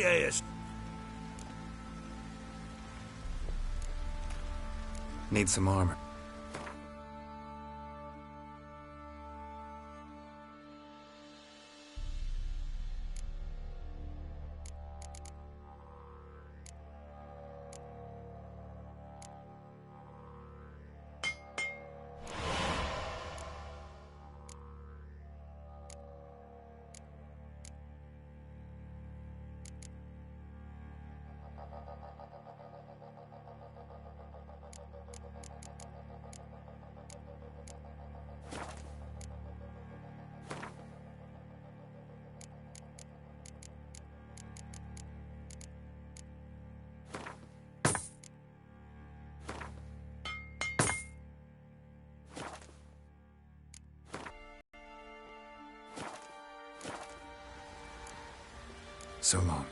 ass. Need some armor. So long.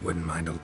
Wouldn't mind a...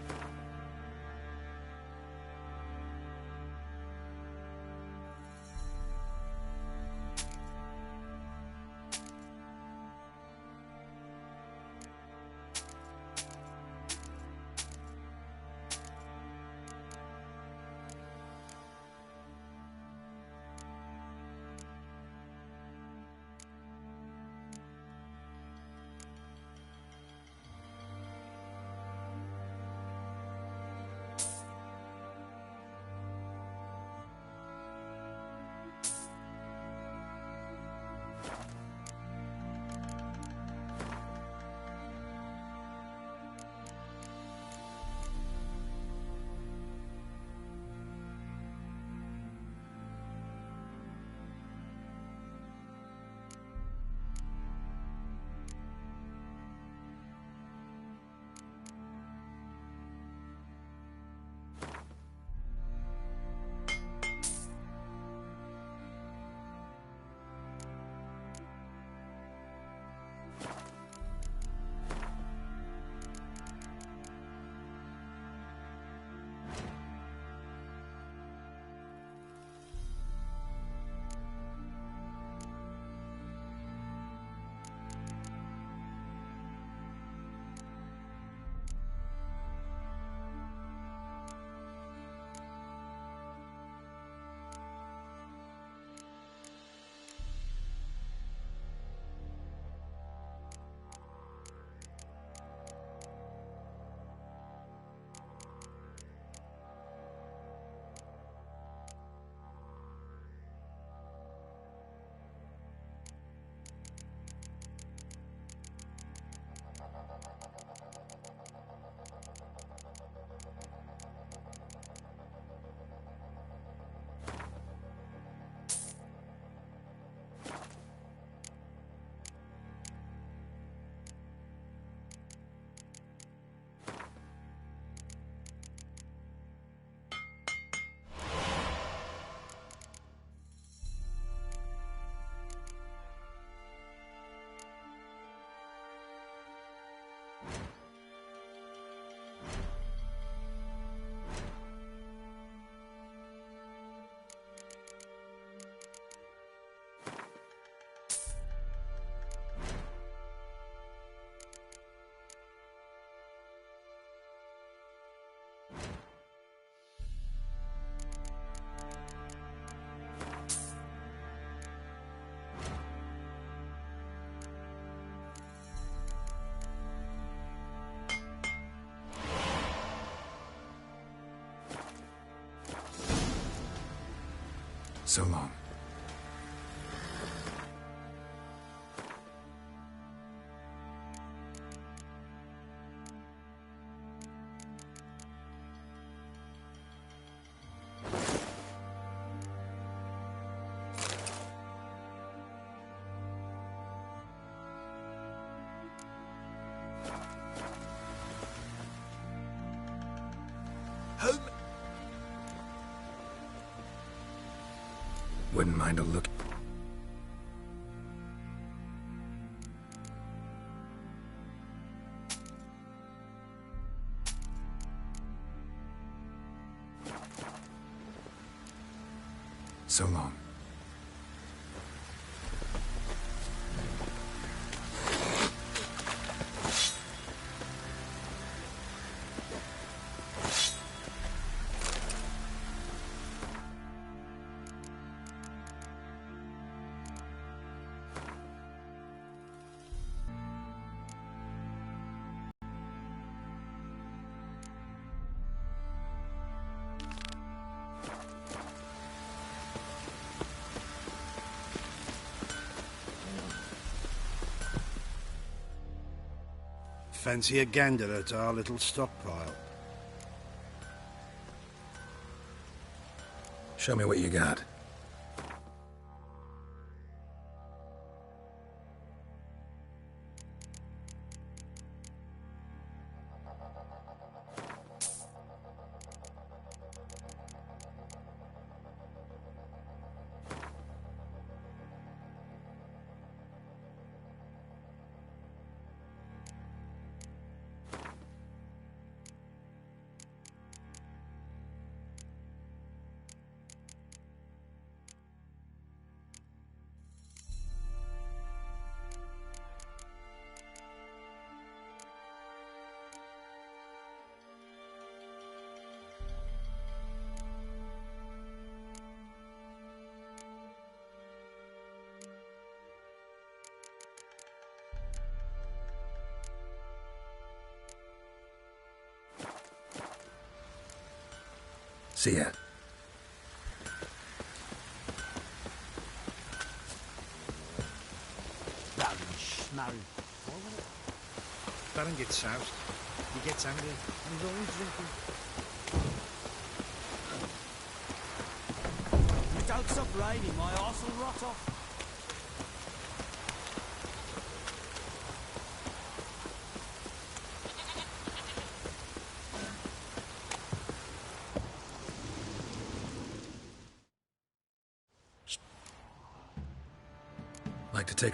So long. Wouldn't mind a look. So long. Fancy a gander at our little stockpile? Show me what you got. See ya. Baron gets soused. He gets angry. And he's always drinking. If it don't stop raining, my arse will rot off. Like to take...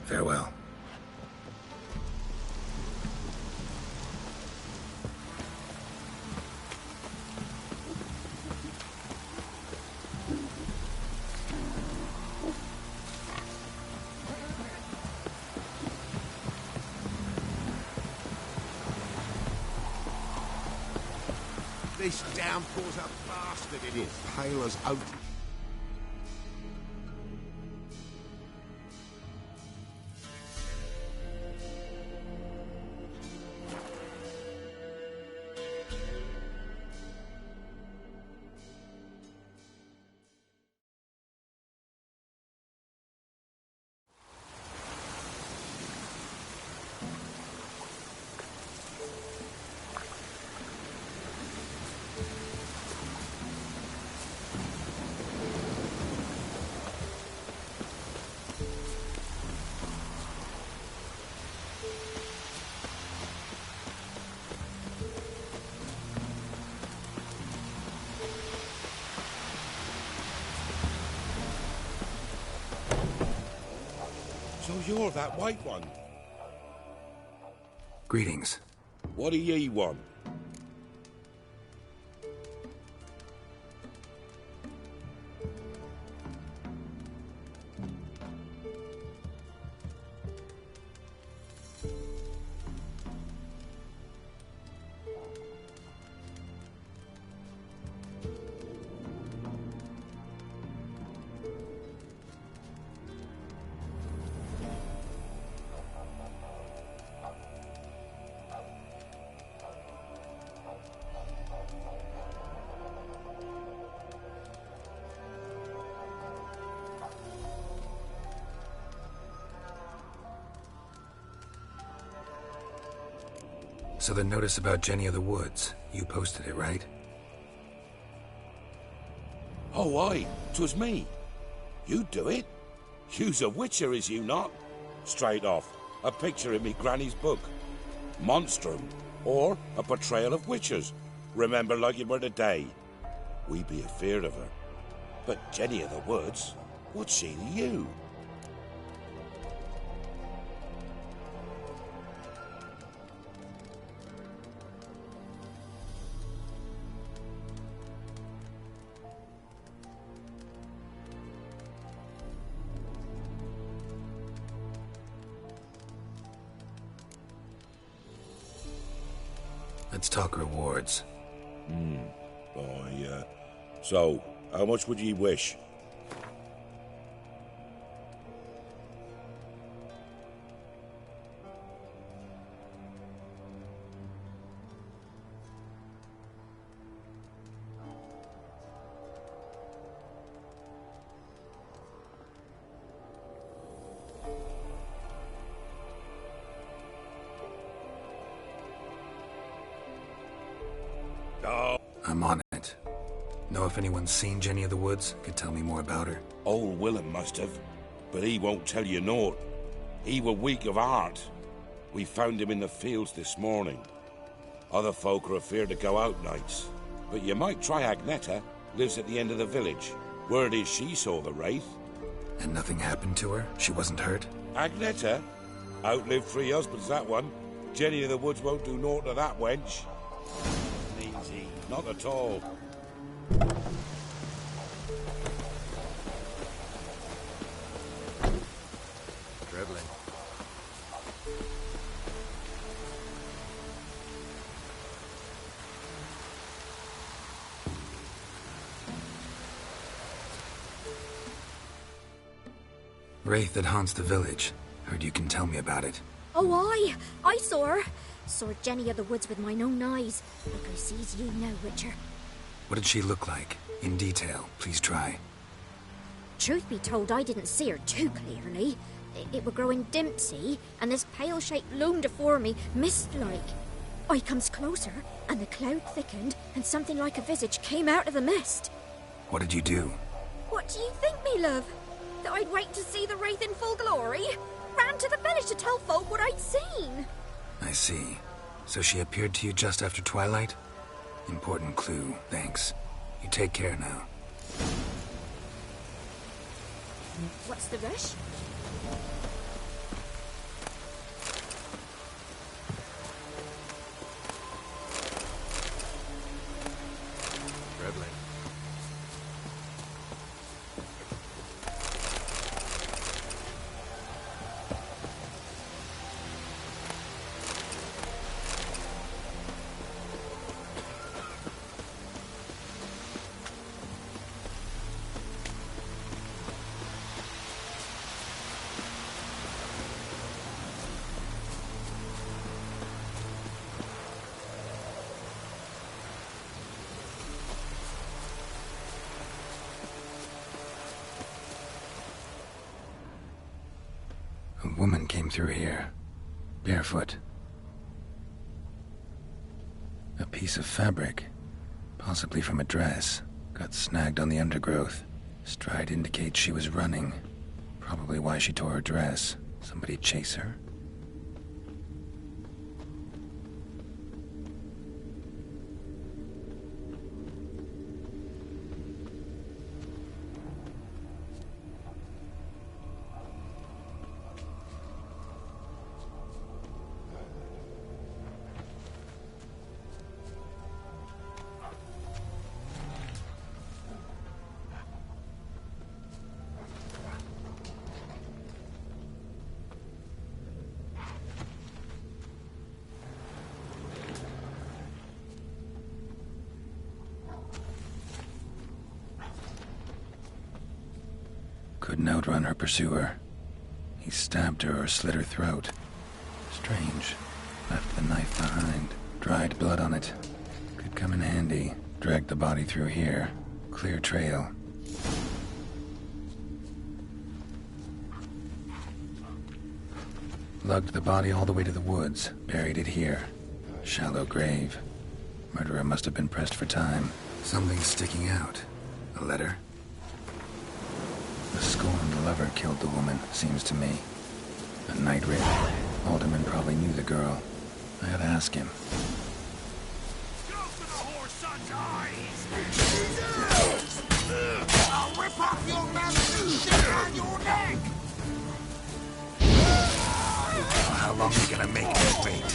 Farewell. This downpour's a bastard, it is. Pale as oat. So you're that white one. Greetings. What do ye want? So the notice about Jenny of the Woods, you posted it, right? Oh, aye, 'twas me. You do it? You's a witcher, is you not? Straight off, a picture in me granny's book. Monstrum, or a portrayal of witchers. Remember like it were today. We be afeard of her. But Jenny of the Woods, what's she to you? Let's talk rewards. So, how much would ye wish? I'm on it. Know if anyone's seen Jenny of the Woods? Could tell me more about her. Old Willem must have, but he won't tell you naught. He were weak of heart. We found him in the fields this morning. Other folk are afeard to go out nights. But you might try Agneta, lives at the end of the village. Word is she saw the wraith. And nothing happened to her? She wasn't hurt? Agneta? Outlived 3 husbands, that one. Jenny of the Woods won't do naught to that wench. Easy. Not at all. Traveling. Wraith that haunts the village. Heard you can tell me about it. Oh, I saw her. Saw Jenny of the Woods with mine own eyes. Like I sees you now, Witcher. What did she look like? In detail, please try. Truth be told, I didn't see her too clearly. It were growing dim, see, and this pale shape loomed afore me, mist-like. I comes closer, and the cloud thickened, and something like a visage came out of the mist. What did you do? What do you think, me love? That I'd wait to see the wraith in full glory? Ran to the village to tell folk what I'd seen. I see. So she appeared to you just after twilight? Important clue, thanks. You take care now. What's the rush? Traveling. A woman came through here, barefoot. A piece of fabric, possibly from a dress, got snagged on the undergrowth. Stride indicates she was running. Probably why she tore her dress. Somebody chase her? Couldn't outrun her pursuer. He stabbed her or slit her throat. Strange. Left the knife behind. Dried blood on it. Could come in handy. Dragged the body through here. Clear trail. Lugged the body all the way to the woods. Buried it here. Shallow grave. Murderer must have been pressed for time. Something's sticking out. A letter? The scorned lover killed the woman, seems to me. A night raid. Alderman probably knew the girl. I ought to ask him. Go for the whore's son's eyes! I'll rip off your mouth and shit on your neck! How long are you gonna make this wait?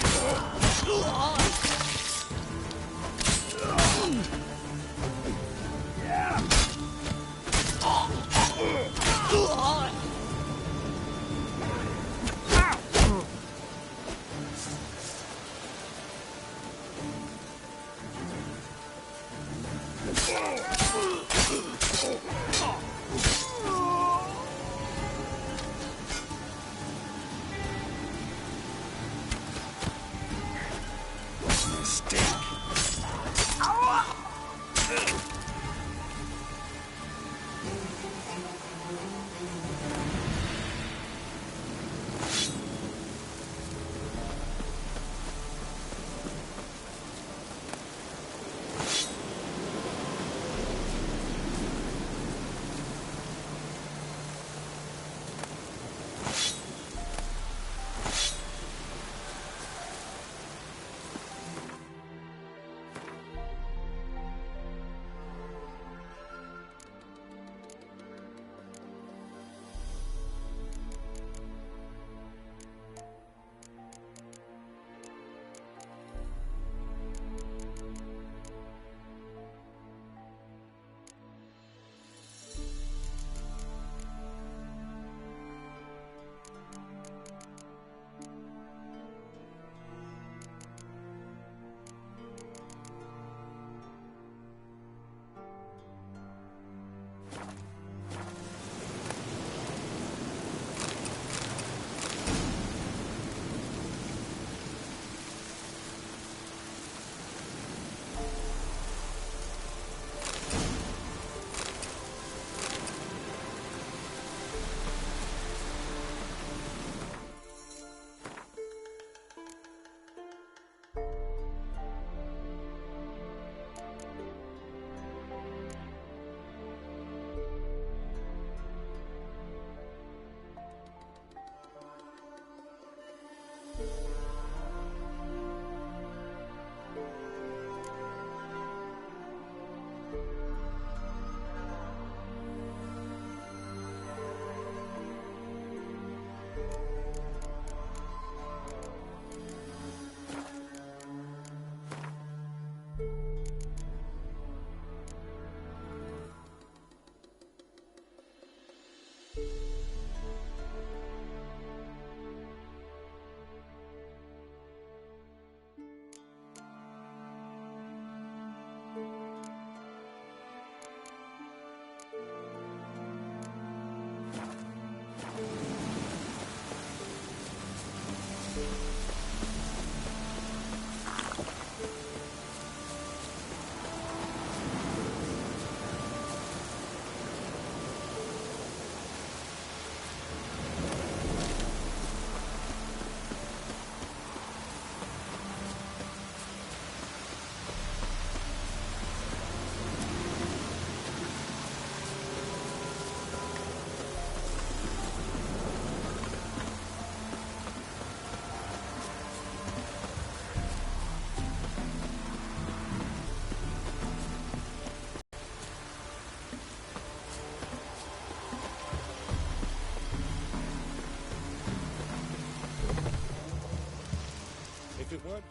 What?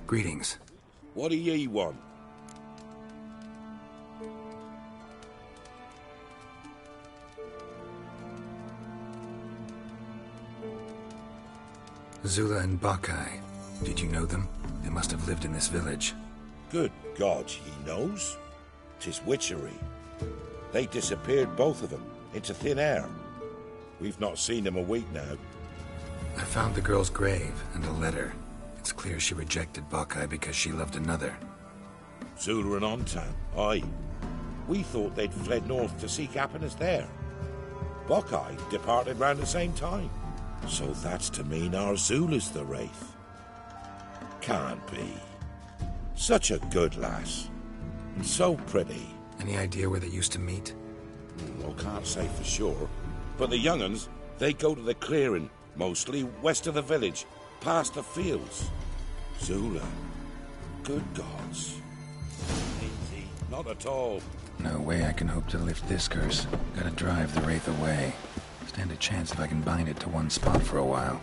Greetings. What do ye want? Zula and Bakai. Did you know them? They must have lived in this village. Good God, he knows. 'Tis witchery. They disappeared, both of them, into thin air. We've not seen them a week now. I found the girl's grave and a letter. It's clear she rejected Bakai because she loved another. Zula and Ontan, aye. We thought they'd fled north to seek happiness there. Bakai departed round the same time. So that's to mean our Zula's the wraith. Can't be. Such a good lass. And so pretty. Any idea where they used to meet? Well, can't say for sure. But the young'uns, they go to the clearing, mostly west of the village, past the fields. Zula. Good gods. Easy. Not at all. No way I can hope to lift this curse. Gotta drive the wraith away. Stand a chance if I can bind it to one spot for a while.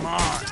Come on!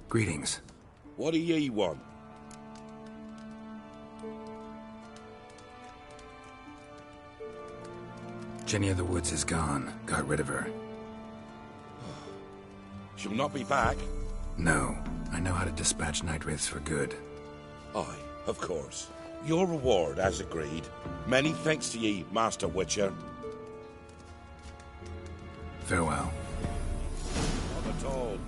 Greetings. What do ye want? Jenny of the Woods is gone. Got rid of her. She'll not be back. No. I know how to dispatch night wraiths for good. Aye, of course. Your reward, as agreed. Many thanks to ye, Master Witcher. Farewell. Not at all.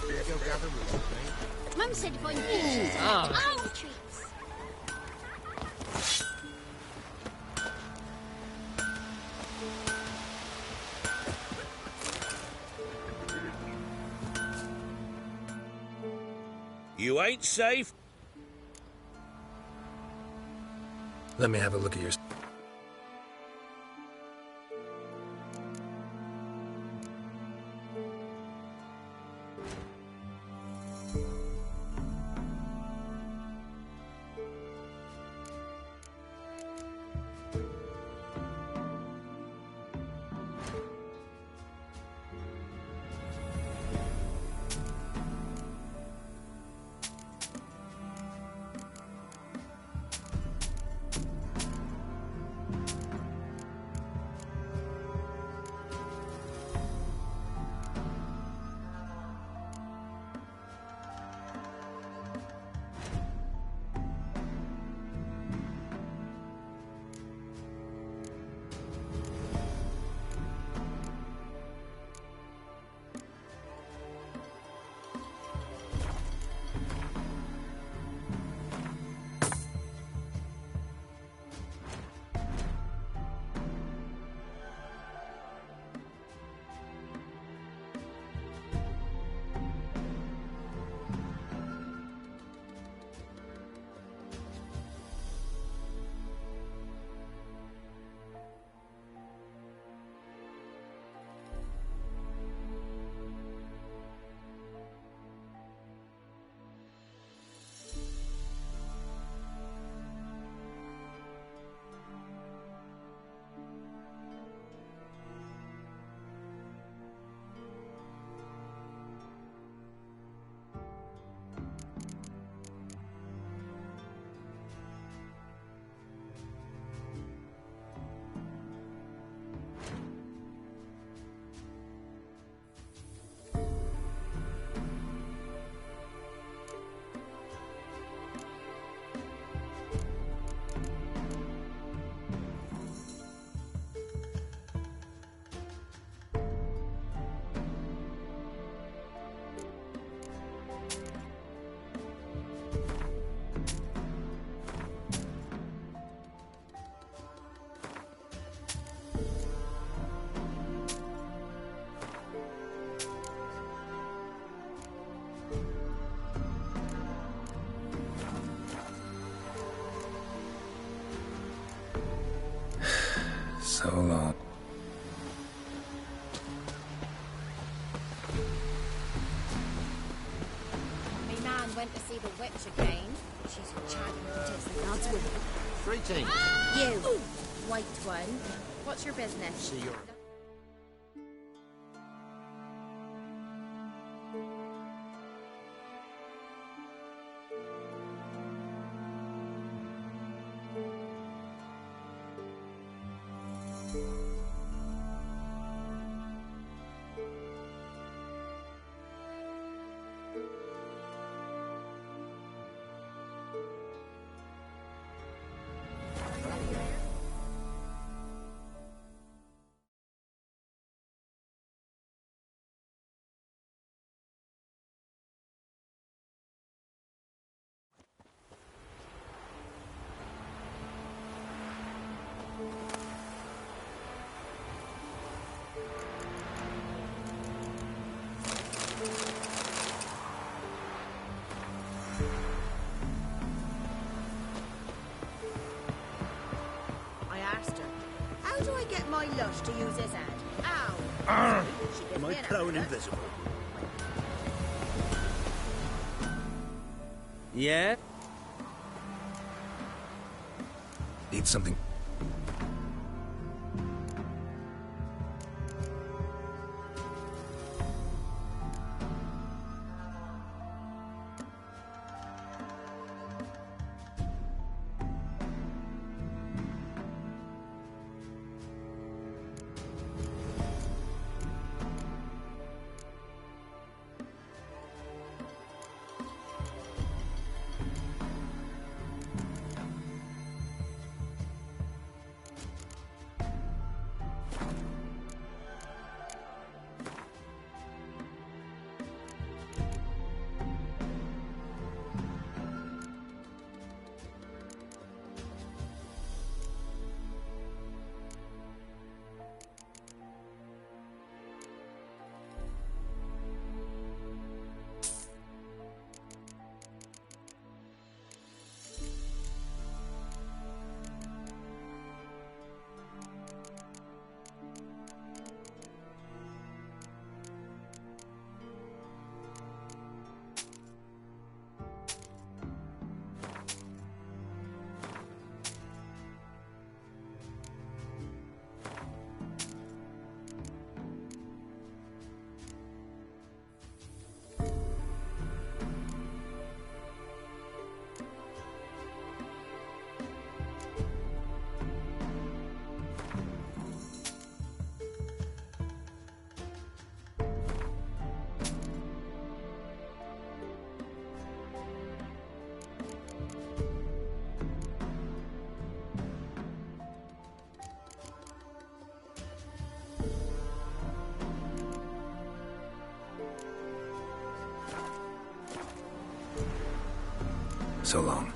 Go gather roots, mate. Mum said if I'm peaches, oh, treats. You ain't safe? Let me have a look at your... So long. Me man went to see the witch again. She's chatting to the lads with her. 3 teams. You, white one. What's your business? See your... I asked her, how do I get my lush to use his head? Ow! She gives Am I me an prone outfit. invisible? Yeah? Need something... so long.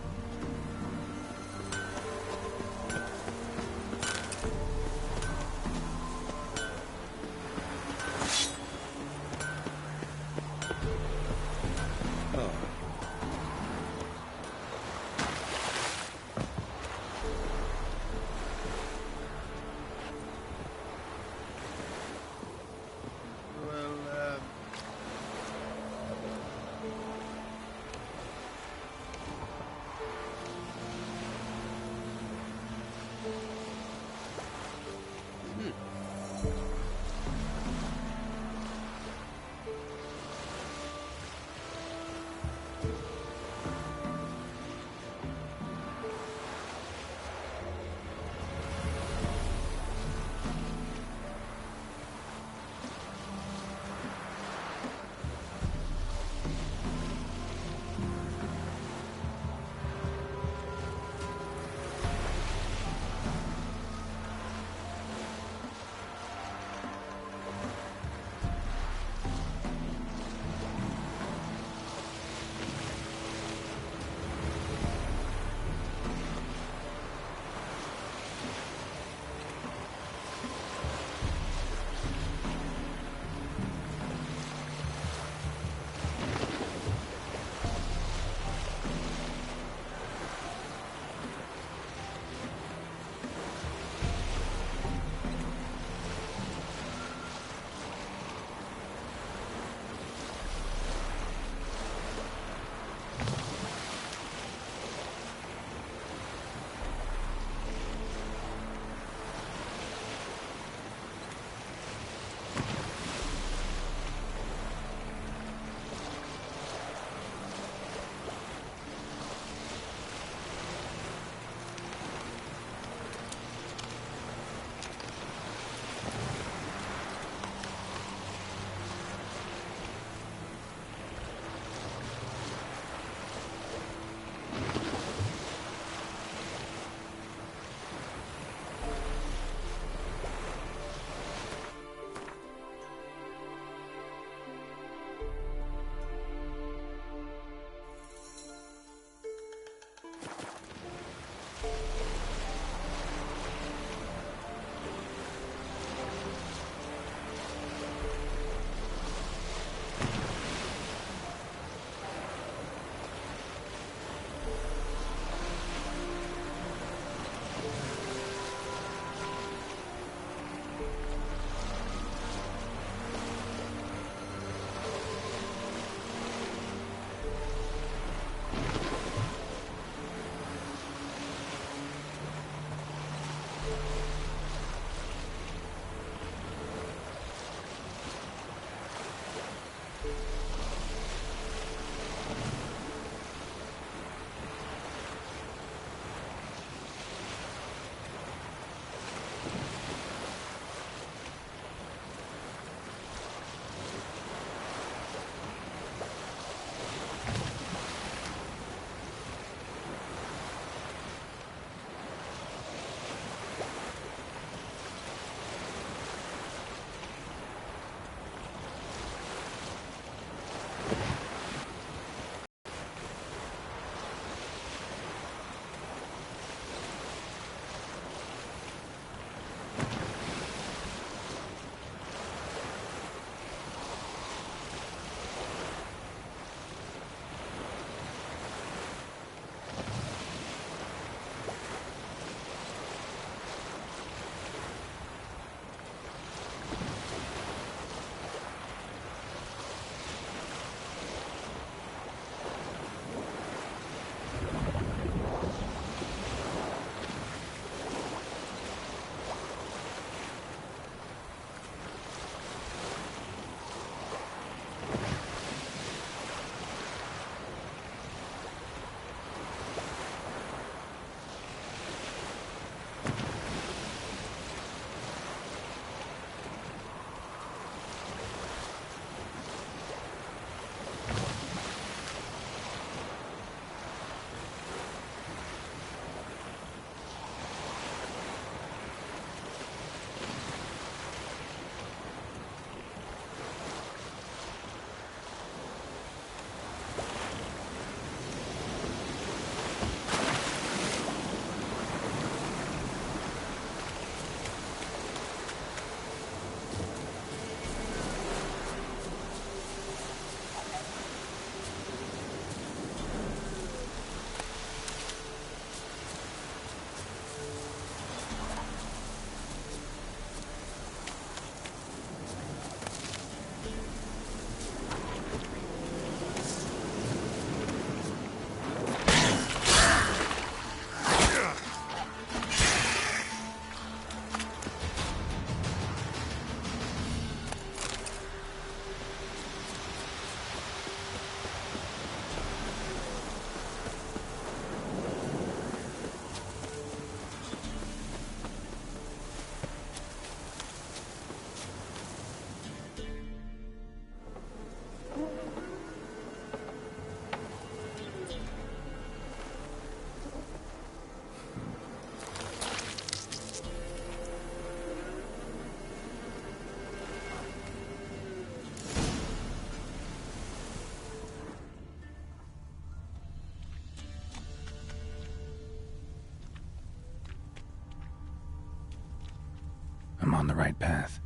on the right path.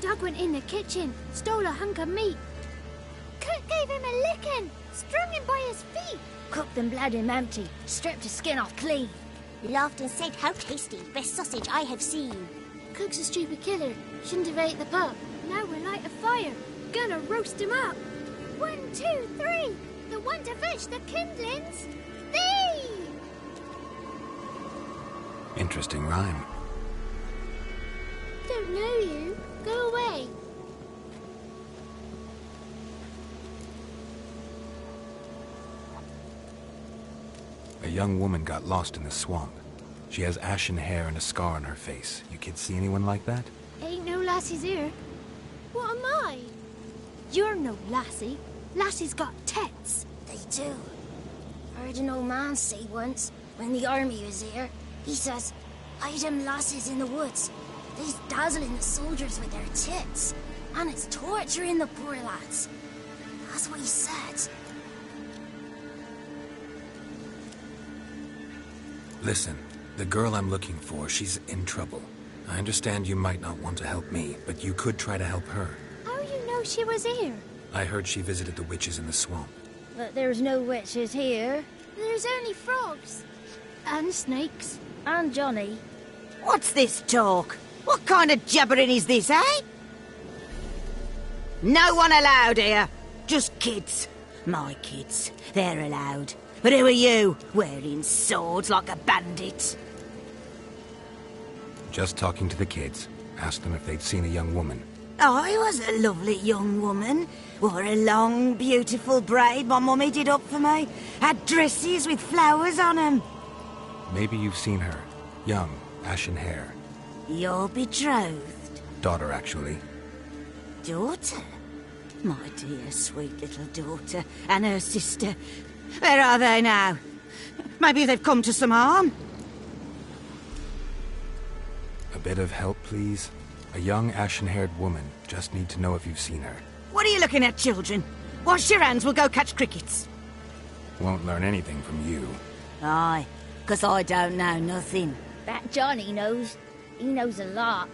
Doug went in the kitchen, stole a hunk of meat. Cook gave him a licking, strung him by his feet. Cooked and bled him empty, stripped his skin off clean. Laughed and said, "How tasty, best sausage I have seen." Cook's a stupid killer, shouldn't have ate the pup. Now we'll light a fire, gonna roast him up. 1, 2, 3, the one to fetch the kindlings, thee! Interesting rhyme. Don't know you. Go away. A young woman got lost in the swamp. She has ashen hair and a scar on her face. You kids see anyone like that? Ain't no lassies here. What am I? You're no lassie. Lassies got tits. They do. Heard an old man say once, when the army was here, he says, "Hide them lasses in the woods. They's dazzling the soldiers with their tits, and it's torturing the poor lads." That's what he said. Listen, the girl I'm looking for, she's in trouble. I understand you might not want to help me, but you could try to help her. How you know she was here? I heard she visited the witches in the swamp. But there's no witches here. There's only frogs. And snakes. And Johnny. What's this talk? What kind of jabbering is this, eh? No one allowed here. Just kids. My kids. They're allowed. But who are you, wearing swords like a bandit? Just talking to the kids. Asked them if they'd seen a young woman. I was a lovely young woman. Wore a long, beautiful braid my mummy did up for me. Had dresses with flowers on 'em. Maybe you've seen her. Young, ashen hair. Your betrothed? Daughter, actually. Daughter? My dear, sweet little daughter. And her sister. Where are they now? Maybe they've come to some harm? A bit of help, please? A young, ashen-haired woman. Just need to know if you've seen her. What are you looking at, children? Wash your hands, we'll go catch crickets. Won't learn anything from you. Aye, 'cause I don't know nothing. That Johnny knows. He knows a lot.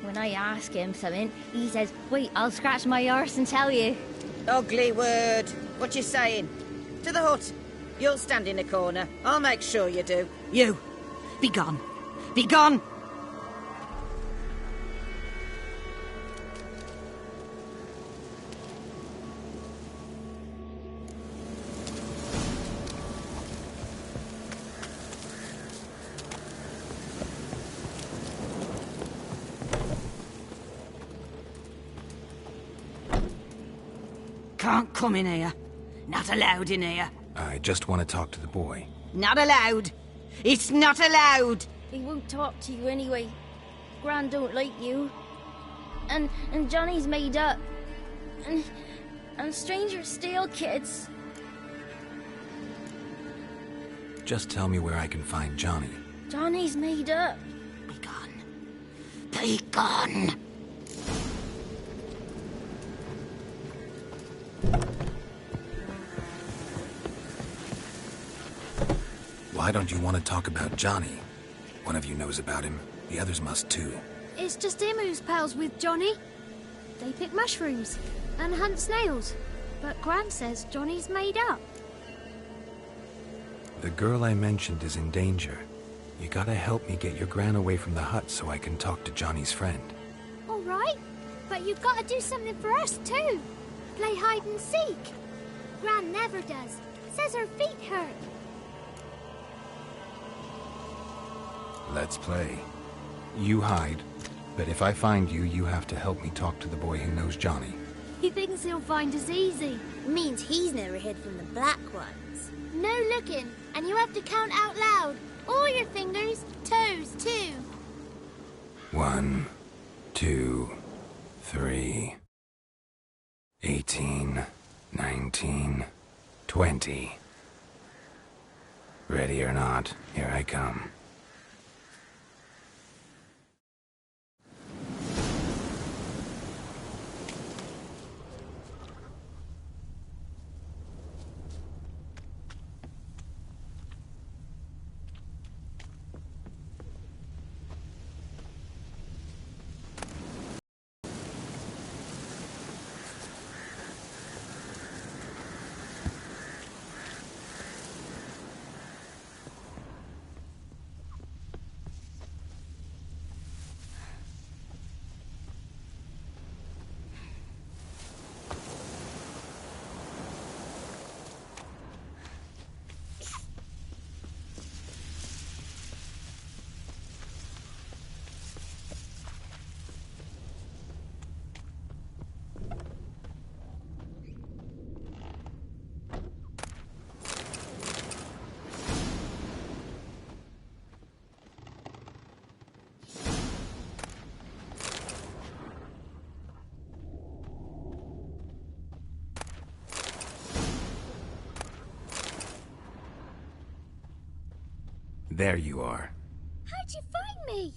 When I ask him something, he says, "Wait, I'll scratch my arse and tell you." Ugly word. What you saying? To the hut. You'll stand in a corner. I'll make sure you do. You, be gone. Be gone! Can't come in here. Not allowed in here. I just want to talk to the boy. Not allowed. It's not allowed. He won't talk to you anyway. Gran don't like you. And Johnny's made up. And strangers steal kids. Just tell me where I can find Johnny. Johnny's made up. Be gone. Be gone. Why don't you want to talk about Johnny? One of you knows about him. The others must too. It's just him who's pals with Johnny. They pick mushrooms and hunt snails. But Gran says Johnny's made up. The girl I mentioned is in danger. You gotta help me get your Gran away from the hut so I can talk to Johnny's friend. All right, but you've got to do something for us too. Play hide and seek. Gran never does. Says her feet hurt. Let's play. You hide, but if I find you, you have to help me talk to the boy who knows Johnny. He thinks he'll find us easy. Means he's never hid from the black ones. No looking, and you have to count out loud. All your fingers, toes too. 1, 2, 3, 18, 19, 20. Ready or not, here I come. There you are. How'd you find me?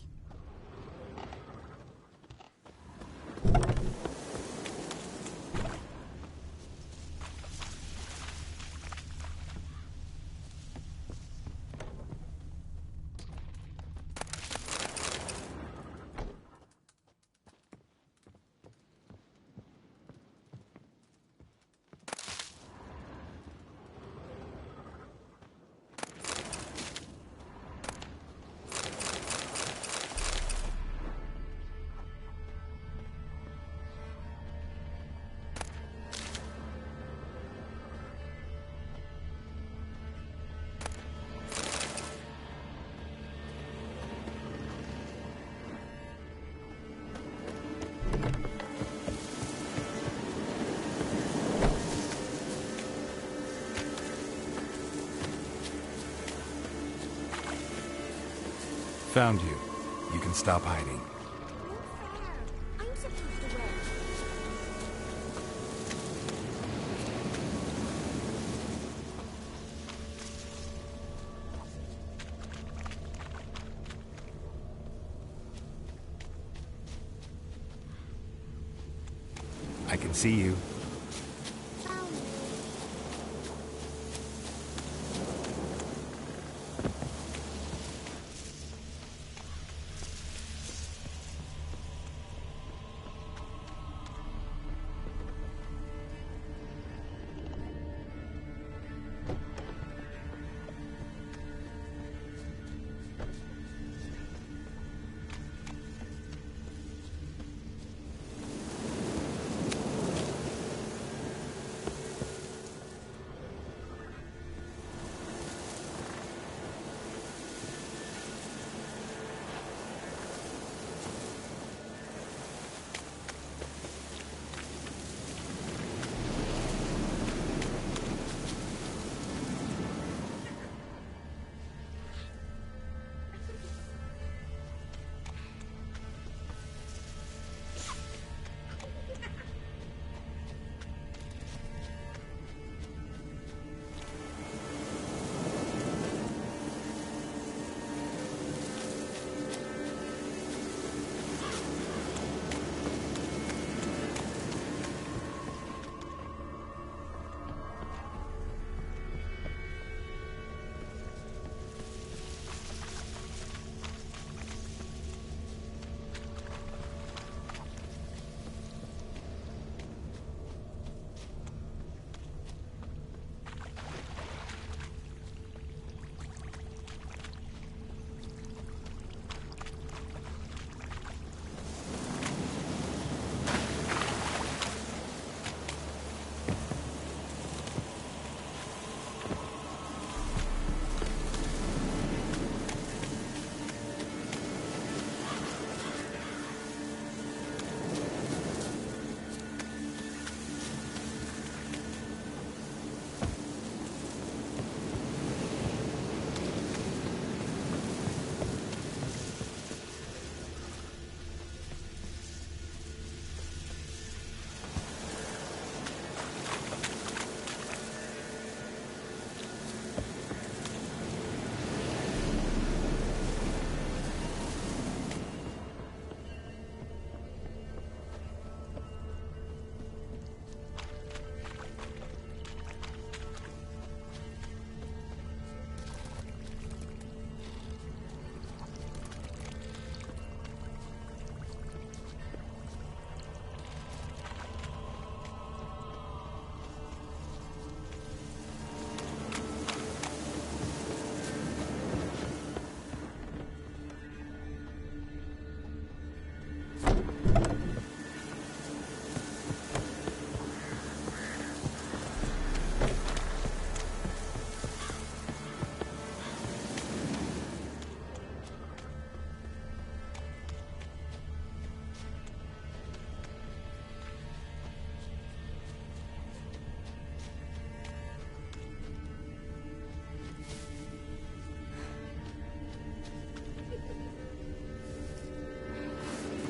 Found you. You can stop hiding. I'm supposed to win. I can see you.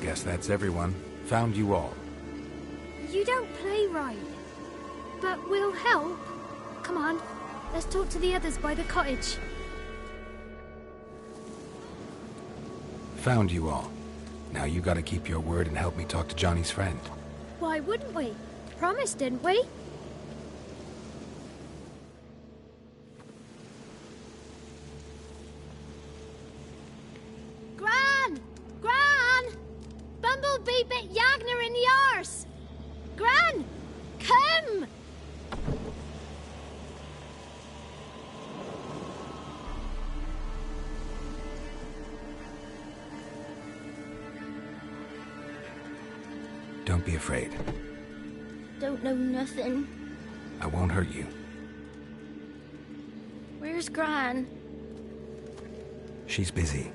guess that's everyone. Found you all. You don't play right. But we'll help. Come on, let's talk to the others by the cottage. Found you all. Now you gotta keep your word and help me talk to Johnny's friend. Why wouldn't we? Promised, didn't we? Gran! Gran! Bumblebee bit Yagner in the arse! Gran! Come! Don't be afraid. Don't know nothing. I won't hurt you. Where's Gran? She's busy.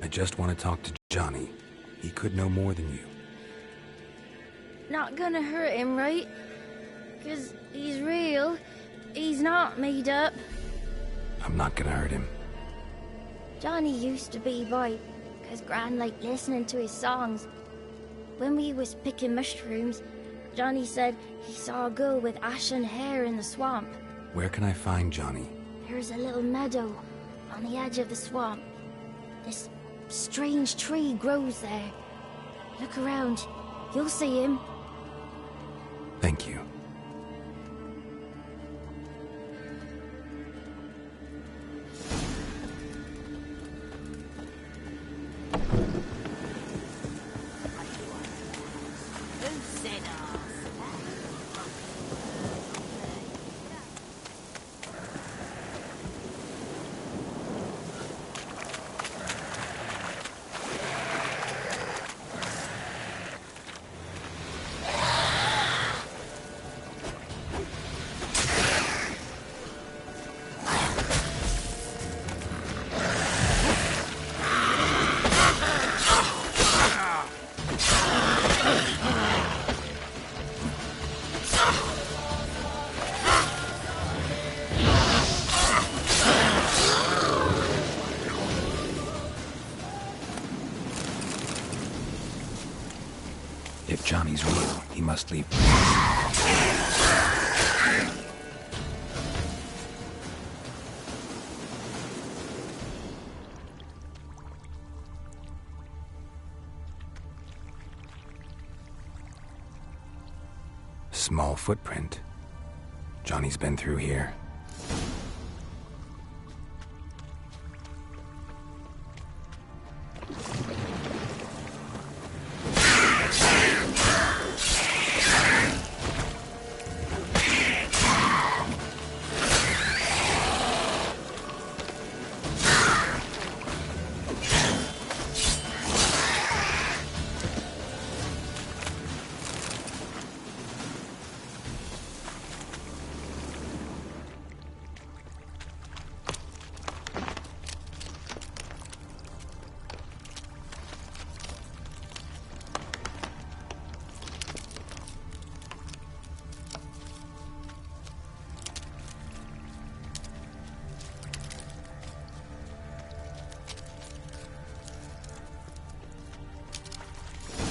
I just want to talk to Johnny. He could know more than you. Not gonna hurt him, right? 'Cause he's real. He's not made up. I'm not gonna hurt him. Johnny used to be boy, 'cause Gran liked listening to his songs. When we was picking mushrooms, Johnny said he saw a girl with ashen hair in the swamp. Where can I find Johnny? There's a little meadow on the edge of the swamp. This strange tree grows there. Look around. You'll see him. Thank you. If Johnny's real, he must leave. Small footprint. Johnny's been through here.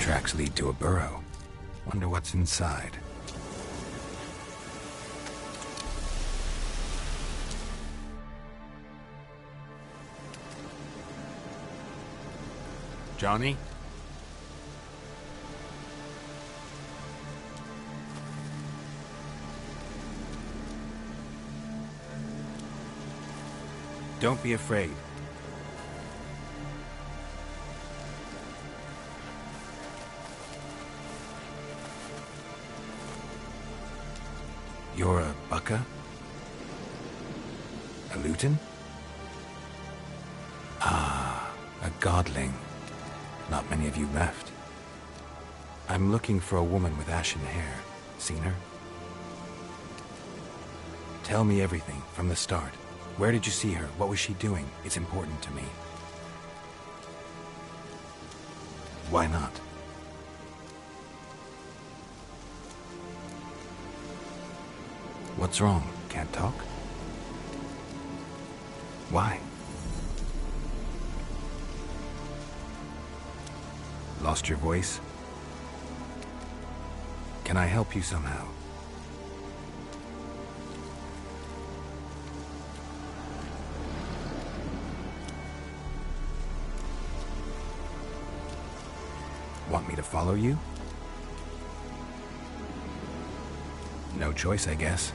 Tracks lead to a burrow. Wonder what's inside. Johnny? Don't be afraid. You're a Bucka? A Luton? Ah, a godling. Not many of you left. I'm looking for a woman with ashen hair. Seen her? Tell me everything from the start. Where did you see her? What was she doing? It's important to me. Why not? What's wrong? Can't talk? Why? Lost your voice? Can I help you somehow? Want me to follow you? No choice, I guess.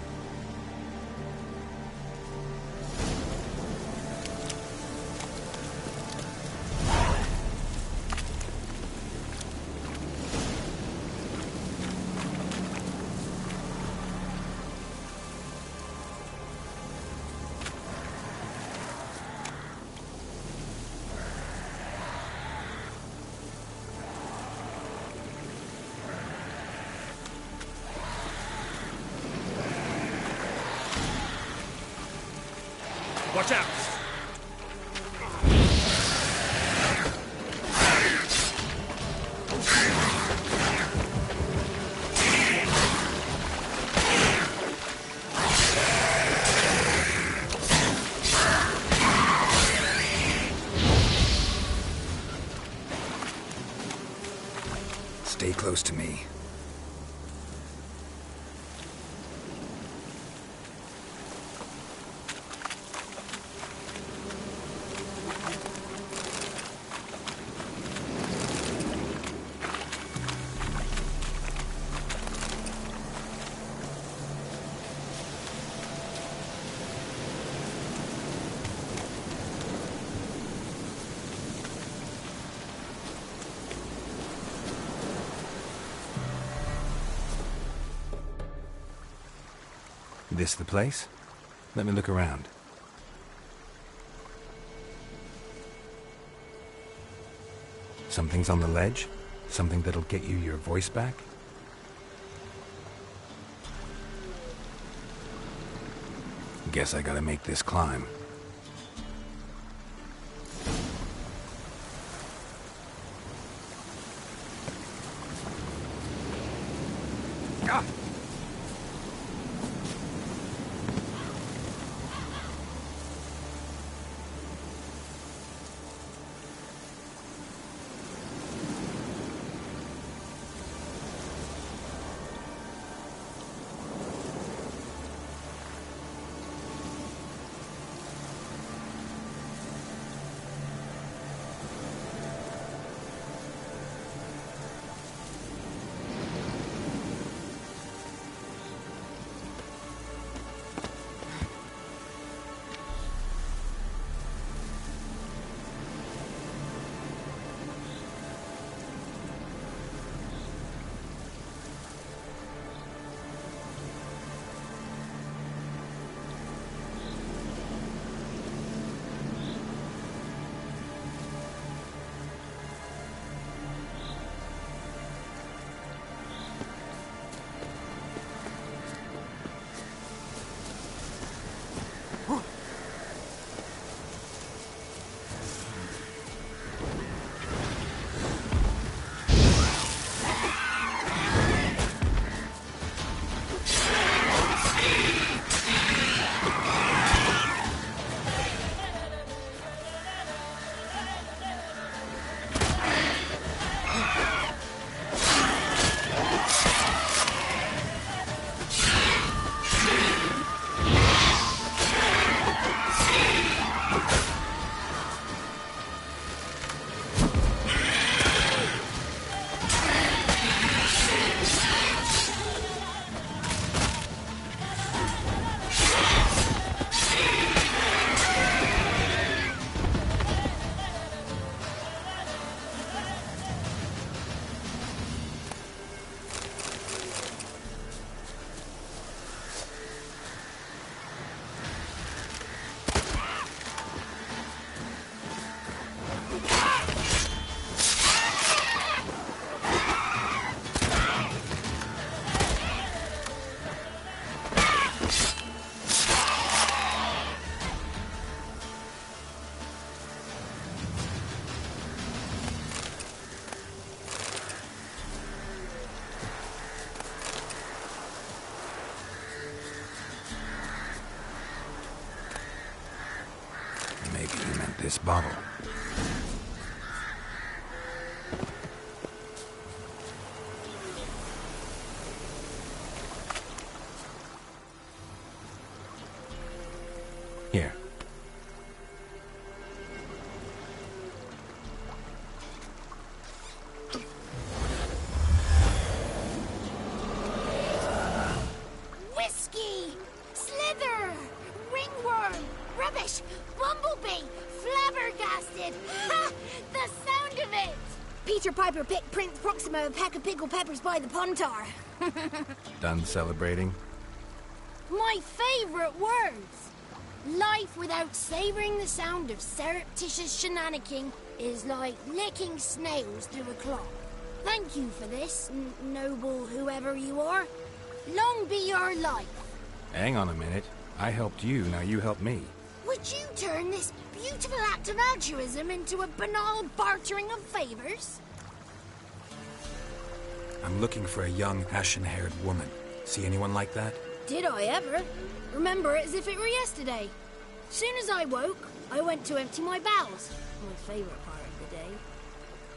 Watch out! Stay close to me. This the place? Let me look around. Something's on the ledge? Something that'll get you your voice back? Guess I gotta make this climb. Ah! Maybe he meant this bottle. Peter Piper picked Prince Proxima a pack of pickled peppers by the Pontar. Done celebrating? My favourite words! Life without savouring the sound of surreptitious shenanigans is like licking snails through a cloth. Thank you for this, noble whoever you are. Long be your life. Hang on a minute. I helped you, now you help me. Would you turn this beautiful act of altruism into a banal bartering of favours? I'm looking for a young, ashen-haired woman. See anyone like that? Did I ever? Remember it as if it were yesterday. Soon as I woke, I went to empty my bowels. My favourite part of the day.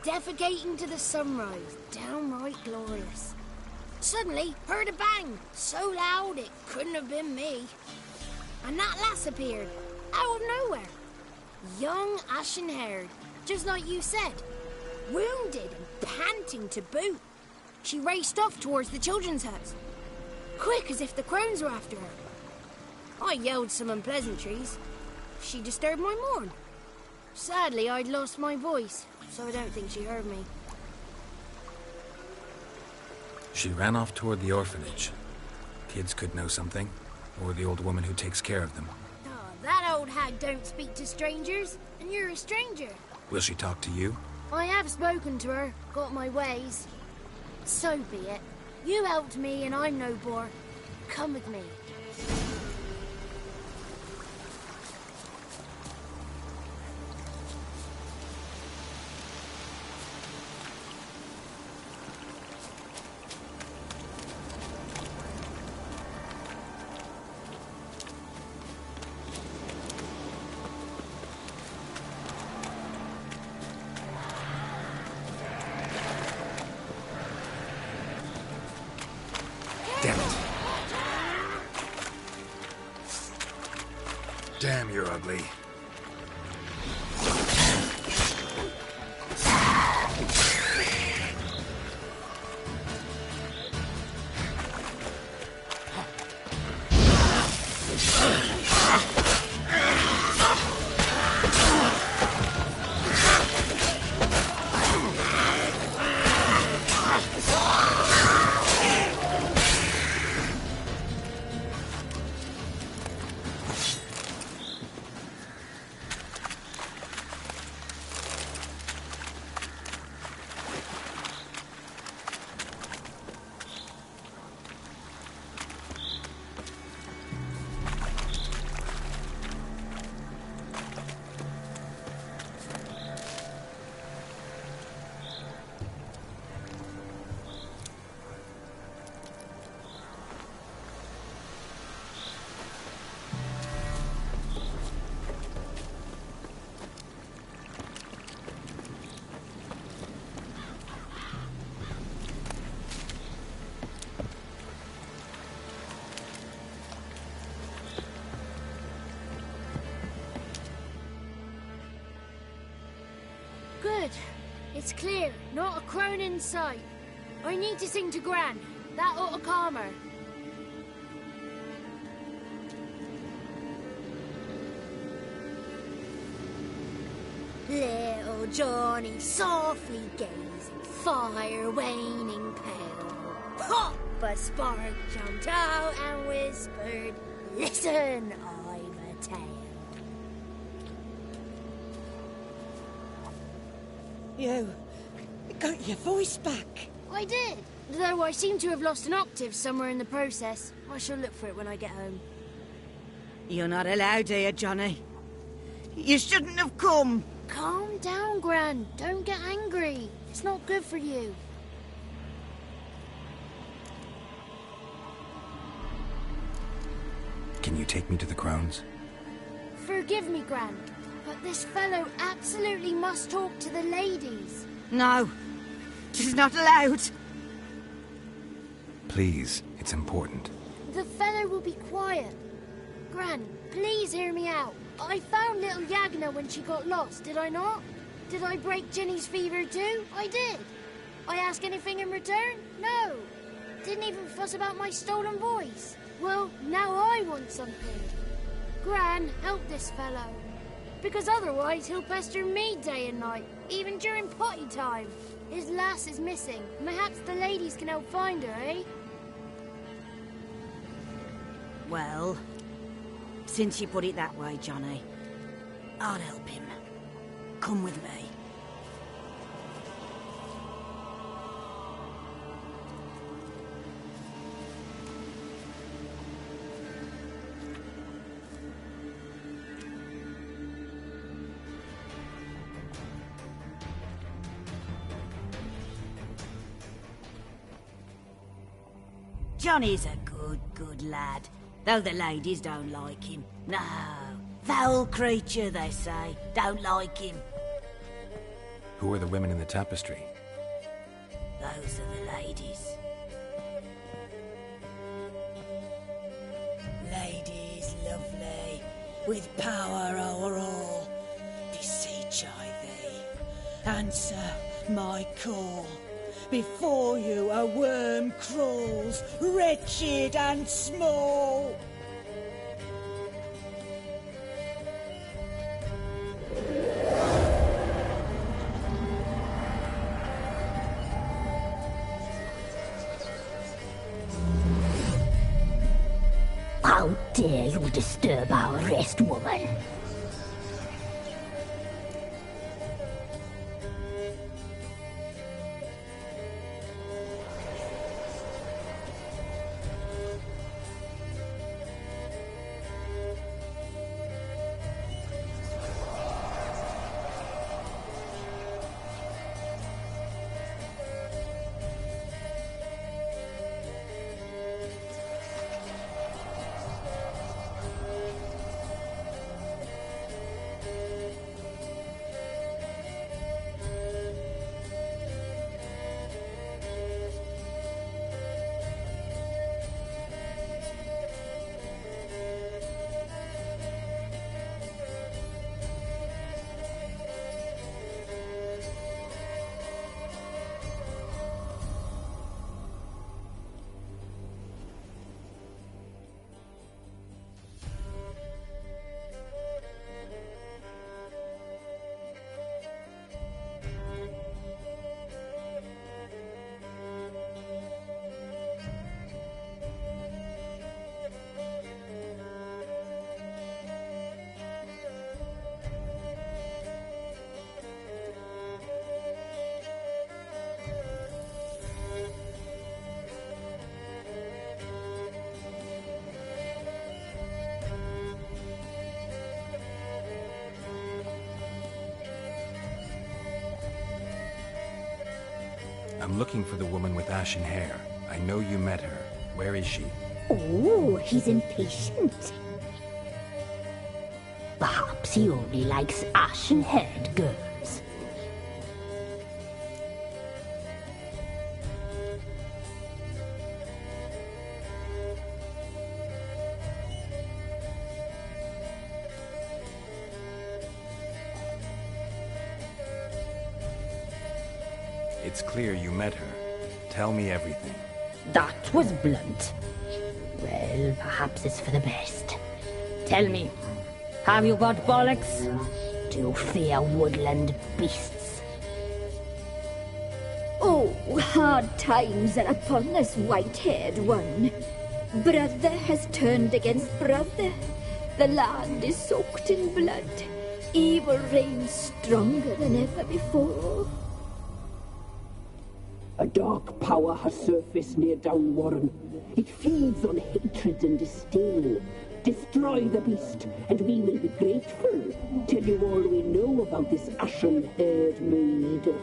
Defecating to the sunrise. Downright glorious. Suddenly, heard a bang. So loud it couldn't have been me. And that lass appeared. Out of nowhere. Young, ashen-haired. Just like you said. Wounded and panting to boot. She raced off towards the children's hut. Quick as if the crones were after her. I yelled some unpleasantries. She disturbed my morn. Sadly, I'd lost my voice, so I don't think she heard me. She ran off toward the orphanage. Kids could know something, or the old woman who takes care of them. Oh, that old hag don't speak to strangers, and you're a stranger. Will she talk to you? I have spoken to her, got my ways. So be it. You helped me, and I'm no bore. Come with me. Damn it. Damn, you're ugly. Good. It's clear. Not a crone in sight. I need to sing to Gran. That ought to calm her. Little Johnny softly gazing, fire waning pale. Pop! A spark jumped out and whispered, "Listen, I've a tale." You got your voice back. I did, though I seem to have lost an octave somewhere in the process. I shall look for it when I get home. You're not allowed here, Johnny. You shouldn't have come. Calm down, Gran. Don't get angry. It's not good for you. Can you take me to the Crones? Forgive me, Gran, but this fellow absolutely must talk to the ladies. No, she's not allowed. Please, it's important. The fellow will be quiet. Gran, please hear me out. I found little Yagna when she got lost, did I not? Did I break Ginny's fever too? I did. I ask anything in return? No. Didn't even fuss about my stolen voice. Well, now I want something. Gran, help this fellow. Because otherwise he'll pester me day and night, even during potty time. His lass is missing. Perhaps the ladies can help find her, eh? Well, since you put it that way, Johnny, I'll help him. Come with me. Johnny's a good lad, though the ladies don't like him. No, foul creature, they say. Don't like him. Who are the women in the tapestry? Those are the ladies. Ladies lovely, with power o'er all. Beseech I thee, answer my call. Before you a worm crawls, wretched and small. How dare you disturb our rest, woman? I'm looking for the woman with ashen hair. I know you met her. Where is she? Oh, he's impatient. Perhaps he only likes ashen-haired girls. It's clear you met her. Tell me everything. That was blunt. Well, perhaps it's for the best. Tell me, have you got bollocks? Do you fear woodland beasts? Oh, hard times are upon this white-haired one. Brother has turned against brother. The land is soaked in blood. Evil reigns stronger than ever before. A dark power has surfaced near Downwarren. It feeds on hatred and disdain. Destroy the beast, and we will be grateful. Tell you all we know about this ashen-haired maid.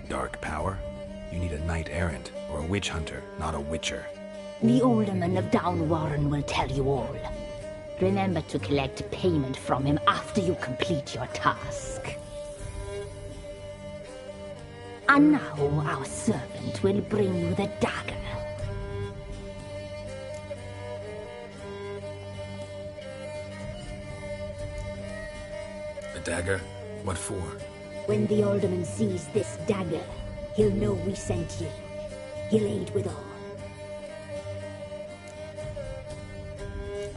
Dark power? You need a knight-errant, or a witch-hunter, not a witcher. The alderman of Downwarren will tell you all. Remember to collect payment from him after you complete your task. And now our servant will bring you the dagger. A dagger? What for? When the alderman sees this dagger, he'll know we sent you. He'll aid with all.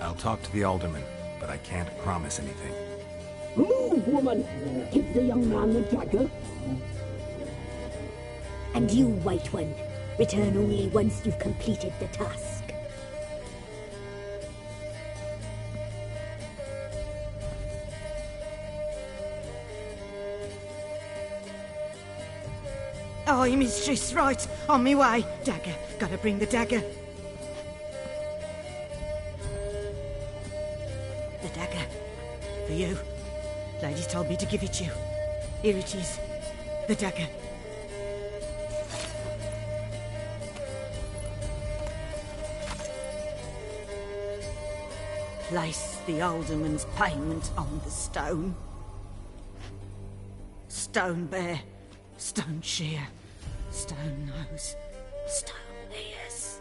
I'll talk to the alderman, but I can't promise anything. Move, woman! Give the young man the dagger. And you, White One, return only once you've completed the task. Aye, mistress, right. On me way. Dagger. Gotta bring the dagger. The dagger. For you. Lady told me to give it you. Here it is. The dagger. Place the alderman's payment on the stone. Stone bear. Stone shear, stone nose, stone ears.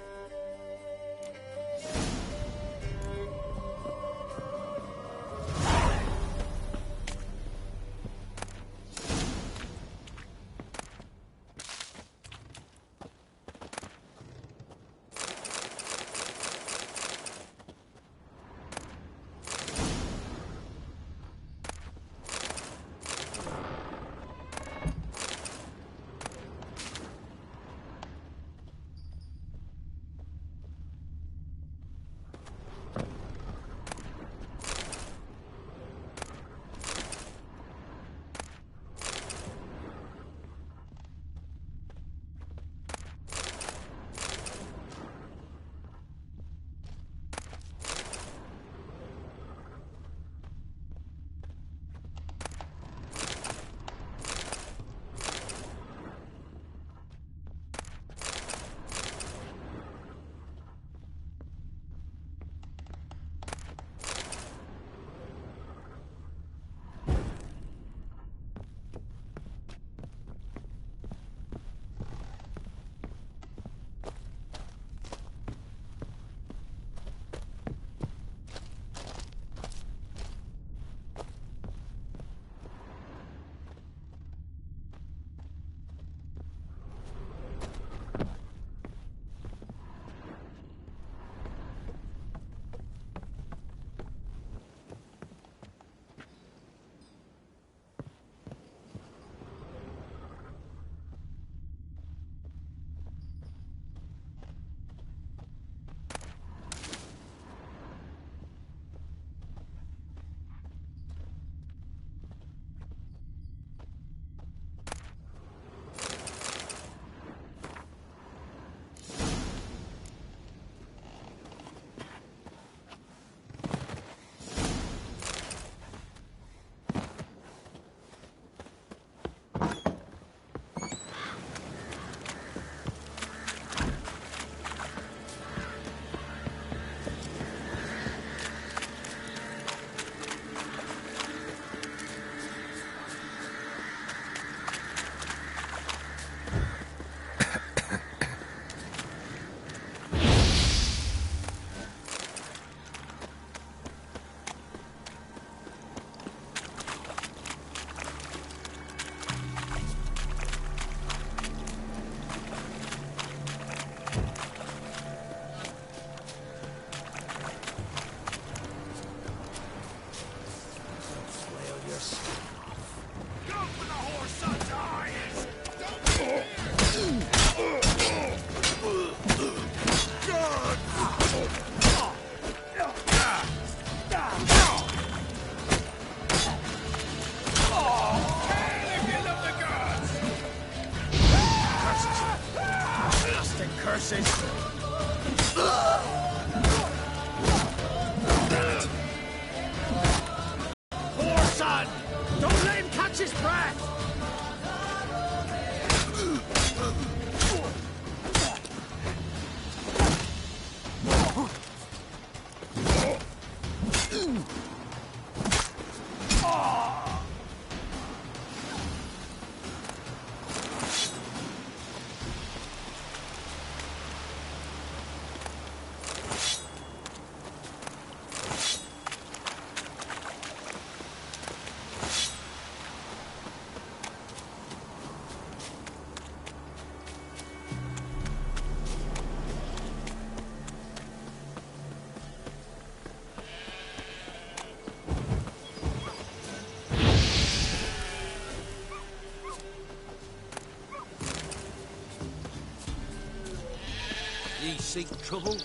seek trouble?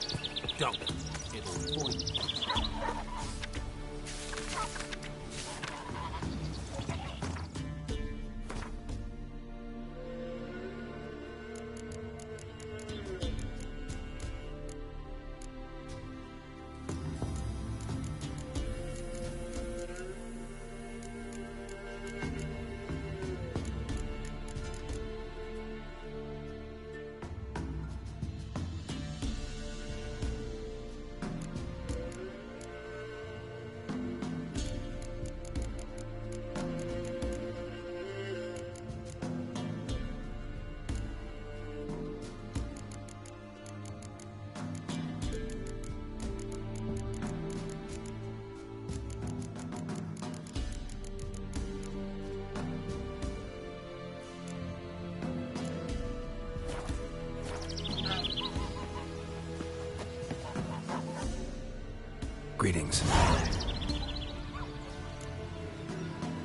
Don't. It'll point. Greetings.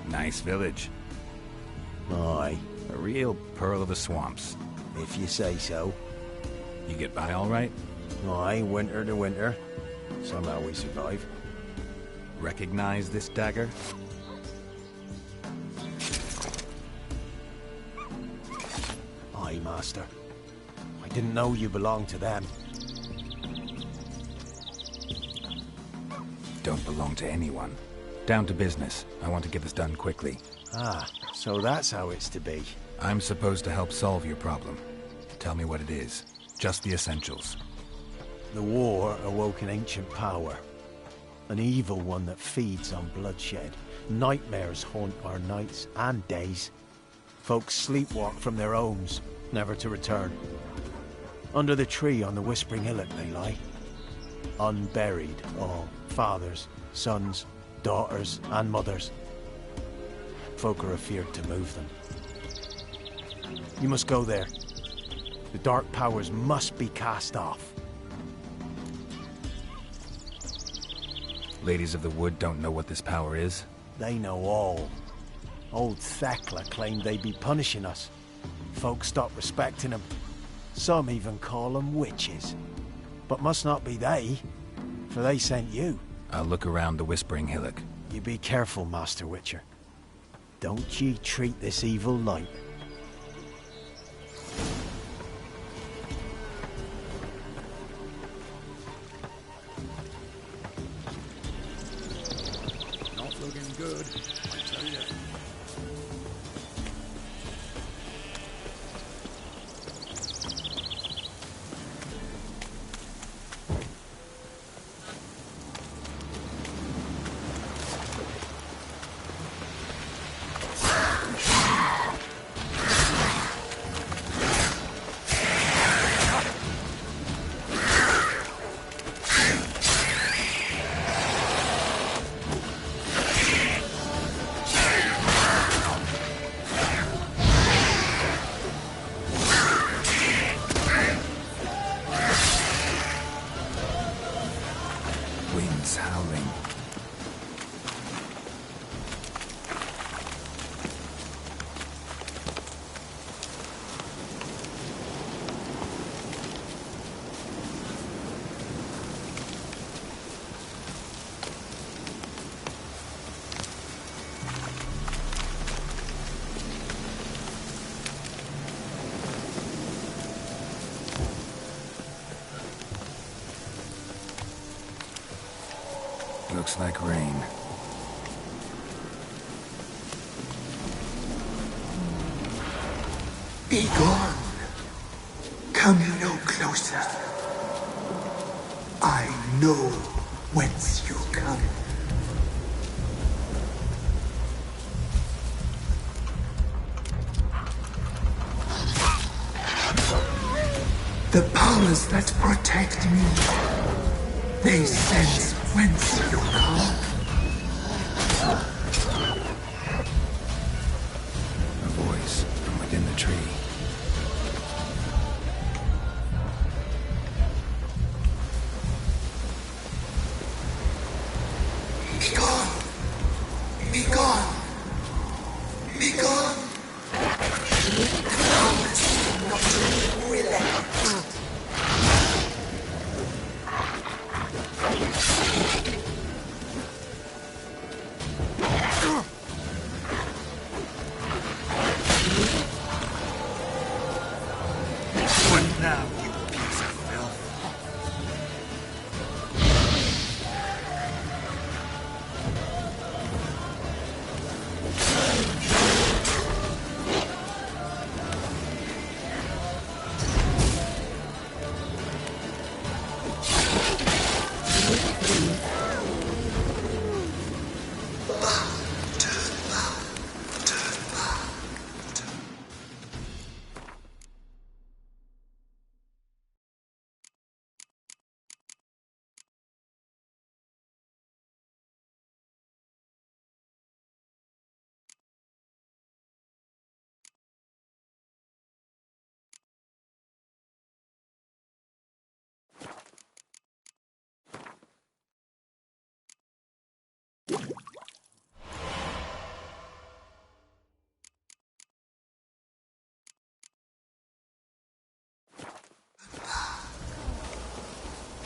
Nice village. Aye, A real pearl of the swamps. if you say so. You get by all right? Aye, winter to winter. Somehow we survive. Recognize this dagger? Aye, master. I didn't know you belonged to them. Don't belong to anyone. Down to business. I want to get this done quickly. Ah, so that's how it's to be. I'm supposed to help solve your problem. Tell me what it is. Just the essentials. The war awoke an ancient power. An evil one that feeds on bloodshed. Nightmares haunt our nights and days. Folks sleepwalk from their homes, never to return. Under the tree on the Whispering Hillock they lie. Unburied, all. Fathers, sons, daughters, and mothers. Folk are afeard to move them. You must go there. The dark powers must be cast off. Ladies of the Wood don't know what this power is? They know all. Old Thekla claimed they'd be punishing us. Folk stopped respecting them. Some even call them witches. But must not be they, for they sent you. I'll look around the Whispering Hillock. You be careful, Master Witcher. Don't ye treat this evil light. Not looking good, I tell you. Winds howling. Looks like rain. Be gone. Come no closer. I know whence you come. The powers that protect me, they sense whence you come. A voice from within the tree. Be gone! Be gone! Be gone! The powers not relent.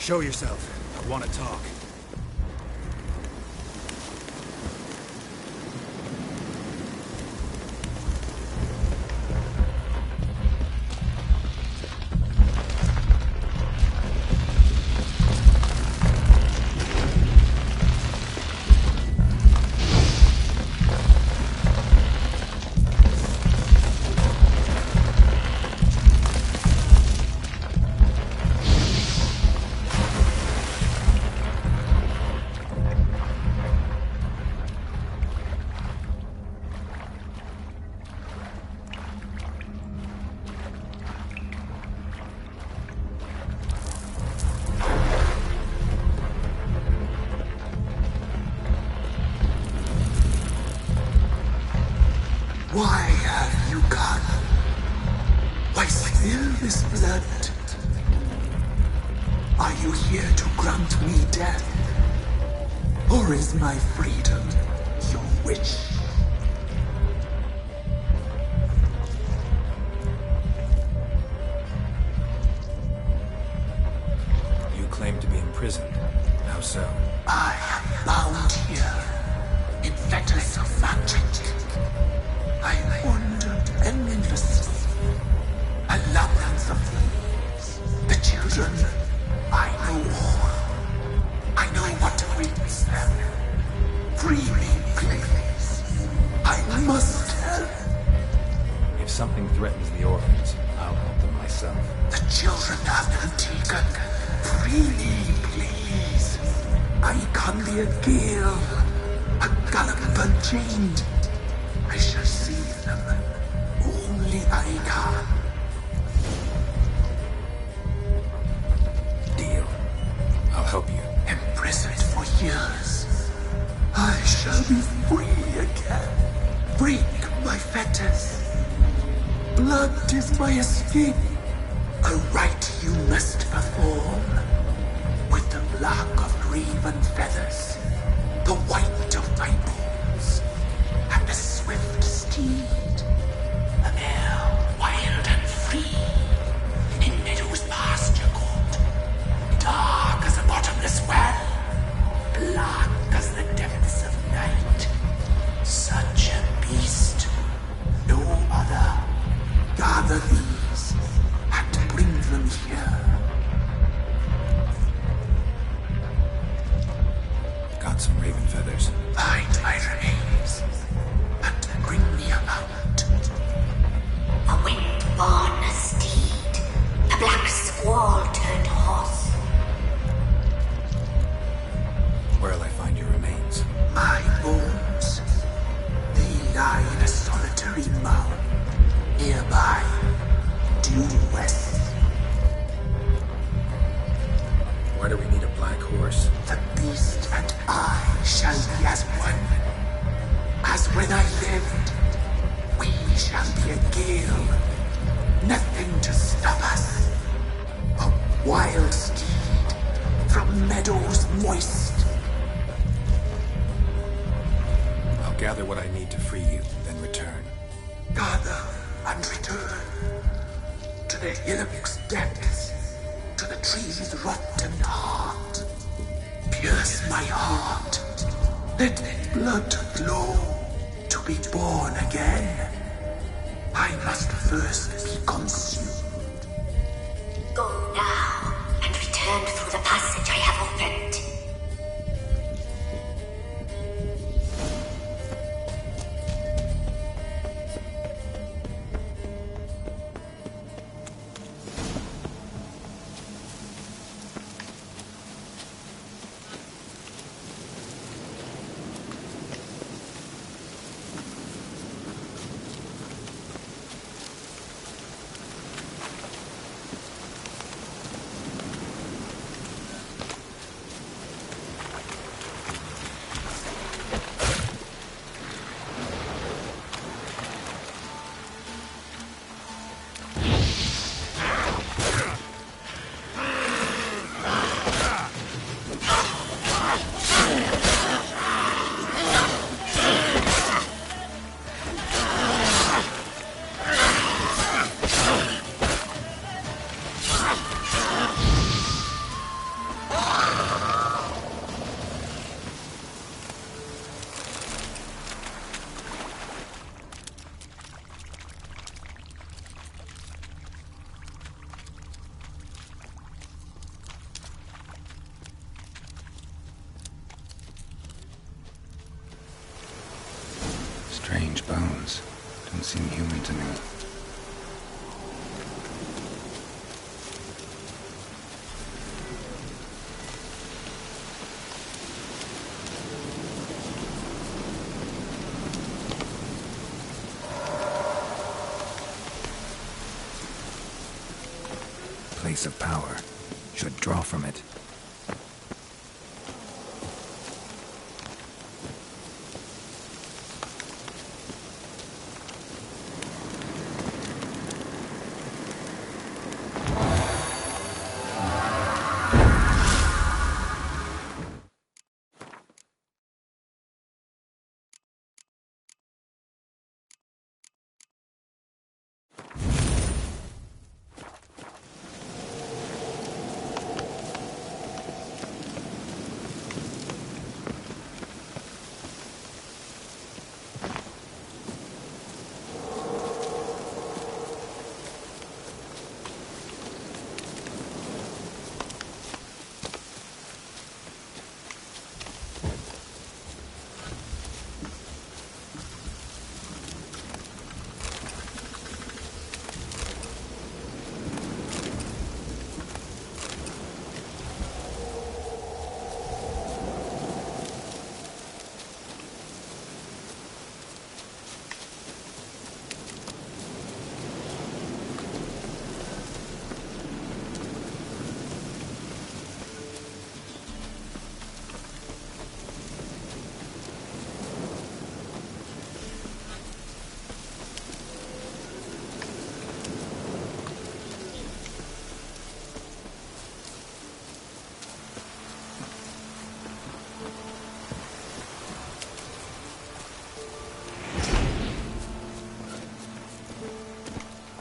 Show yourself. I want to talk. Why have you gone? Why spill this blood? Are you here to grant me death? Or is my freedom your wish? You claim to be imprisoned. How so? I am bound here in fetters of magic. I wandered endlessly, a labyrinth of thieves. The children, I know all. I know what awaits them. Free me, please. I must help. If something threatens the orphans, I'll help them myself. The children have been taken. Free me, please. I can be a gale, a gallop unchained. I shall save them. Only I can. Deal. I'll help you. Imprisoned for years, I shall be free again. Break my fetters. Blood is my escape. A rite you must perform. With the black of raven feathers, the white of my bones, and the swift steed, a mare wild and free, in meadows pasture cold, dark as a bottomless well, black as the depths of night. Such a beast, no other. Gather these and bring them here. Got some raven feathers. Find my remains and bring me a mount. A wind-born steed, a black squall turned horse. Where'll I find your remains? My bones, they lie in a solitary mound nearby, due west. Why do we need a black horse? The beast and I shall be as one. As when I lived, we shall be a gale. Nothing to stop us. A wild steed from meadows moist. I'll gather what I need to free you, then return. Gather and return to the hillock's depths, to the tree's rotten heart. Pierce my heart, let blood flow to be born again. I must first be consumed. Go now and return through the passage I have opened. place of power. Should draw from it.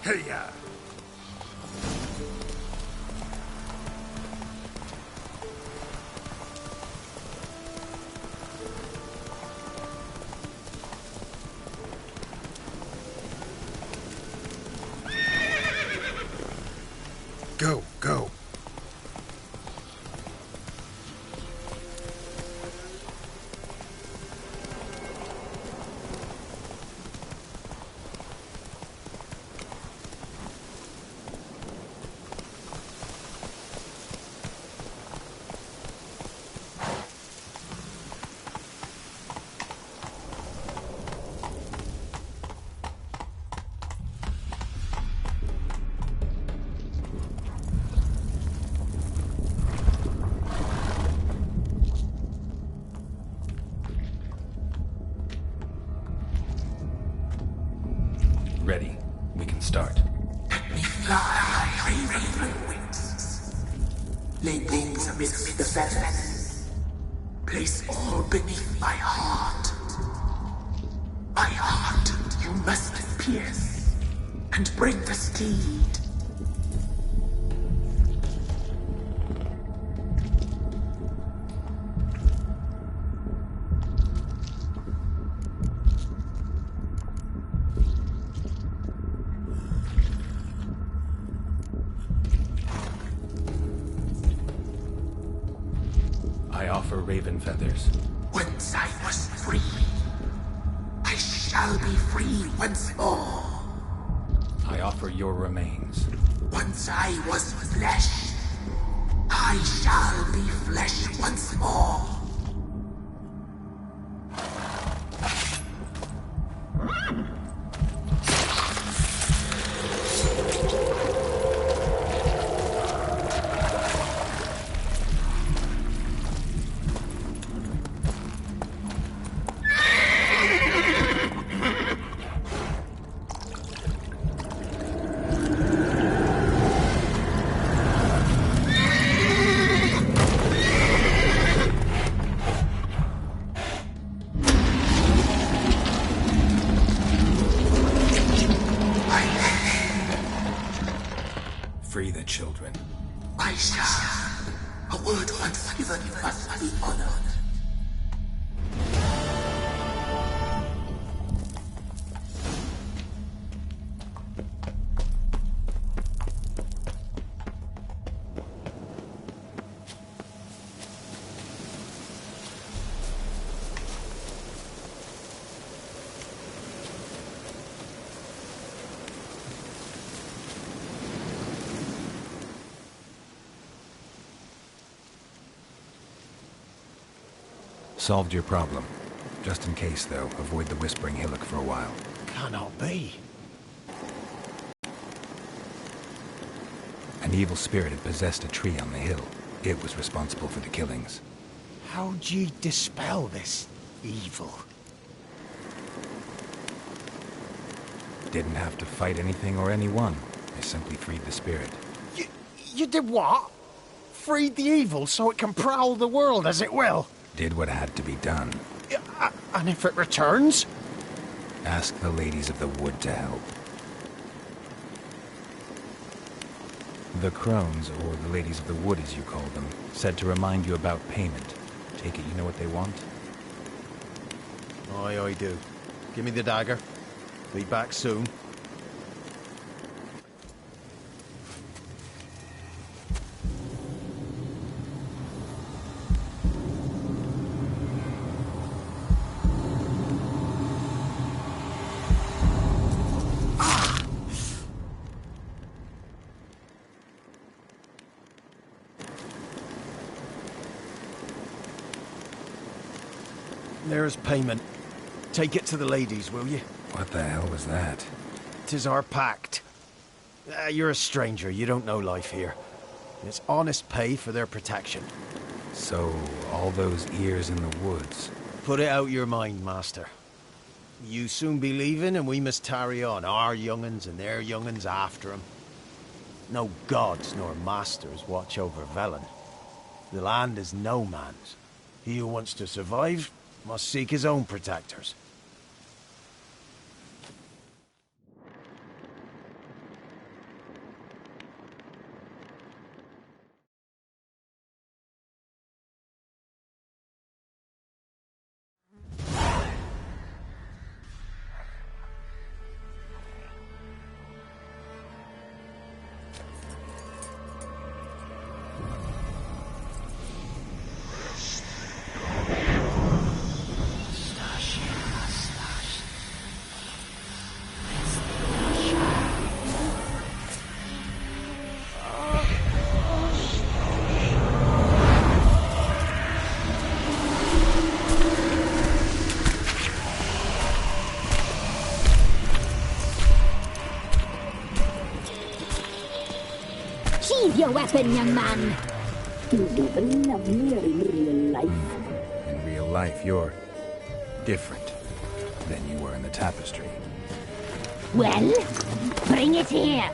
Hey-ya! Go, go. Ready. We can start. Let me fly, raven wings. Lay wings amidst the feathers. Place all beneath my heart. My heart you must pierce, and bring the steed. I offer raven feathers. Once I was free, I shall be free once more. I offer your remains. Once I was flesh, I shall be flesh once more. Free the children. I shall. A word once given must be honored. Solved your problem. Just in case, though, avoid the Whispering Hillock for a while. Cannot be. An evil spirit had possessed a tree on the hill. It was responsible for the killings. How'd ye dispel this evil? Didn't have to fight anything or anyone. I simply freed the spirit. You did what? Freed the evil so it can prowl the world as it will? Did what had to be done. And if it returns? Ask the ladies of the wood to help. The crones, or the ladies of the wood as you call them, said to remind you about payment. Take it you know what they want? Aye, I do. Give me the dagger. Be back soon. There's payment. Take it to the ladies, will you? What the hell was that? 'Tis our pact. You're a stranger, you don't know life here. It's honest pay for their protection. So, all those ears in the woods. Put it out your mind, master. You soon be leaving and we must tarry on, our young'uns and their young'uns after 'em. No gods nor masters watch over Velen. The land is no man's. He who wants to survive must seek his own protectors. Sheathe your weapon, young man. You'll even love me in real life. In real life, you're different than you were in the tapestry. Well, bring it here.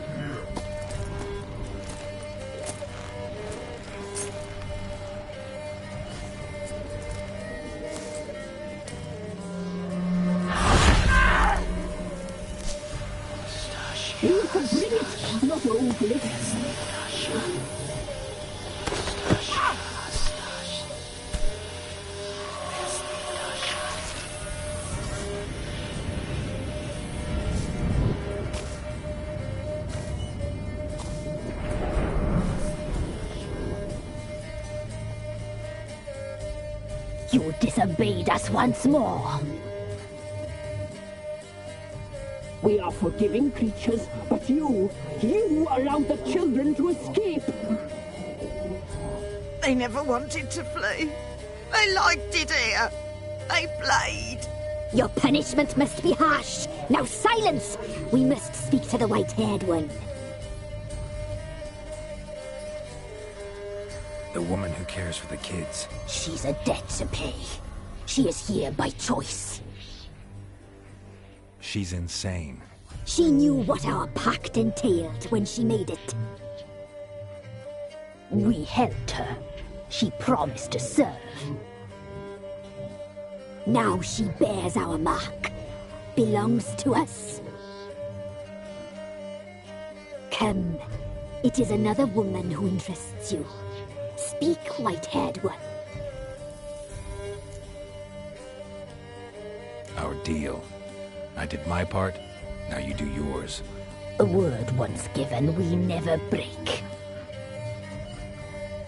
You can bring it, not open it. You disobeyed us once more. We are forgiving creatures, but you allowed the children to escape. They never wanted to flee. They liked it here. They played. Your punishment must be harsh. Now silence! We must speak to the white-haired one. The woman who cares for the kids. She's a debt to pay. She is here by choice. She's insane. She knew what our pact entailed when she made it. We helped her. She promised to serve. Now she bears our mark. Belongs to us. Come. It is another woman who interests you. Speak, white-haired one. Our deal. I did my part, now you do yours. A word once given, we never break.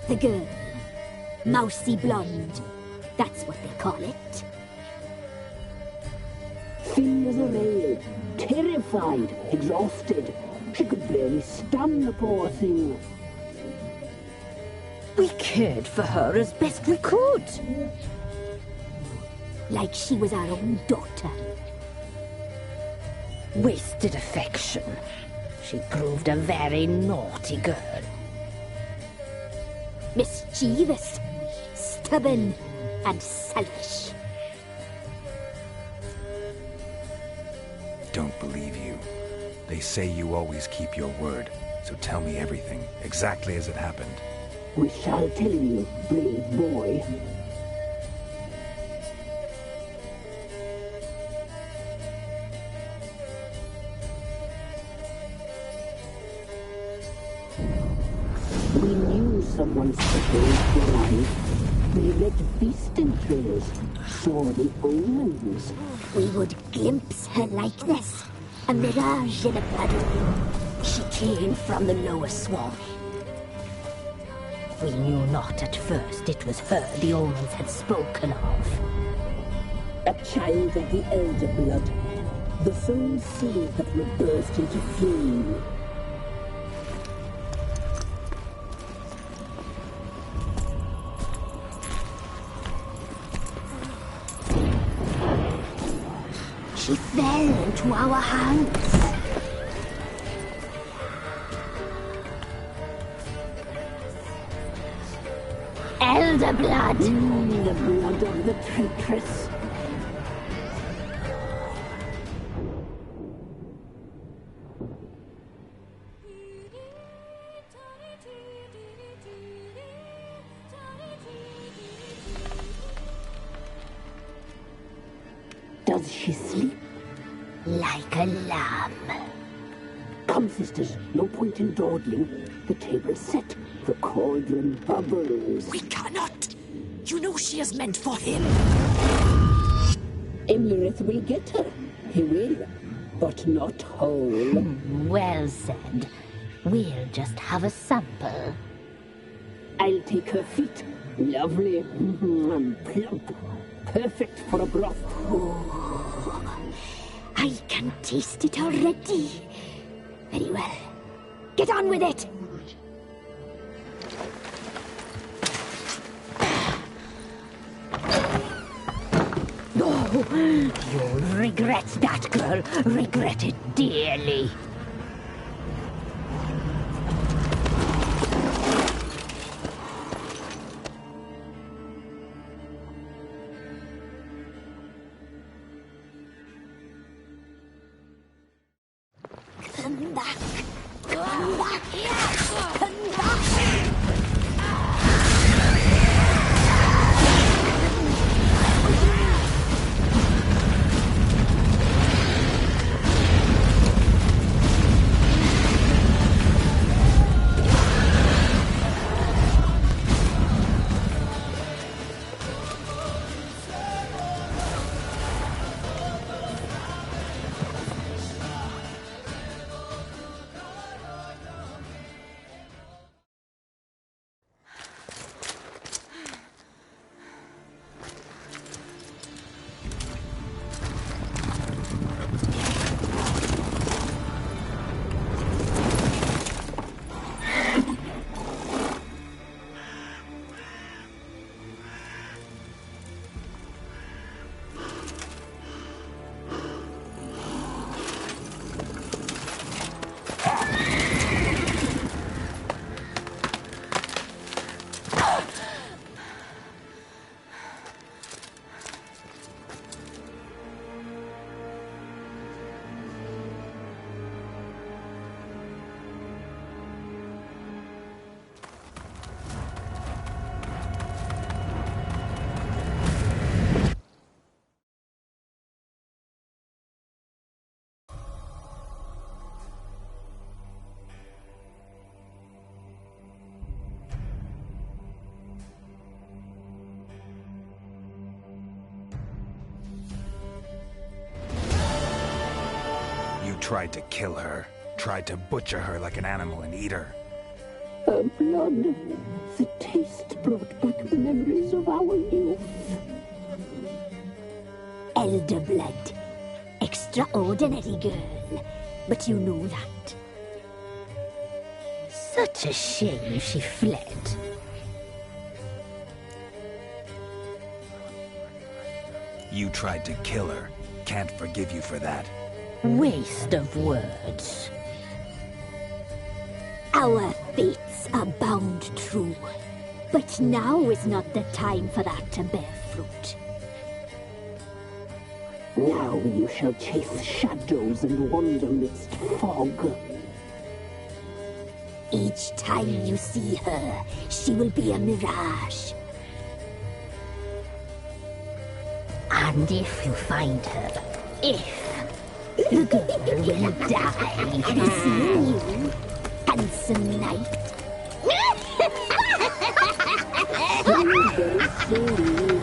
The girl. Mousy blonde. That's what they call it. Thin as a rail, terrified, exhausted. She could barely stand, the poor thing. We cared for her as best we could. Like she was our own daughter. Wasted affection. She proved a very naughty girl. mischievous, stubborn, and selfish. Don't believe you. They say you always keep your word, so tell me everything, exactly as it happened. We shall tell you, brave boy. We knew someone special would arrive. We read beast entrails, saw the omens. We would glimpse her likeness, a mirage in a puddle. She came from the lower swamp. We knew not at first it was her the omens had spoken of. A child of the elder blood, the soul seed that will burst into flame. She fell into our hands. Elder blood! The blood of the traitress. Does she sleep? Like a lamb. Come, sisters, no point in dawdling. The table's set, the cauldron bubbles. We cannot! You know she is meant for him! Imlerith will get her. He will, but not whole. Well said. We'll just have a sample. I'll take her feet. Lovely. And plump. Perfect for a broth. Oh, I can taste it already. Very well. Get on with it! Oh, you'll regret that, girl. Regret it dearly. Come back! Come back! Come back! Tried to kill her. Tried to butcher her like an animal and eat her. Her blood. The taste brought back memories of our youth. Elder blood. Extraordinary girl. But you know that. Such a shame she fled. You tried to kill her. Can't forgive you for that. Waste of words. Our fates are bound true. But now is not the time for that to bear fruit. Now you shall chase shadows and wander midst fog. Each time you see her, she will be a mirage. And if you find her, the girl will die to see you, handsome knight. Very slowly.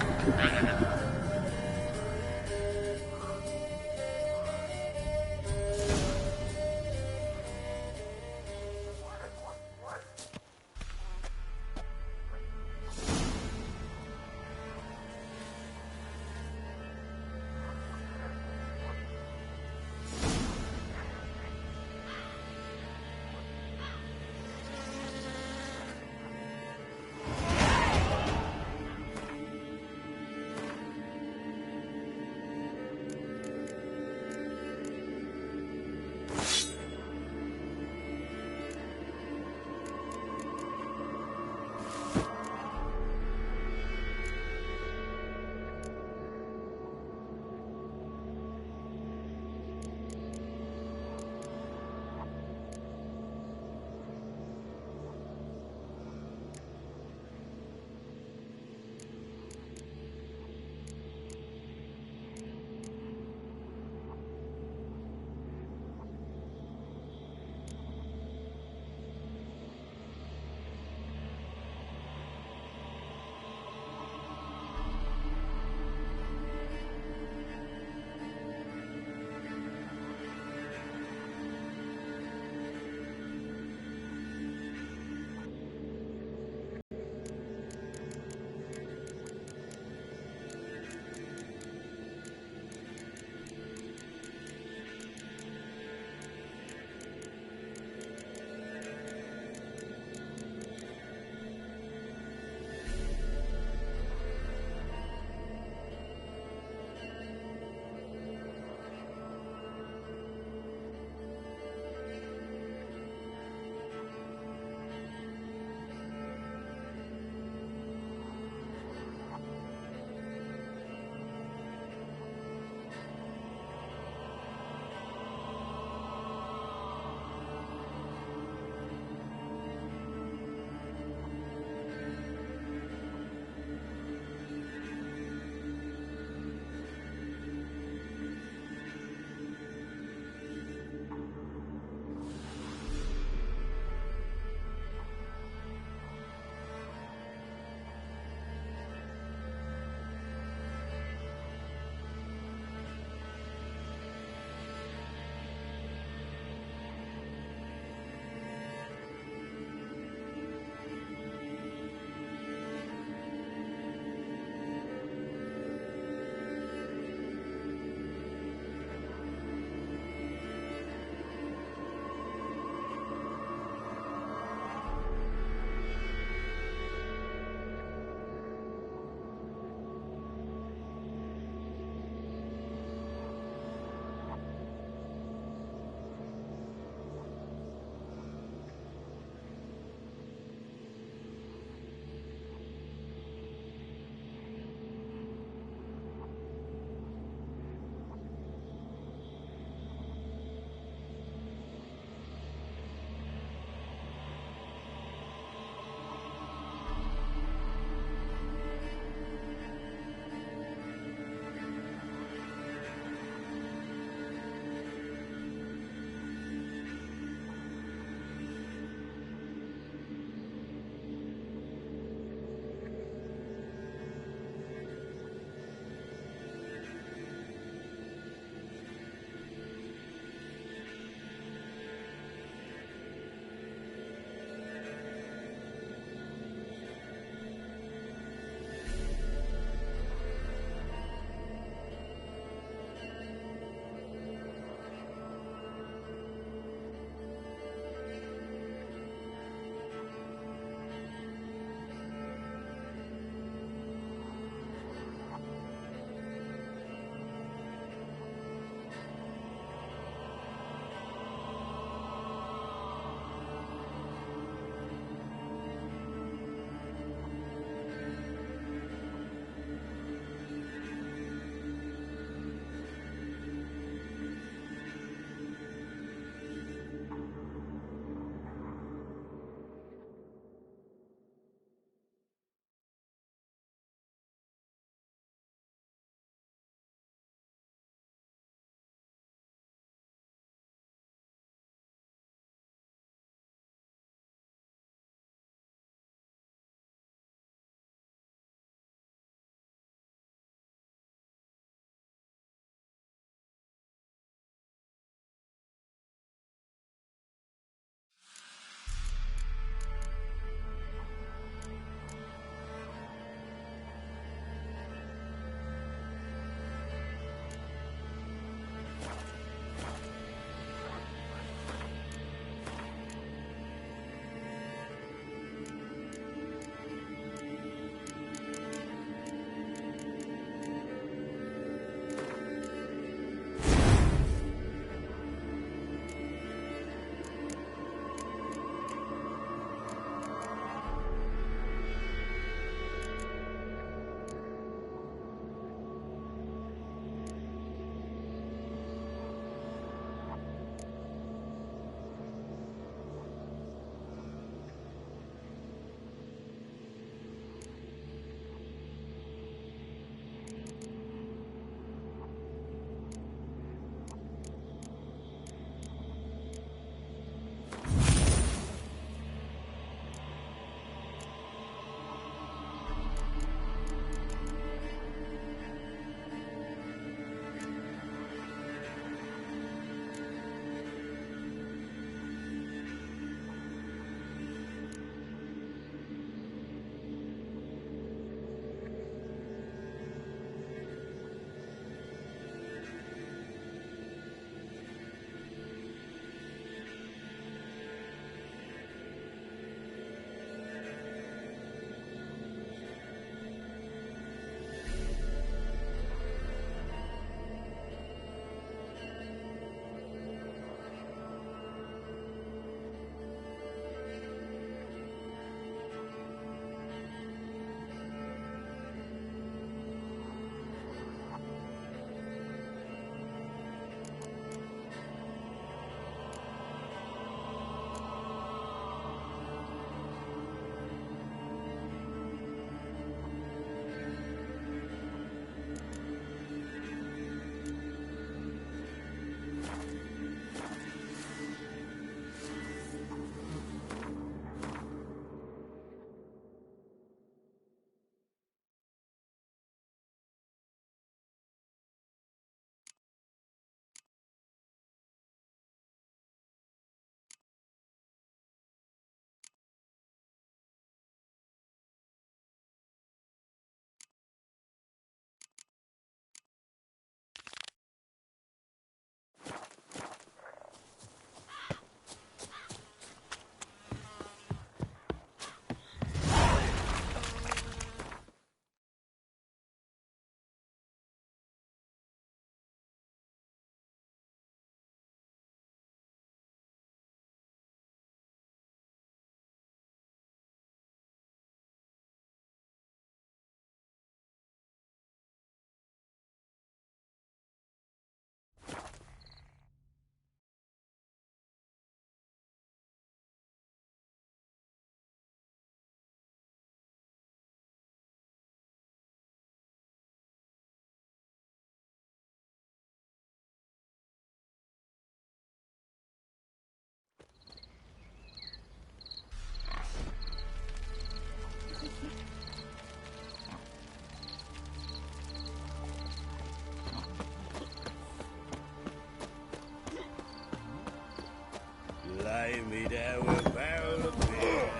with our barrel of beer.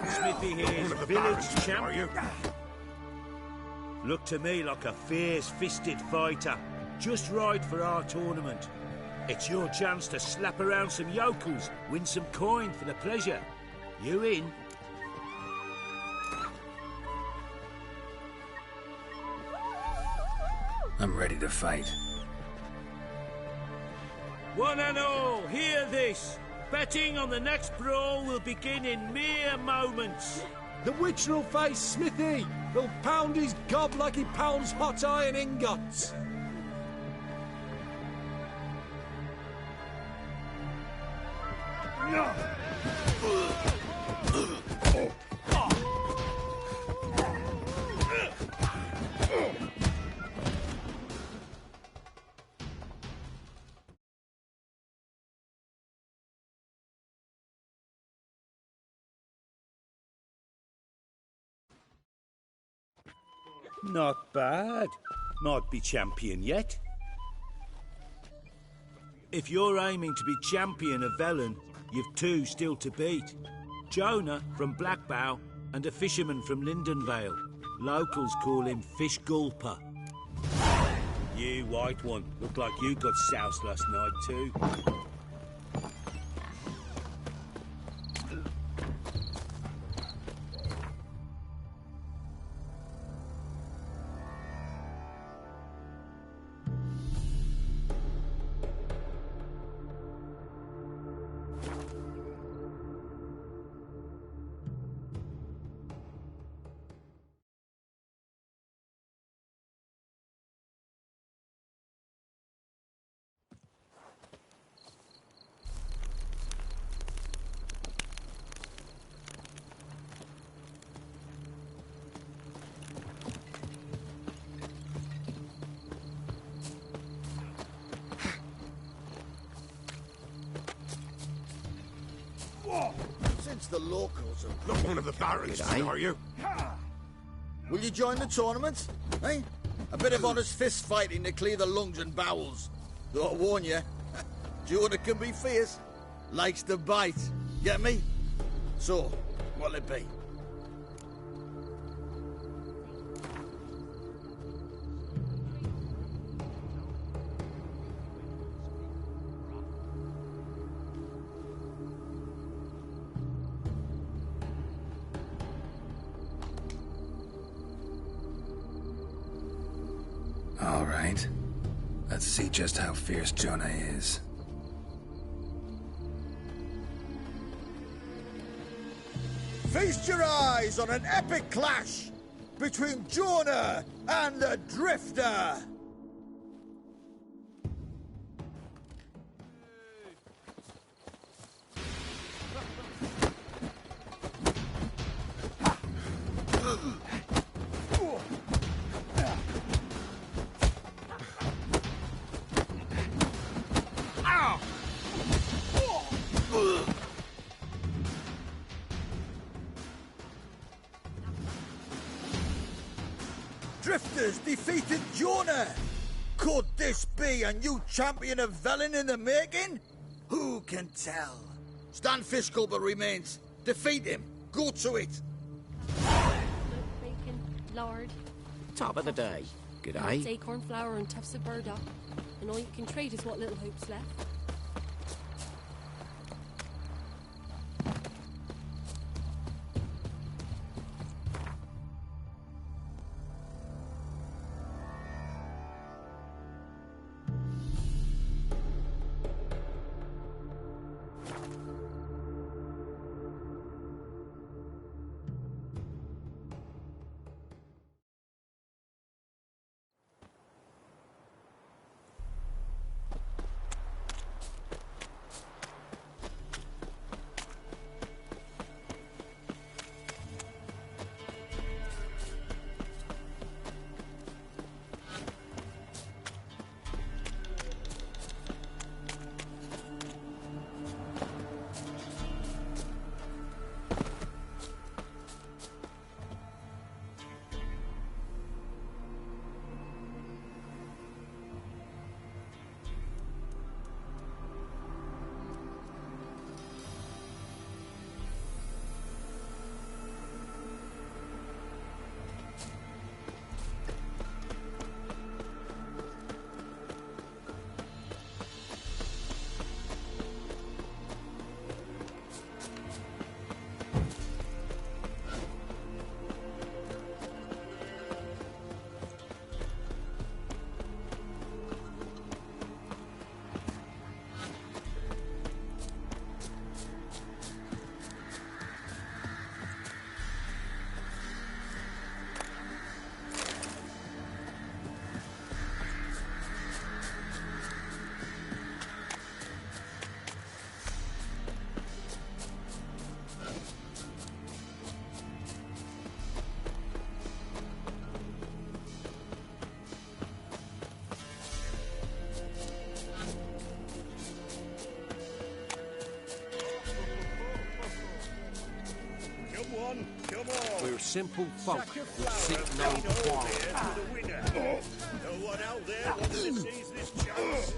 Smithy here's village champion. Look to me like a fierce-fisted fighter, just right for our tournament. It's your chance to slap around some yokels, win some coin for the pleasure. You in? I'm ready to fight. One and all, hear this. Betting on the next brawl will begin in mere moments. The Witcher will face Smithy. He'll pound his gob like he pounds hot iron ingots. Not bad. Might be champion yet. If you're aiming to be champion of Velen, you've two still to beat. Jonah from Blackbow and a fisherman from Lindenvale. Locals call him Fish Gulper. You white one, look like you got soused last night too. Since the locals are... Not one of the barons, are you? Will you join the tournament? Eh? A bit of honest fist fighting to clear the lungs and bowels. Though I warn you, Jonah can be fierce. Likes to bite. Get me? So, what'll it be? All right. Let's see just how fierce Jonah is. Feast your eyes on an epic clash between Jonah and the Drifter. Drifters defeated Jonah! Could this be a new champion of Velen in the making? Who can tell? Stan Fishgulper remains. Defeat him. Go to it. Bacon, lard. Top of the day. G'day. Acorn flour and tufts of burdock. And all you can trade is what little hope's left. on, come on. We're simple folk who seek no quarrel. No one out there wants to seize this chance.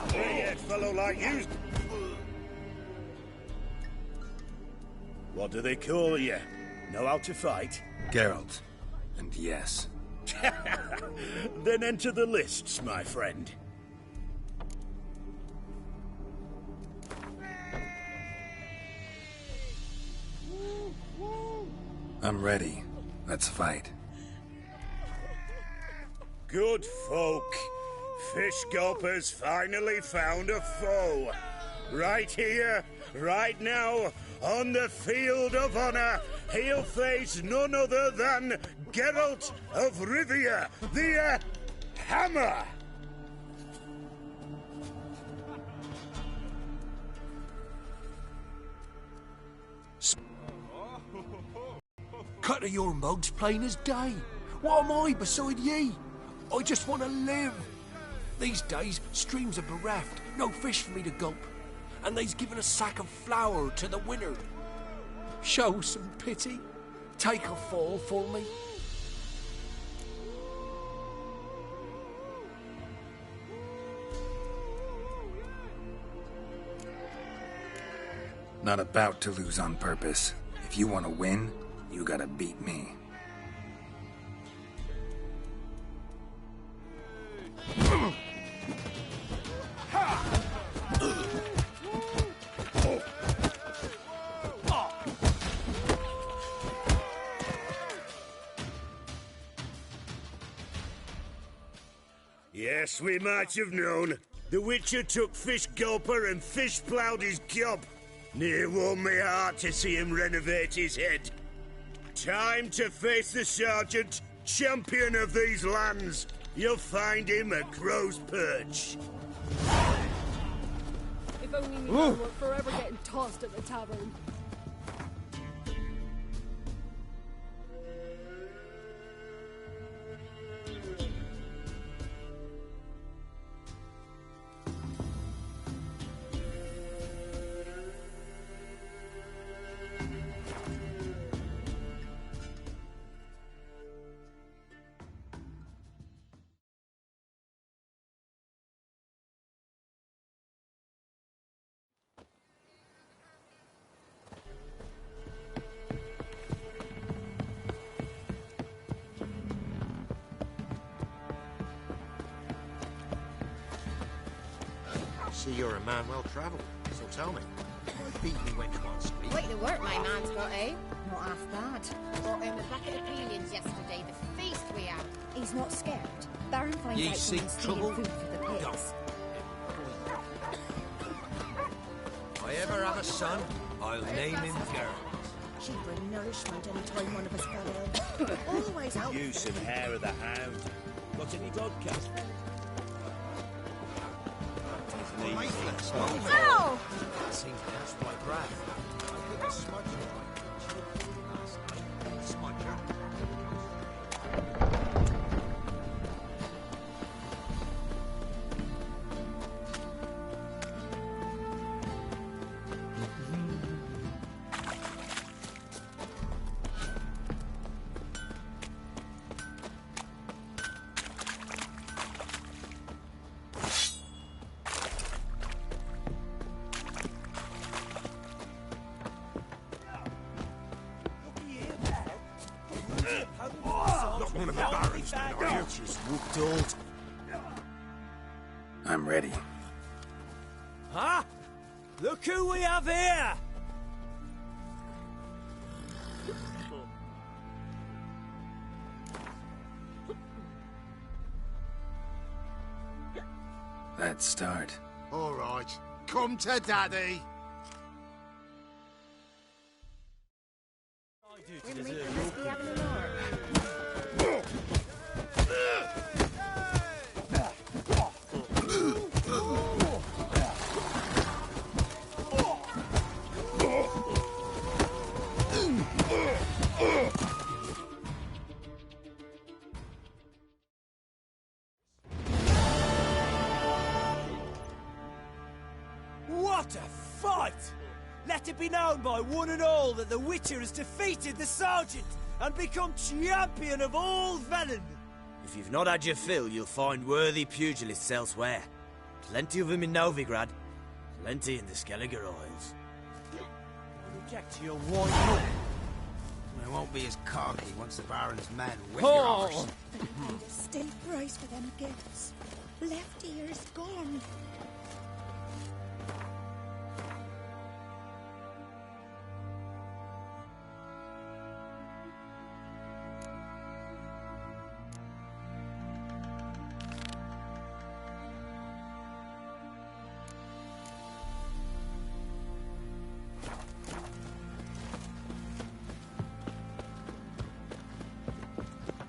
Grey-haired fellow like you. What do they call you? Know how to fight? Geralt. And yes. Then enter the lists, my friend. I'm ready. Let's fight. Good folk. Fish Gulper's finally found a foe. Right here, right now, on the field of honor, he'll face none other than Geralt of Rivia, the Hammer. Cut of your mugs plain as day. What am I beside ye? I just want to live. These days, streams are bereft, no fish for me to gulp, and they's given a sack of flour to the winner. Show some pity. Take a fall for me. Not about to lose on purpose. If you want to win, you gotta beat me. Yes, we might have known. The Witcher took Fish Gulper and fish-ploughed his gob. Near warmed me heart to see him renovate his head. Time to face the Sergeant, champion of these lands. You'll find him at Crow's Perch. If only we weren't forever getting tossed at the tavern. See, you're a man well travelled, so tell me, why beat me when you on street? Quite the work my man's got, eh? Not half bad. Brought him a bucket of peelings yesterday, the feast we had. He's not scared. Baron finds Ye out seek someone's stealing trouble? food for the pigs. If I ever have a son, I'll name him Geralt. She'd bring nourishment any time one of us got ill. Always out. Use and hair of the hound. Got any broadcast? Ow! That seems to catch my breath. I couldn't smudge it. Smudger. Not one of the barons, then, are you? Just whooped old. I'm ready. Huh? Look who we have here! bad start. All right, come to Daddy. What a fight! Let it be known by one and all that the Witcher has defeated the Sergeant and become champion of all Velen. If you've not had your fill, you'll find worthy pugilists elsewhere. Plenty of them in Novigrad, plenty in the Skelliger Isles. Reject your white hook. It won't be as cocky once the Baron's men whip Oh. your arse. But I paid a steep price for them gifts. Left ear's gone.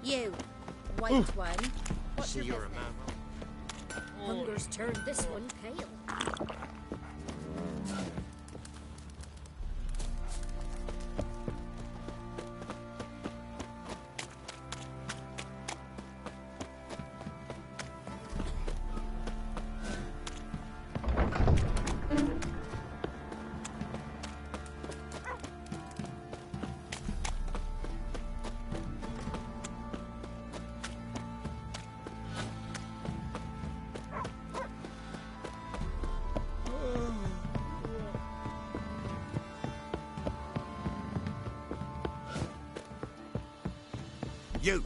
You, white one. What's See, your you're a business? man. Hunger's turned this one pale. You!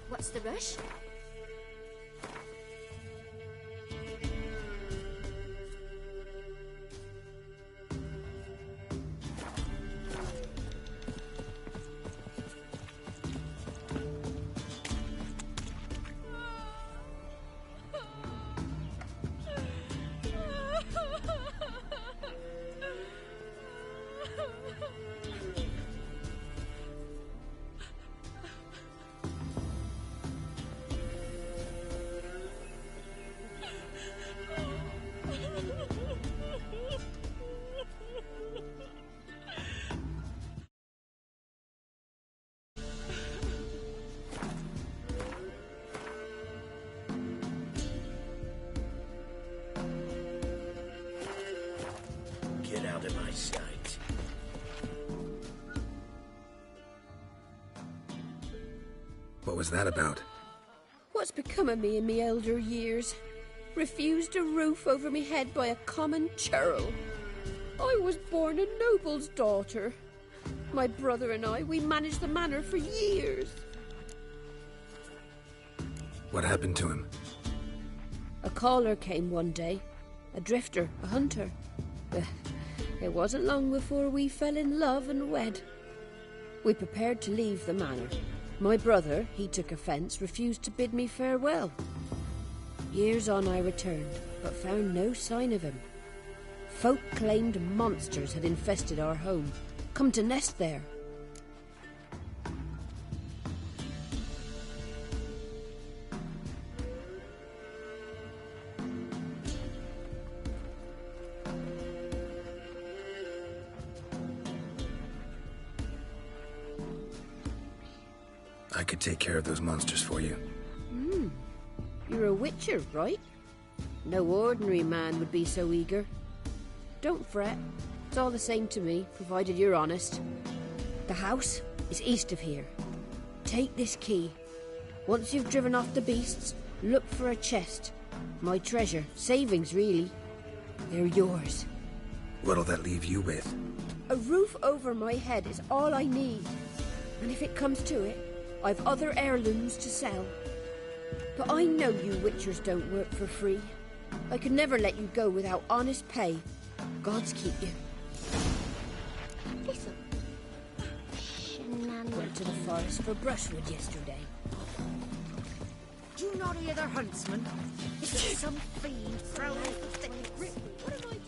What's the rush? Get out of my sight. What was that about? What's become of me in me elder years? Refused a roof over me head by a common churl. I was born a noble's daughter. My brother and I, we managed the manor for years. What happened to him? A caller came one day. A drifter, a hunter. It wasn't long before we fell in love and wed. We prepared to leave the manor. My brother, he took offence, refused to bid me farewell. Years on I returned, but found no sign of him. Folk claimed monsters had infested our home, come to nest there. I could take care of those monsters for you. You're a witcher, right? No ordinary man would be so eager. Don't fret. It's all the same to me, provided you're honest. The house is east of here. Take this key. Once you've driven off the beasts, look for a chest. My treasure. Savings, really. They're yours. What'll that leave you with? A roof over my head is all I need. And if it comes to it, I've other heirlooms to sell. But I know you witchers don't work for free. I could never let you go without honest pay. Gods keep you. Listen. Went to the forest for brushwood yesterday. Do you not hear the huntsman? It's some fiend prowling the thickets. What am I doing?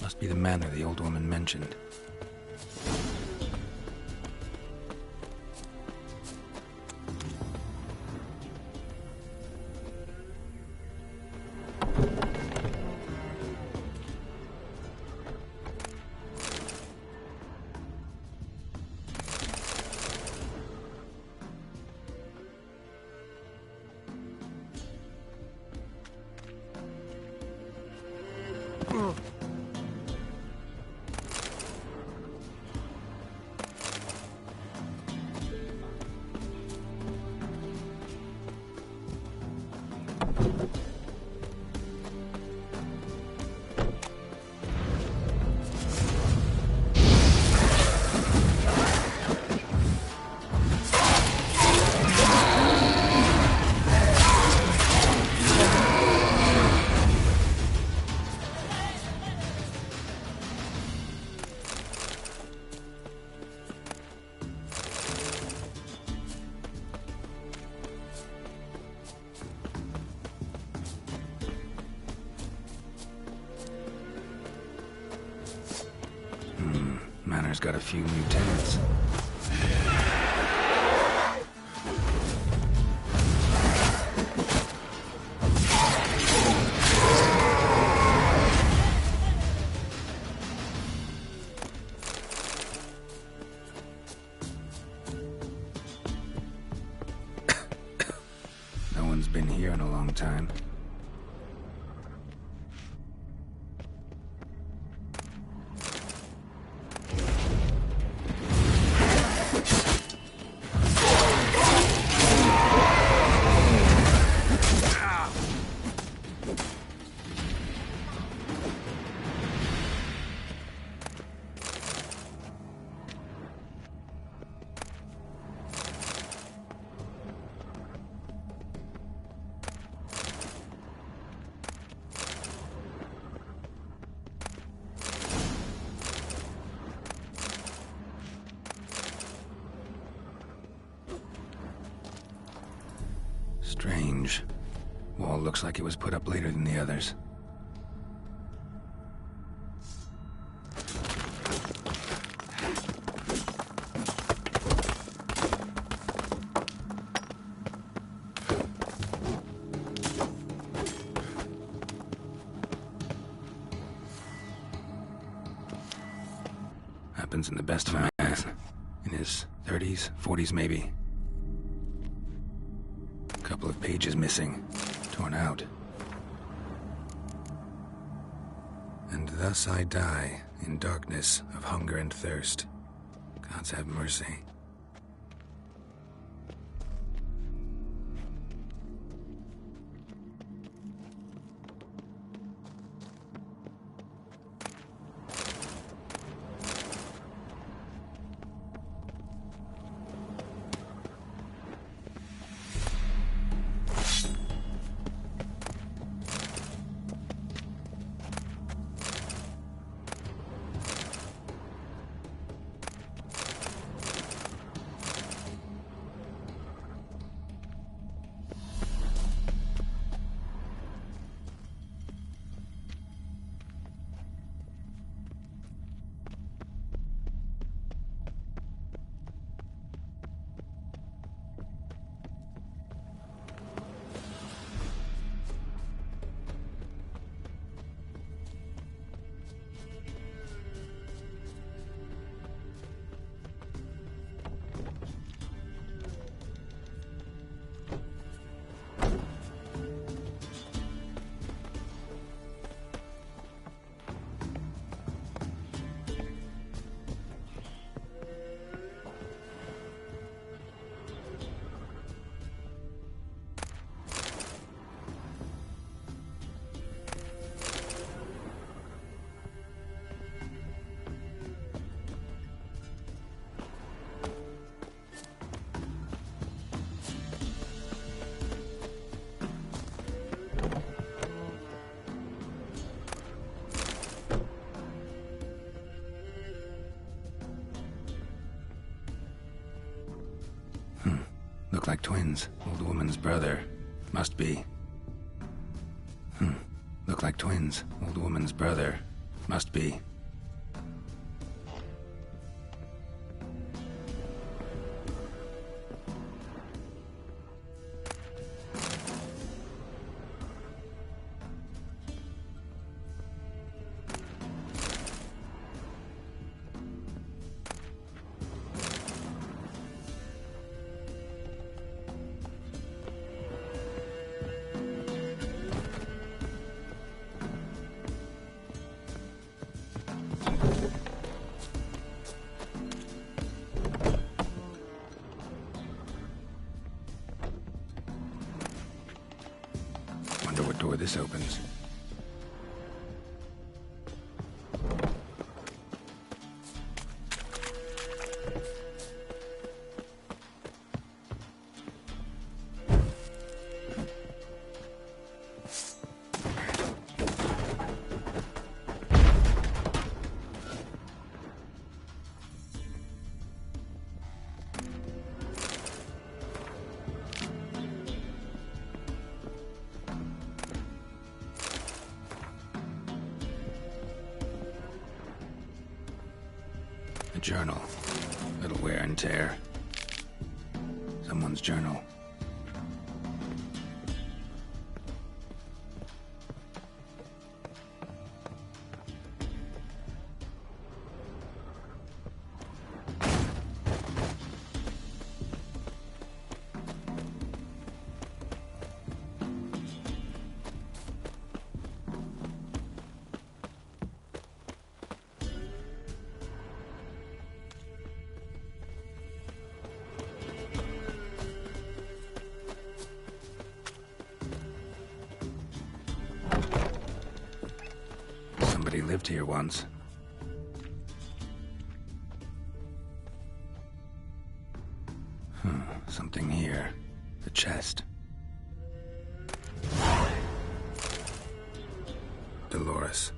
Must be the manor the old woman mentioned. Manor's got a few new tenants. No one's been here in a long time. Strange. Wall looks like it was put up later than the others. Happens in the best of a man. In his 30s, 40s maybe. Couple of pages missing, torn out. And thus I die in darkness of hunger and thirst. Gods have mercy. Look like twins. Old woman's brother. Must be. Look like twins. Old woman's brother. Must be. Wonder what door this opens. A journal. Little wear and tear. Someone's journal. Somebody lived here once. Something here. The chest. Dolores.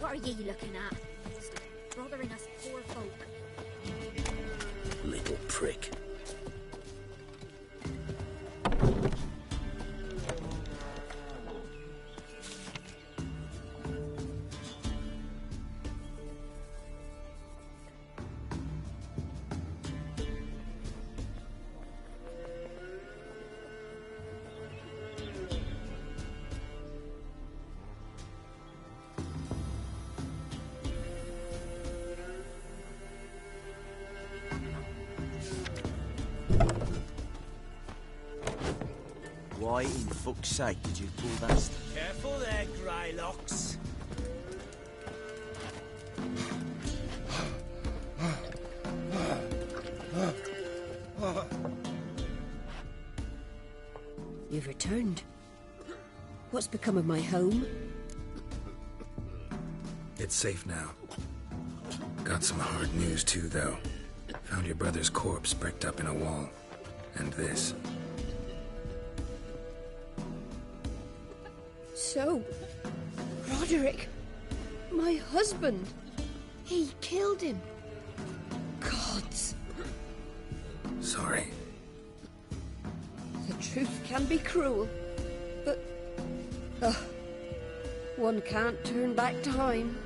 What are ye looking at? Bothering us poor folk. Little prick. Why in fuck's sake did you pull that stuff? Careful there, Greylocks. You've returned. What's become of my home? It's safe now. Got some hard news too, though. Found your brother's corpse bricked up in a wall. And this. So, Roderick, my husband, he killed him. Gods. Sorry. The truth can be cruel, but one can't turn back time.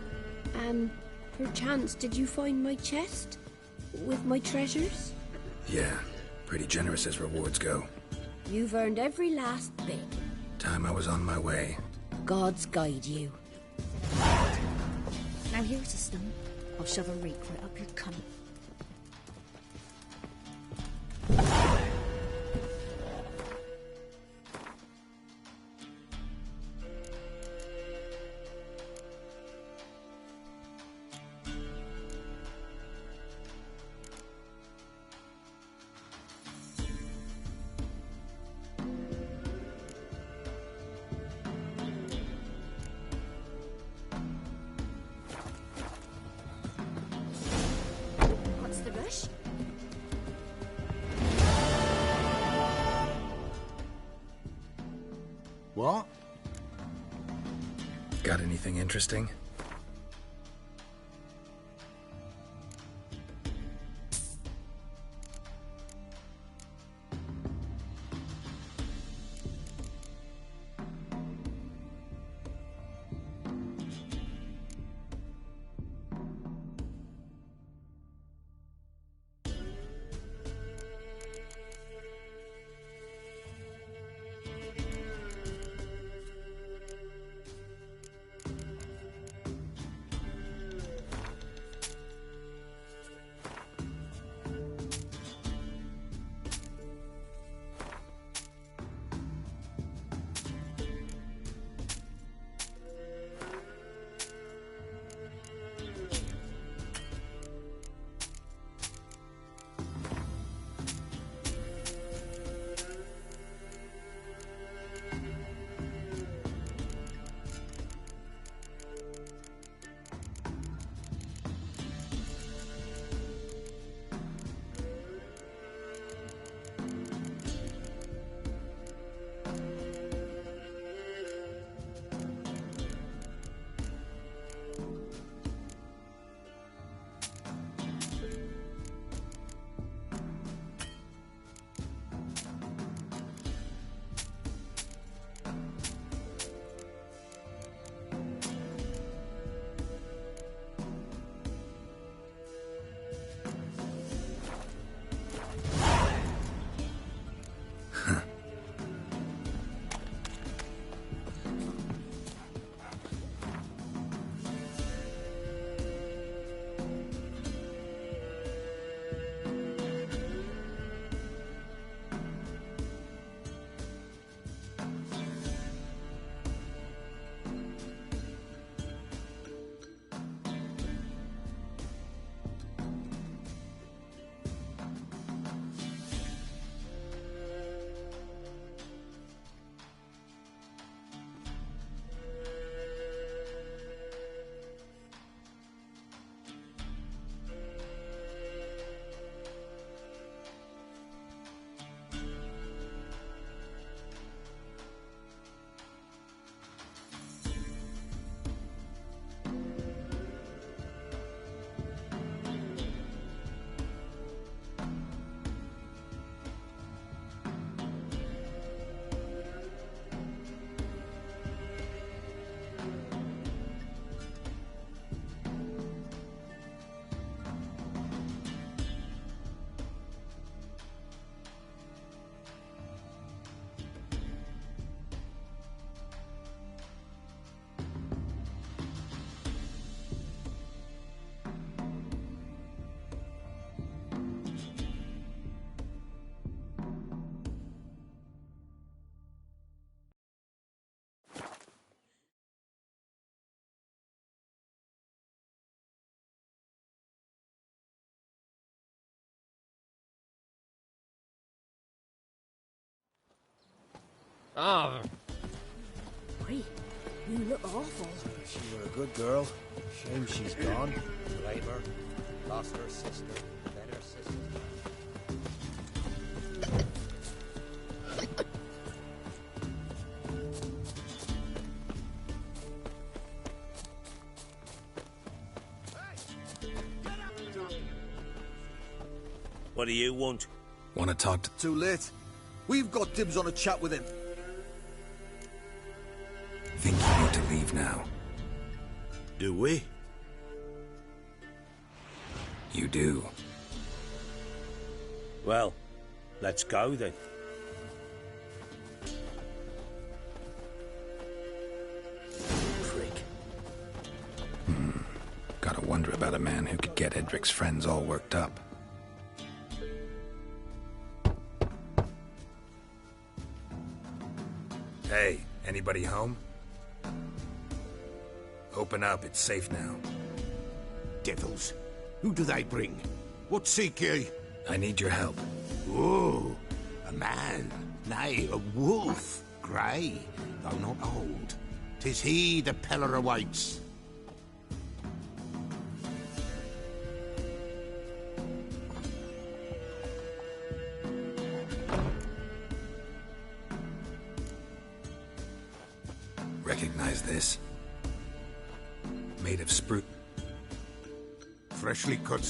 And perchance, did you find my chest with my treasures? Yeah, pretty generous as rewards go. You've earned every last bit. Time I was on my way. Gods guide you. Now here's a stone. I'll shove a rake right up your cunt. What's the rush? What? Got anything interesting? Oh. Wait, you look awful. She were a good girl. Shame she's gone. Blame her. Lost her sister. Then her sister. What do you want? Want to talk to... Too late. We've got dibs on a chat with him. Think you need to leave now. Do we? You do. Well, let's go then. Prick. Gotta wonder about a man who could get Edric's friends all worked up. Hey, anybody home? Open up, it's safe now. Devils. Who do they bring? What seek ye? I need your help. Oh, a man. Nay, a wolf. Grey, though not old. 'Tis he the Peller awaits. Recognize this? Made of spruce. Freshly cut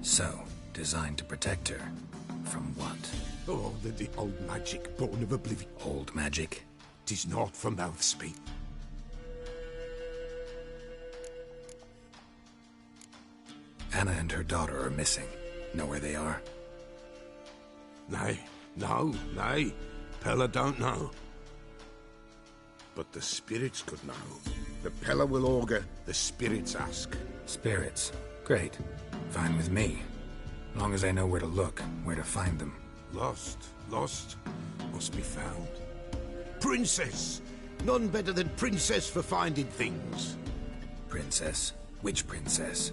So, designed to protect her. From what? Oh, the old magic born of oblivion. Old magic? 'Tis not for mouth speak. Anna and her daughter are missing. Know where they are? Nay, no, nay. Pella don't know. But the spirits could know. The Pella will augur, the spirits ask. Spirits? Great. Fine with me. Long as I know where to look, where to find them. Lost, must be found. Princess! None better than Princess for finding things. Princess? Which princess?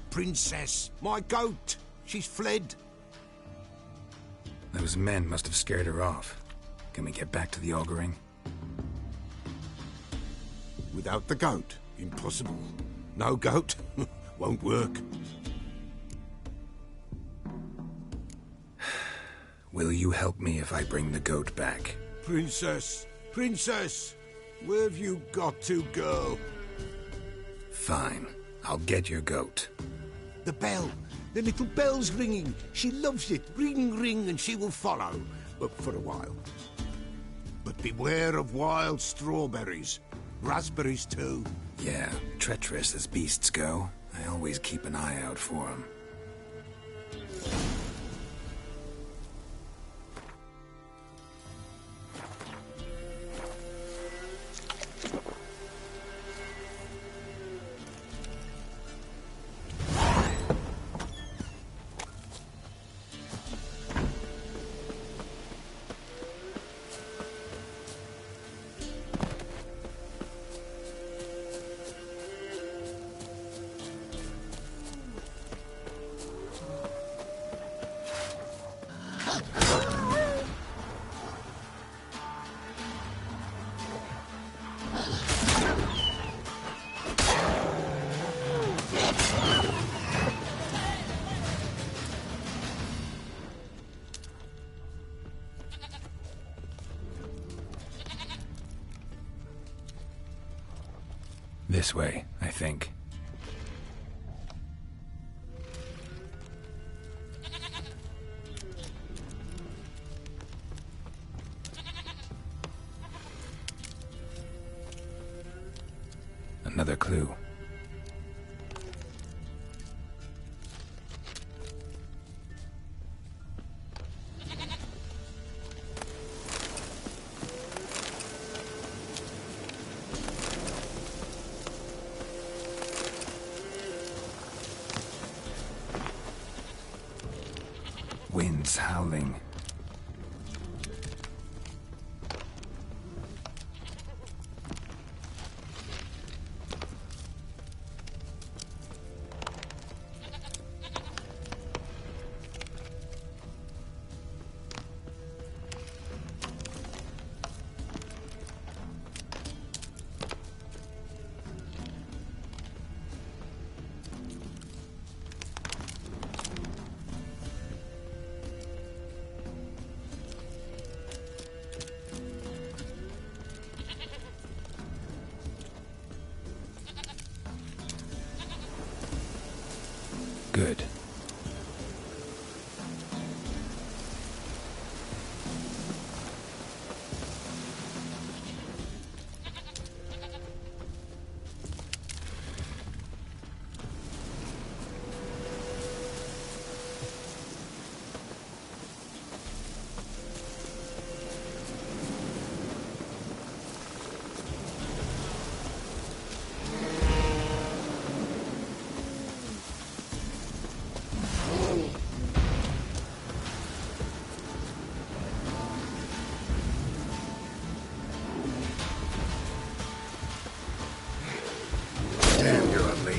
Princess, my goat. She's fled. Those men must have scared her off. Can we get back to the auguring? Without the goat, impossible. No goat, won't work. Will you help me if I bring the goat back? Princess, princess, where have you got to, girl? Fine, I'll get your goat. The bell, the little bell's ringing. She loves it. Ring, ring, and she will follow. But for a while. But beware of wild strawberries. Raspberries, too. Yeah, treacherous as beasts go. I always keep an eye out for them. This way, I think. Another clue. Winds howling. Good. Damn, you're ugly.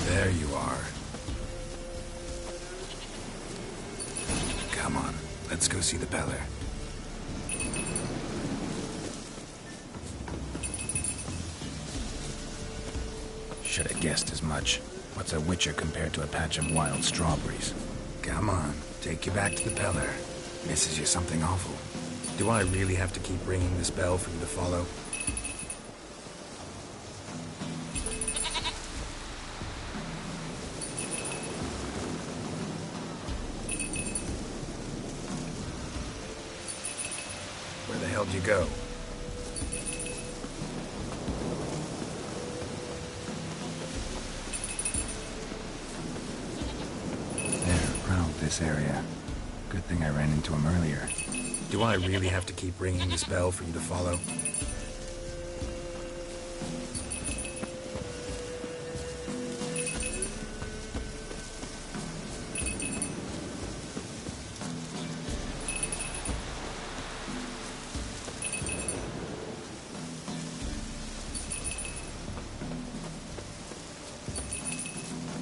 There you are. Come on, let's go see the Beller. Should have guessed as much. What's a witcher compared to a patch of wild strawberries? Come on, take you back to the Beller. Misses you something awful. Do I really have to keep ringing this bell for you to follow? Where the hell did you go? There, around this area. Good thing I ran into him earlier. Do I really have to keep ringing this bell for you to follow?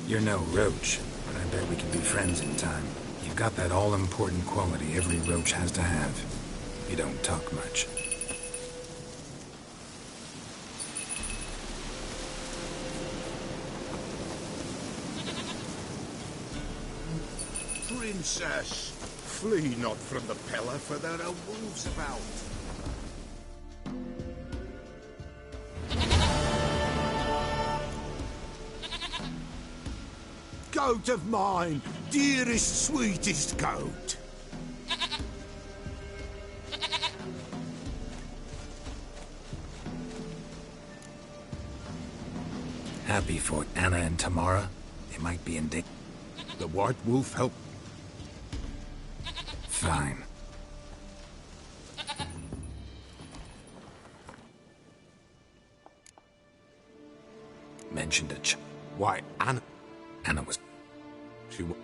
You're no roach, but I bet we can be friends in time. You've got that all-important quality every roach has to have. You don't talk much. Princess, flee not from the Pellar, for there are wolves about. Goat of mine, dearest, sweetest goat. Happy for Anna and Tamara. They might be in danger. The White Wolf helped. Fine. Mentioned a Why, Anna... Anna was... She was...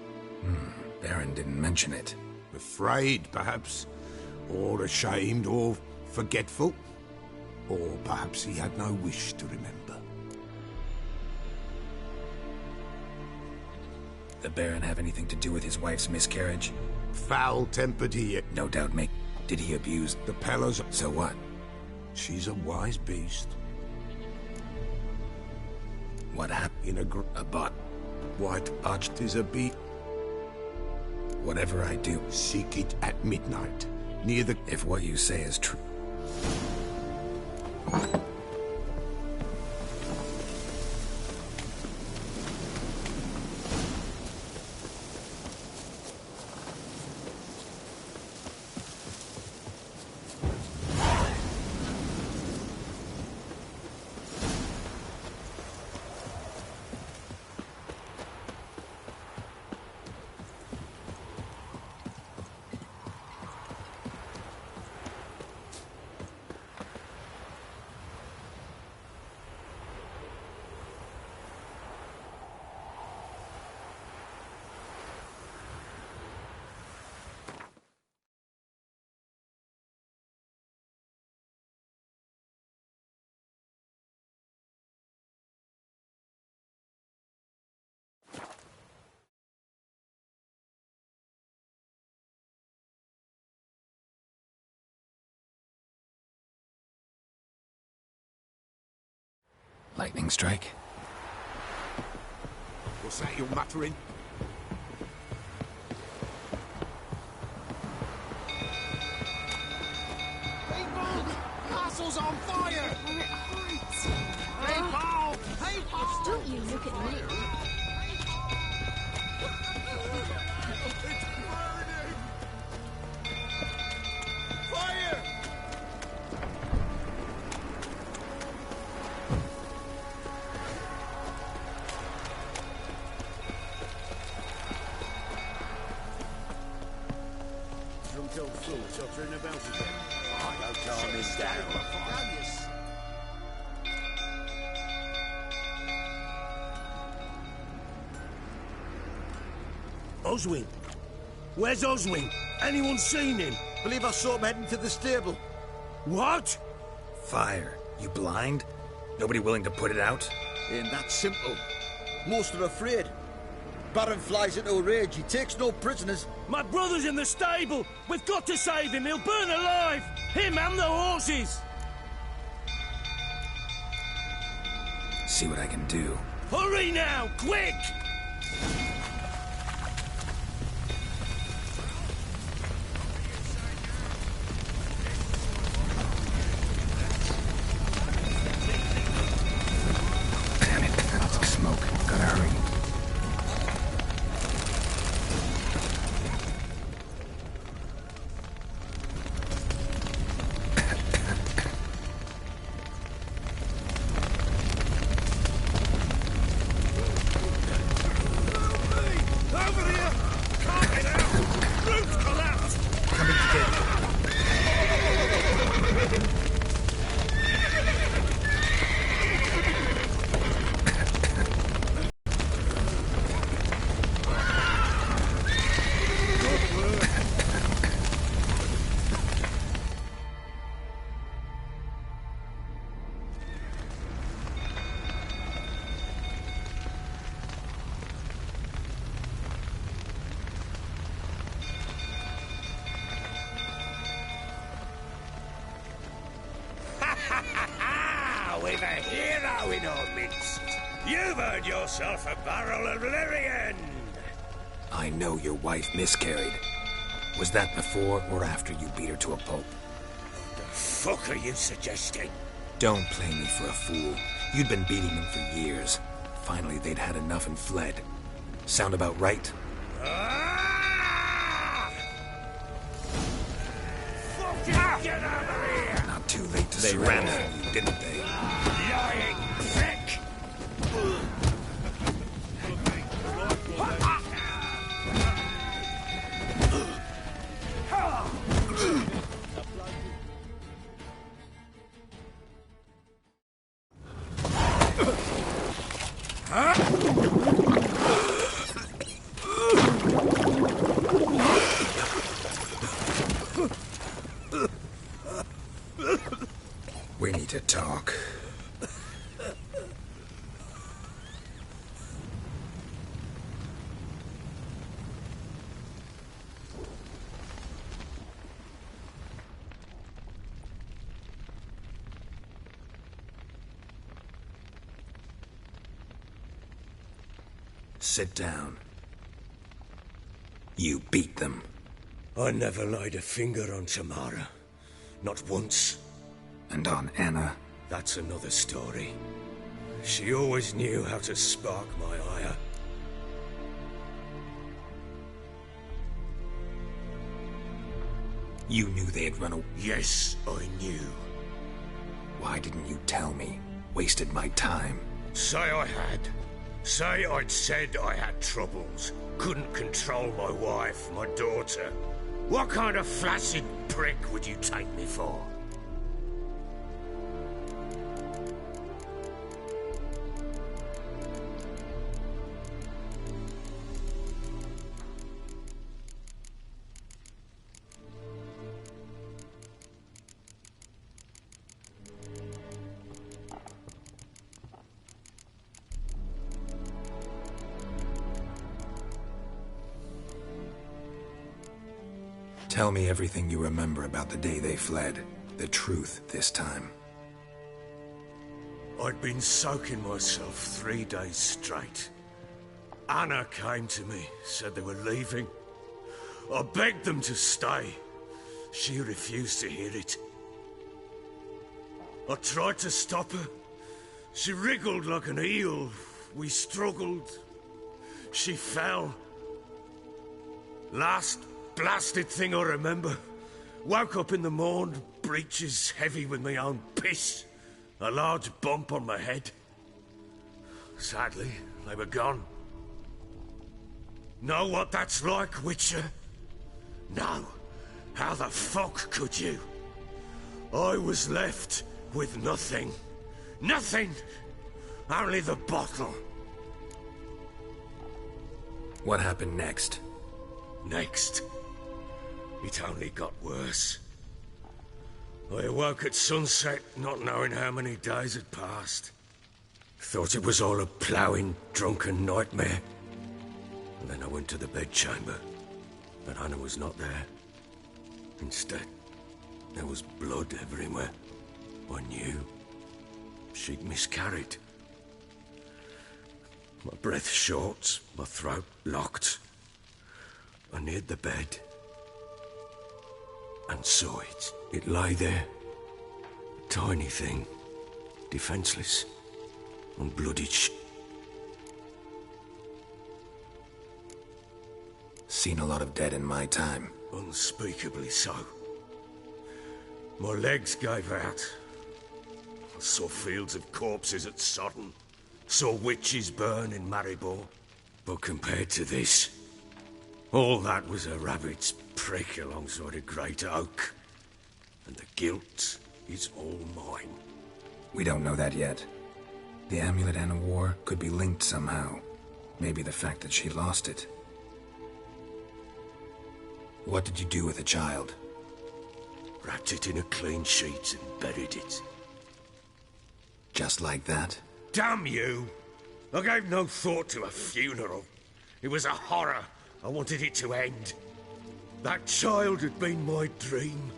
Baron didn't mention it. Afraid, perhaps. Or ashamed, or forgetful. Or perhaps he had no wish to remember. The Baron have anything to do with his wife's miscarriage? Foul-tempered he... No doubt, mate. Did he abuse... The Pellars... So what? She's a wise beast. What happened? In a bot. White arched is a beast. Whatever I do, seek it at midnight. Near the... If what you say is true... Lightning strike. What's that you're muttering? Castle's on fire! Hey, Paul! Hey, Paul! Don't you look at me. Fire! Drunk old fool tottering about again. Go calm him down. Oswin? Where's Oswin? Anyone seen him? Believe I saw him heading to the stable. What? Fire. You blind? Nobody willing to put it out? Ain't that simple. Most are afraid. Baron flies into a rage. He takes no prisoners. My brother's in the stable. We've got to save him. He'll burn alive. Him and the horses. See what I can do. Hurry now, quick! Damn it, that's like smoke. Gotta hurry. Over here! Can't get out! Roof collapsed! Coming to get you. We've a hero in our midst. You've earned yourself a barrel of Lyrian. I know your wife miscarried. Was that before or after you beat her to a pulp? The fuck are you suggesting? Don't play me for a fool. You'd been beating them for years. Finally, they'd had enough and fled. Sound about right? Fucking get over here! Not too late to They surrender ran from you, didn't they? Lying prick! We need to talk. Sit down. You beat them. I never laid a finger on Tamara. Not once. And on Anna? That's another story. She always knew how to spark my ire. You knew they had run away. Yes, I knew. Why didn't you tell me? Wasted my time. Say I had. Say I'd said I had troubles. Couldn't control my wife, my daughter. What kind of flaccid prick would you take me for? Tell me everything you remember about the day they fled. The truth this time. I'd been soaking myself 3 days straight. Anna came to me, said they were leaving. I begged them to stay. She refused to hear it. I tried to stop her. She wriggled like an eel. We struggled. She fell. Last blasted thing I remember. Woke up in the morn, breeches heavy with my own piss. A large bump on my head. Sadly, they were gone. Know what that's like, Witcher? No. How the fuck could you? I was left with nothing. Nothing! Only the bottle. What happened next? Next? It only got worse. I awoke at sunset, not knowing how many days had passed. Thought it was all a ploughing, drunken nightmare. And then I went to the bedchamber, but Anna was not there. Instead, there was blood everywhere. I knew she'd miscarried. My breath short, my throat locked. I neared the bed and saw it. It lay there, a tiny thing, defenseless, and bloodied. Seen a lot of dead in my time. Unspeakably so. My legs gave out. I saw fields of corpses at Sodden. Saw witches burn in Maribor. But compared to this, all that was a rabbit's prick alongside a great oak. And the guilt is all mine. We don't know that yet. The amulet Anna wore could be linked somehow. Maybe the fact that she lost it. What did you do with the child? Wrapped it in a clean sheet and buried it. Just like that? Damn you! I gave no thought to a funeral. It was a horror. I wanted it to end. That child had been my dream.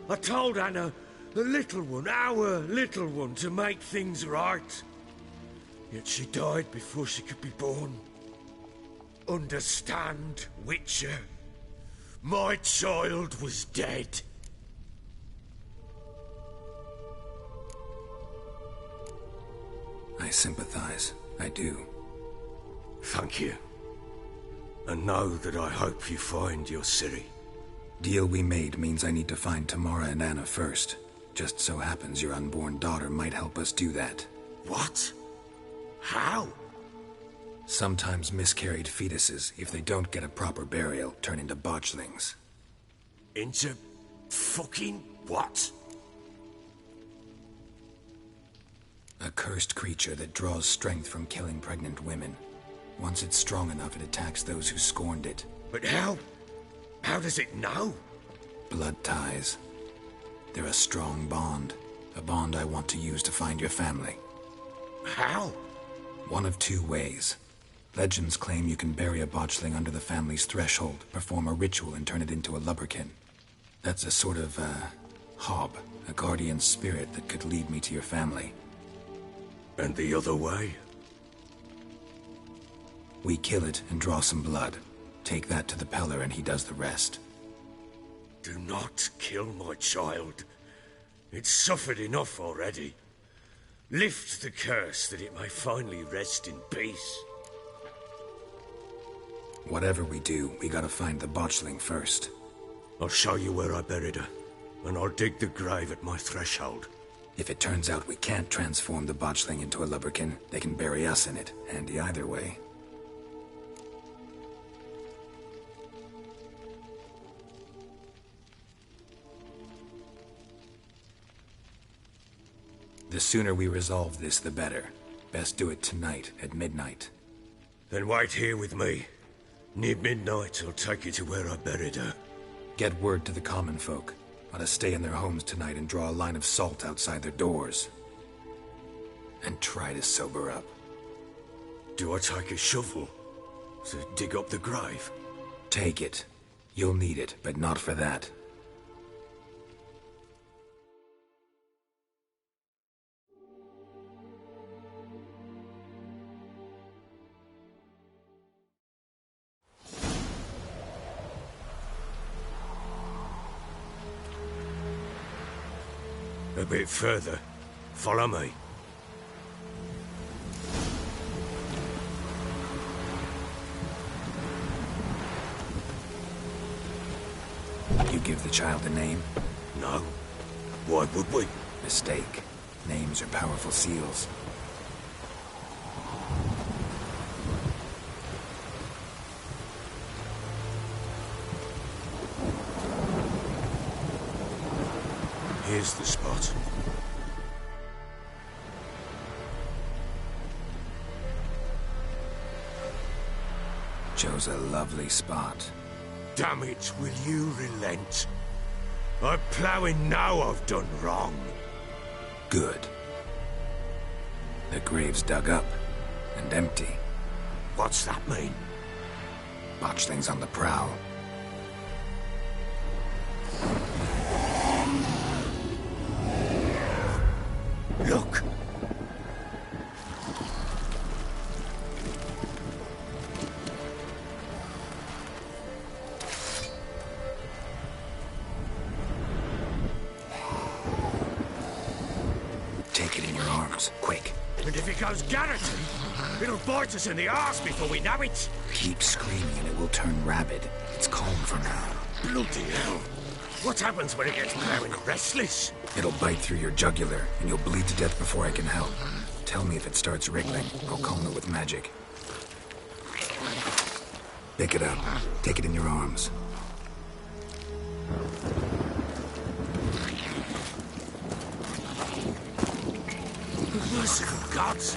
I told Anna, the little one, our little one, to make things right. Yet she died before she could be born. Understand, Witcher? My child was dead. I sympathize. I do. Thank you. And know that I hope you find your Ciri. Deal we made means I need to find Tamara and Anna first. Just so happens your unborn daughter might help us do that. What? How? Sometimes miscarried fetuses, if they don't get a proper burial, turn into botchlings. Into fucking what? A cursed creature that draws strength from killing pregnant women. Once it's strong enough, it attacks those who scorned it. But how? How does it know? Blood ties. They're a strong bond. A bond I want to use to find your family. How? One of two ways. Legends claim you can bury a botchling under the family's threshold, perform a ritual, and turn it into a lubberkin. That's a sort of, hob, a guardian spirit that could lead me to your family. And the other way? We kill it and draw some blood. Take that to the Peller and he does the rest. Do not kill my child. It's suffered enough already. Lift the curse that it may finally rest in peace. Whatever we do, we gotta find the botchling first. I'll show you where I buried her, and I'll dig the grave at my threshold. If it turns out we can't transform the botchling into a lubberkin, they can bury us in it. Handy either way. The sooner we resolve this, the better. Best do it tonight, at midnight. Then wait here with me. Near midnight, I'll take you to where I buried her. Get word to the common folk. Ought to stay in their homes tonight and draw a line of salt outside their doors. And try to sober up. Do I take a shovel to dig up the grave? Take it. You'll need it, but not for that. A bit further. Follow me. You give the child a name? No. Why would we? Mistake. Names are powerful seals. Here's the spot. Chose a lovely spot. Damn it, will you relent? I'm ploughing now I've done wrong. Good. The grave's dug up and empty. What's that mean? Botchlings on the prowl. Look! Take it in your arms, quick. And if it goes guaranteed, it'll bite us in the arse before we know it. Keep screaming and it will turn rabid. It's calm for now. Bloody hell. What happens when it gets ploughing restless? It'll bite through your jugular, and you'll bleed to death before I can help. Tell me if it starts wriggling. I'll calm it with magic. Pick it up. Take it in your arms. Merciful gods!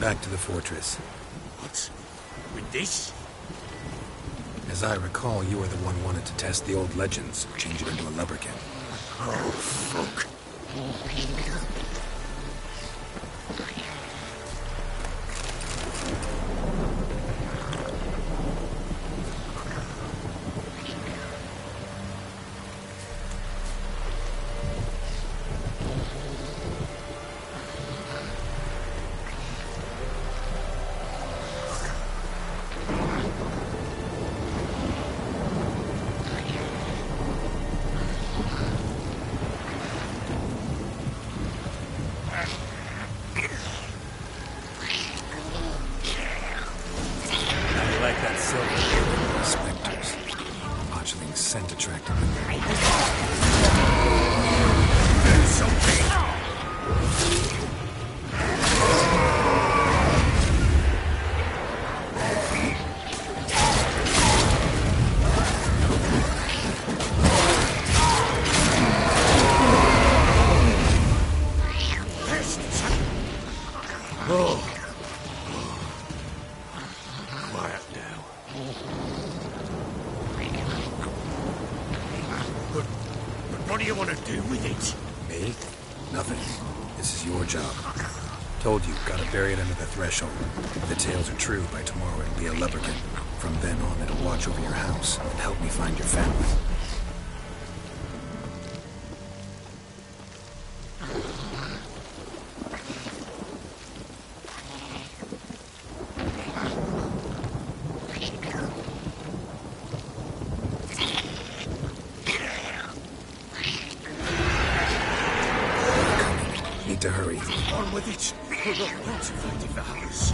Back to the fortress. What? With this? As I recall, you were the one wanted to test the old legends, change it into a lubberkin. Oh, fuck. Spectres. Botchling's scent attracted them. Oh. Quiet now. But what do you want to do with it? Me? Nothing. This is your job. Told you, gotta bury it under the threshold. If the tales are true, by tomorrow it'll be a lubberkin. From then on, it'll watch over your house and help me find your family. Need to hurry. On with it. We're not motivated for others.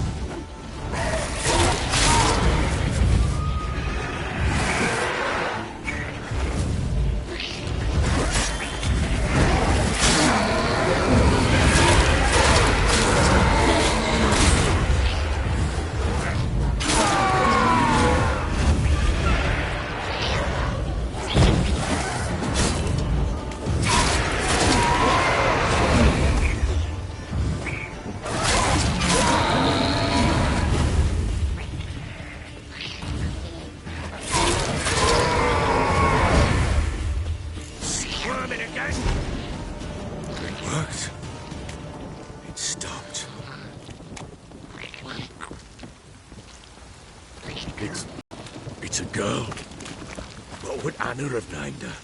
Worked. It stopped. It's a girl. What would Anna have named her?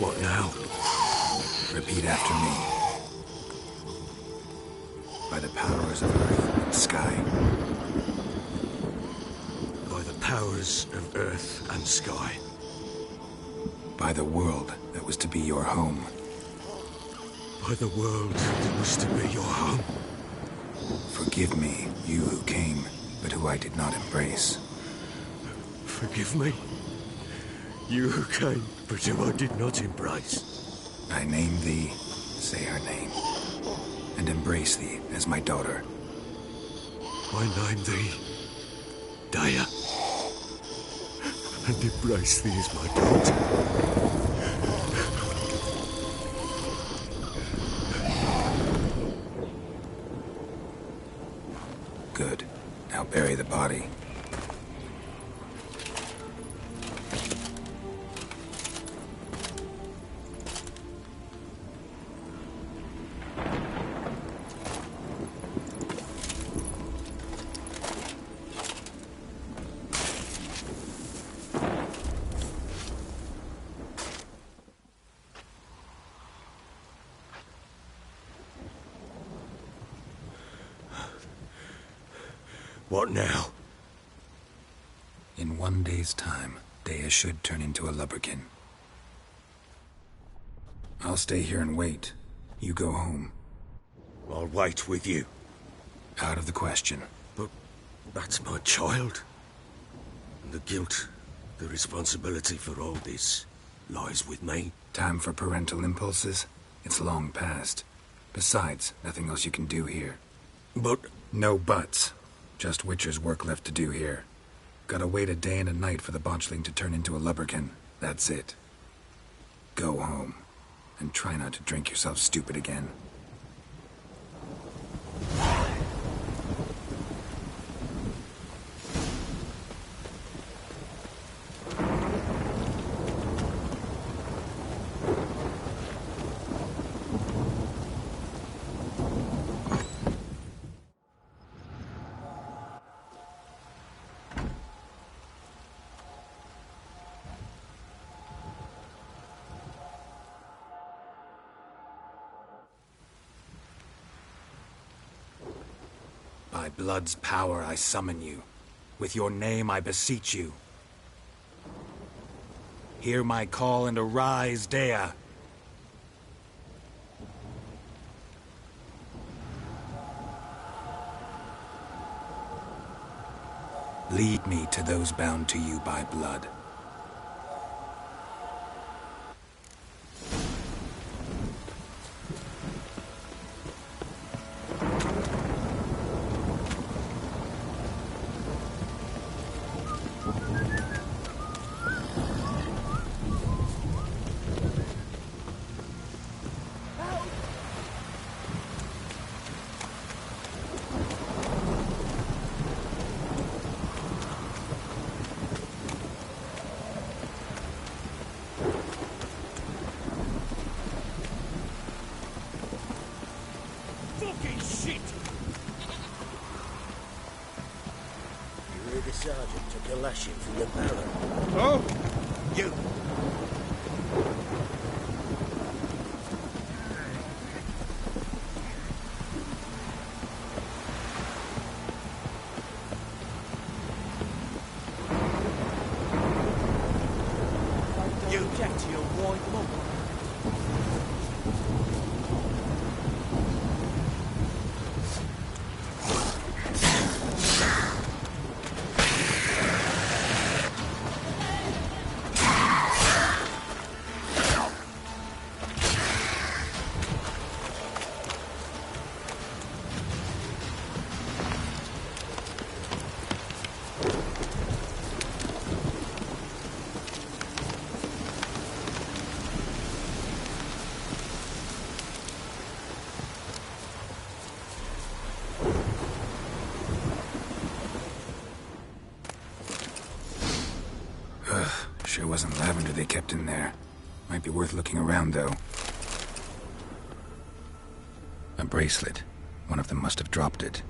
What now? Repeat after me. By the powers of earth and sky. By the powers of earth and sky. By the world that was to be your home. By the world that was to be your home. Forgive me, you who came, but who I did not embrace. Forgive me, you who came, but who I did not embrace. I name thee, say her name, and embrace thee as my daughter. I name thee, Daya, and embrace thee as my daughter. Good. Now bury the body. What now? In 1 day's time, Dea should turn into a lubberkin. I'll stay here and wait. You go home. I'll wait with you. Out of the question. But that's my child. And the guilt, the responsibility for all this lies with me. Time for parental impulses? It's long past. Besides, nothing else you can do here. But... No buts. Just Witcher's work left to do here. Gotta wait a day and a night for the botchling to turn into a lubberkin. That's it. Go home. And try not to drink yourself stupid again. By blood's power I summon you. With your name I beseech you. Hear my call and arise, Dea. Lead me to those bound to you by blood. Fucking shit! You heard the sergeant took a lashing from the barrel. Oh? You! You get to your white mum. Sure wasn't lavender they kept in there. Might be worth looking around, though. A bracelet. One of them must have dropped it.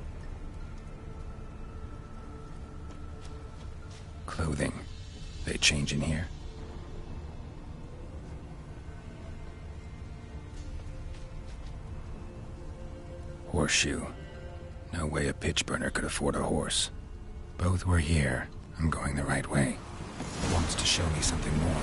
Clothing. They change in here? Horseshoe. No way a pitch burner could afford a horse. Both were here. I'm going the right way. Wants to show me something more.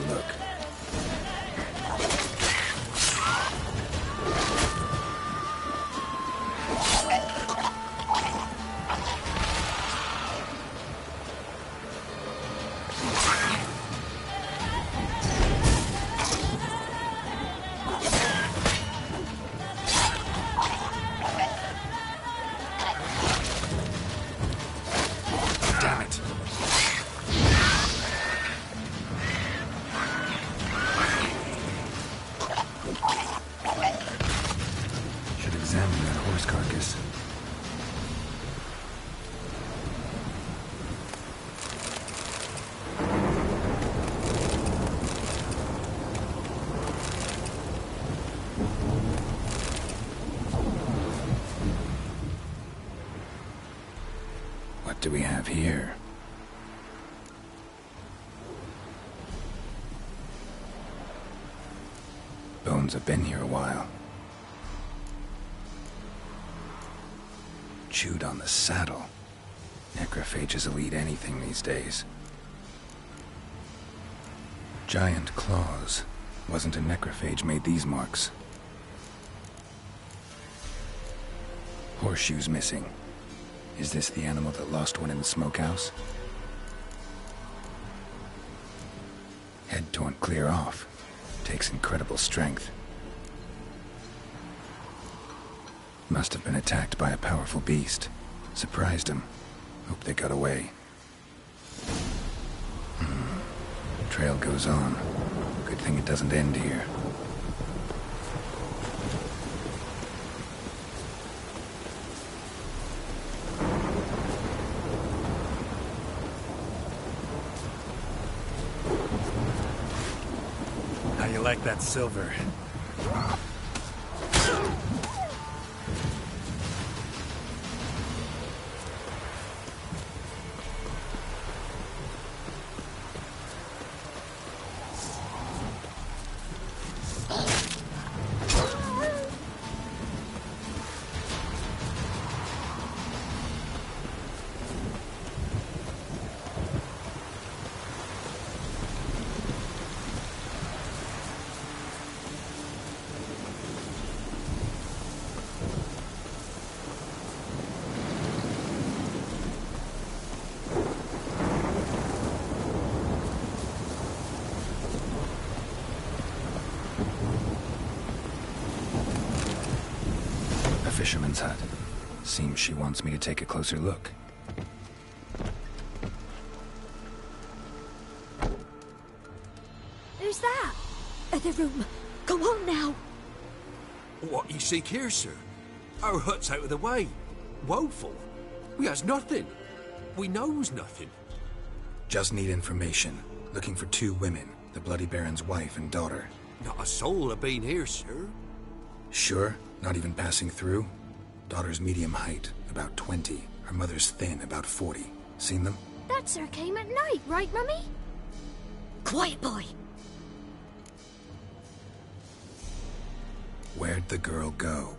Look. Damn it. Should examine that horse carcass. What do we have here? Bones have been here a while. Chewed on the saddle. Necrophages will eat anything these days. Giant claws. Wasn't a necrophage made these marks. Horseshoes missing. Is this the animal that lost one in the smokehouse? Head torn clear off. Takes incredible strength. Must have been attacked by a powerful beast. Surprised him. Hope they got away. Trail goes on. Good thing it doesn't end here. How you like that silver? Fisherman's hut. Seems she wants me to take a closer look. Who's that? The room. Go on now. What you seek here, sir? Our hut's out of the way. Woeful. We has nothing. We knows nothing. Just need information. Looking for 2 women. The Bloody Baron's wife and daughter. Not a soul have been here, sir. Sure? Not even passing through? Daughter's medium height, about 20. Her mother's thin, about 40. Seen them? That sir came at night, right, Mummy? Quiet, boy. Where'd the girl go?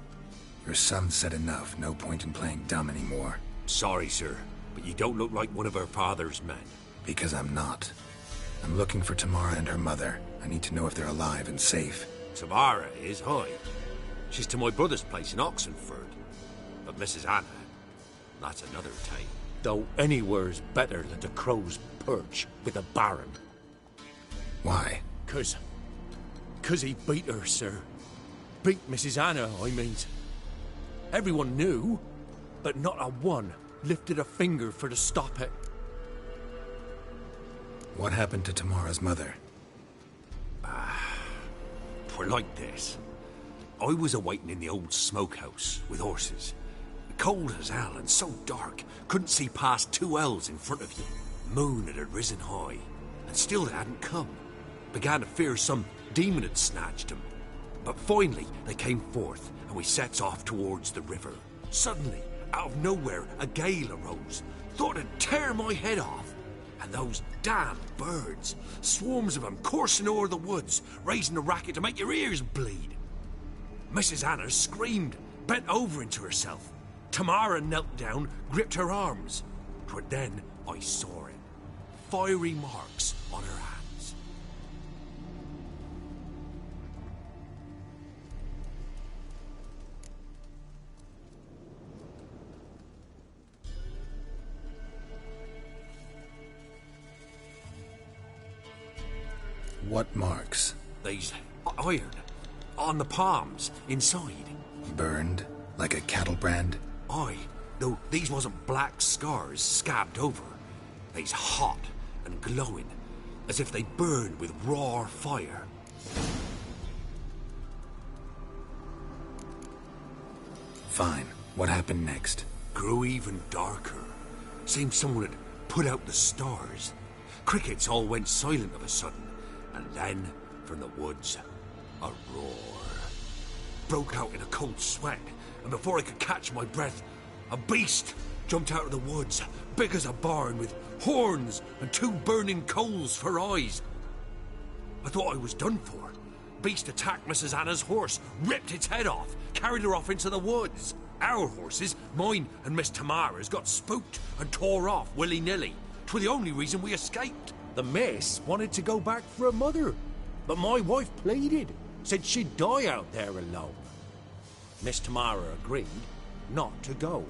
Your son said enough. No point in playing dumb anymore. Sorry, sir, but you don't look like one of her father's men. Because I'm not. I'm looking for Tamara and her mother. I need to know if they're alive and safe. Tamara is, hi. She's to my brother's place in Oxenford. But Mrs. Anna, that's another tale. Though anywhere's better than the Crow's Perch with a baron. Why? 'Cause he beat her, sir. Beat Mrs. Anna, I mean. Everyone knew, but not a one lifted a finger for to stop it. What happened to Tamara's mother? Twere like this. I was awaiting in the old smokehouse with horses. Cold as hell and so dark, couldn't see past 2 ells in front of you. Moon had risen high, and still they hadn't come. Began to fear some demon had snatched them. But finally they came forth, and we sets off towards the river. Suddenly, out of nowhere, a gale arose. Thought it'd tear my head off. And those damn birds, swarms of them coursing o'er the woods, raising a racket to make your ears bleed. Mrs. Anna screamed, bent over into herself. Tamara knelt down, gripped her arms. 'Twere then I saw it. Fiery marks on her hands. What marks? These iron on the palms inside. Burned? Like a cattle brand? Aye, though these wasn't black scars scabbed over. They's hot and glowing, as if they burned with raw fire. Fine. What happened next? Grew even darker. Seemed someone had put out the stars. Crickets all went silent of a sudden, and then, from the woods, a roar. Broke out in a cold sweat, and before I could catch my breath, a beast jumped out of the woods, big as a barn, with horns and 2 burning coals for eyes. I thought I was done for. Beast attacked Mrs. Anna's horse, ripped its head off, carried her off into the woods. Our horses, mine and Miss Tamara's, got spooked and tore off willy-nilly. 'Twere the only reason we escaped. The miss wanted to go back for her mother, but my wife pleaded, said she'd die out there alone. Miss Tamara agreed not to go.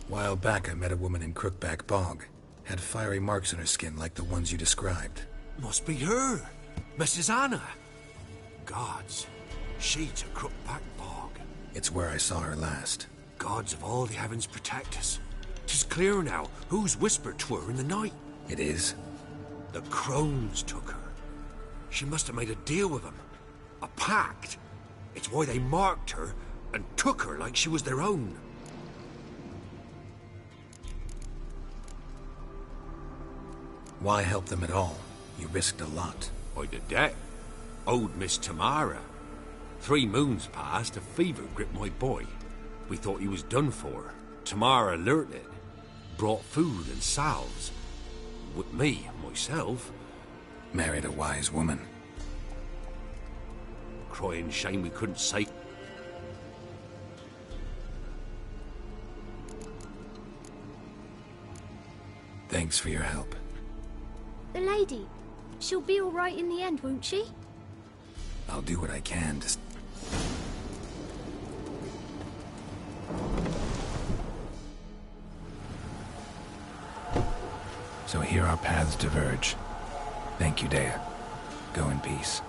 While back, I met a woman in Crookback Bog. Had fiery marks on her skin like the ones you described. Must be her, Mrs. Anna. Gods, she's a Crookback Bog. It's where I saw her last. Gods of all the heavens protect us. 'Tis clear now whose whisper 'twere in the night. It is? The crones took her. She must have made a deal with them. A pact. It's why they marked her and took her like she was their own. Why help them at all? You risked a lot. I did that. Owed Miss Tamara. 3 moons passed, a fever gripped my boy. We thought he was done for. Tamara alerted. Brought food and salves. With me, myself. Married a wise woman. Crying shame we couldn't say. Thanks for your help. The lady, she'll be all right in the end, won't she? I'll do what I can to... So here our paths diverge. Thank you, Dea. Go in peace.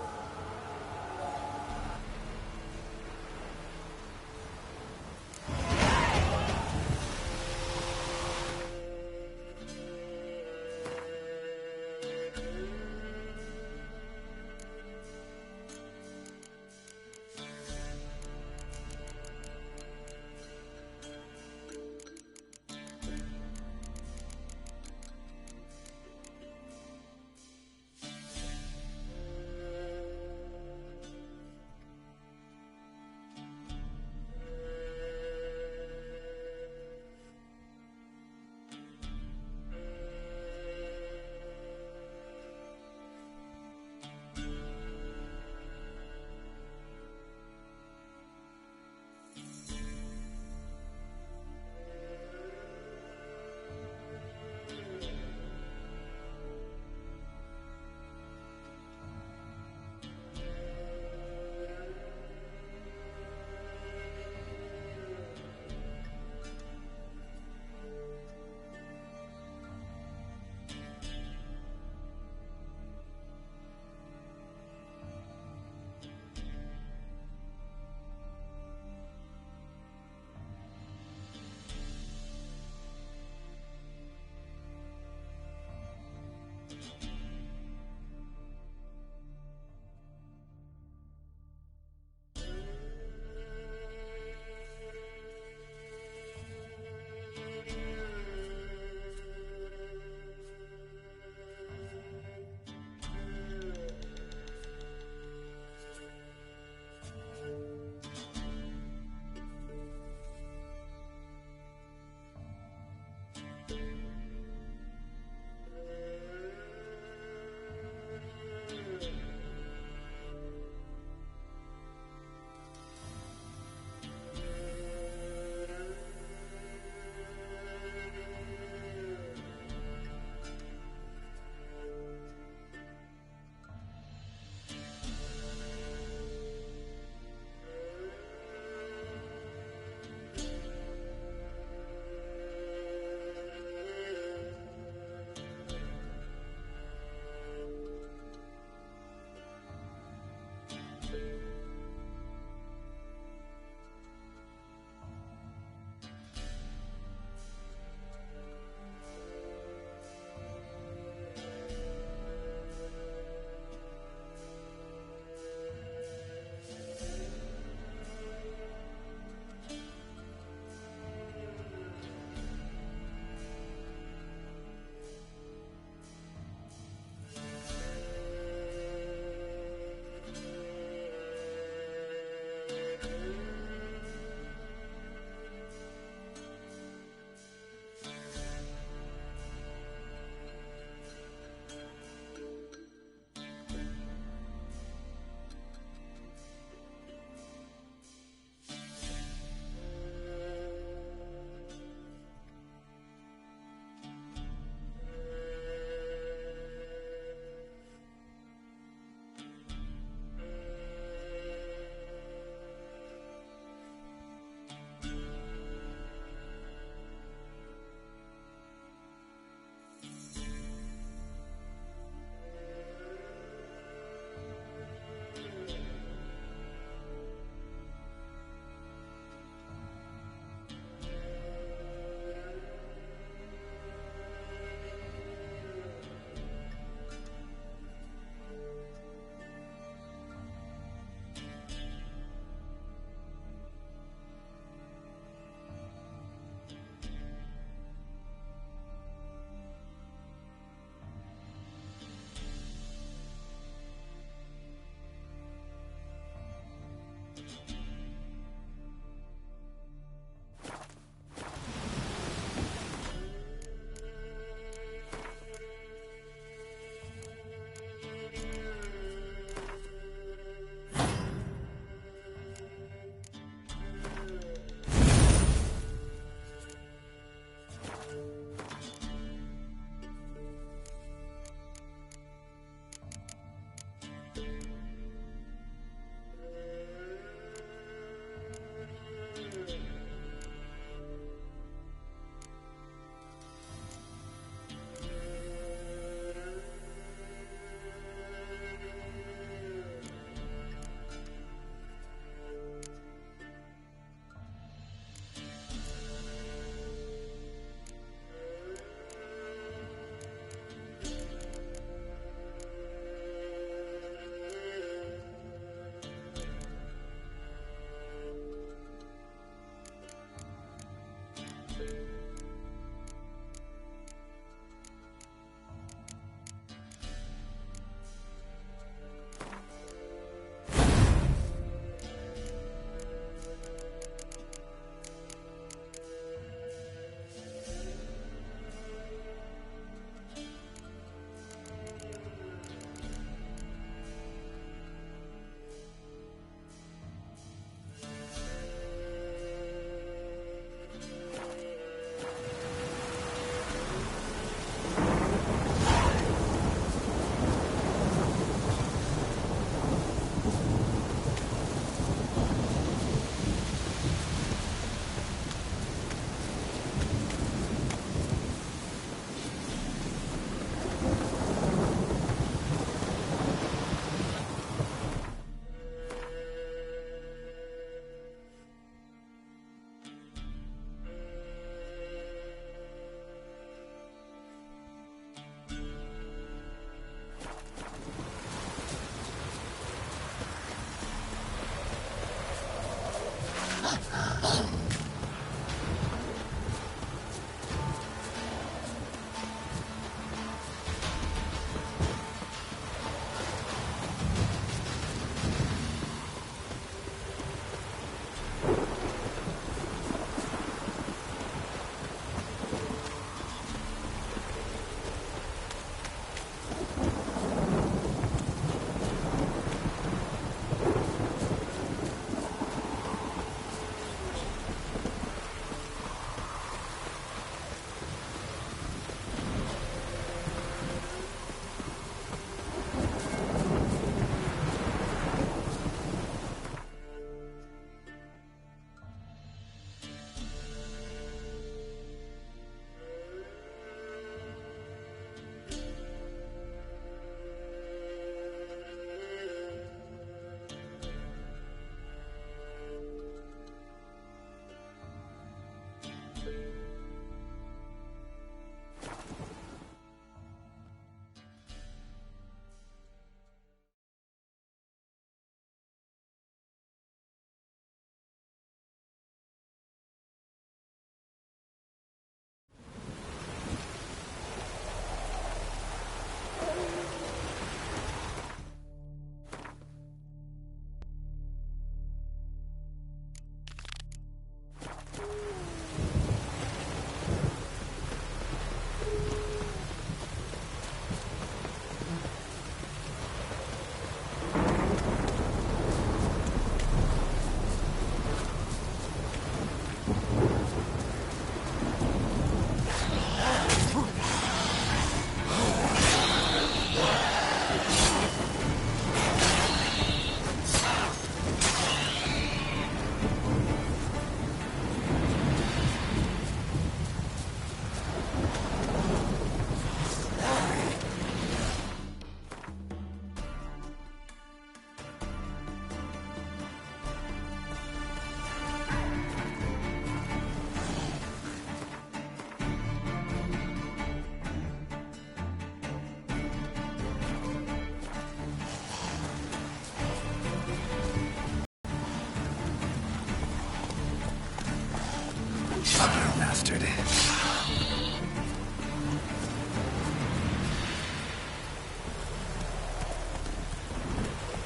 Bastard.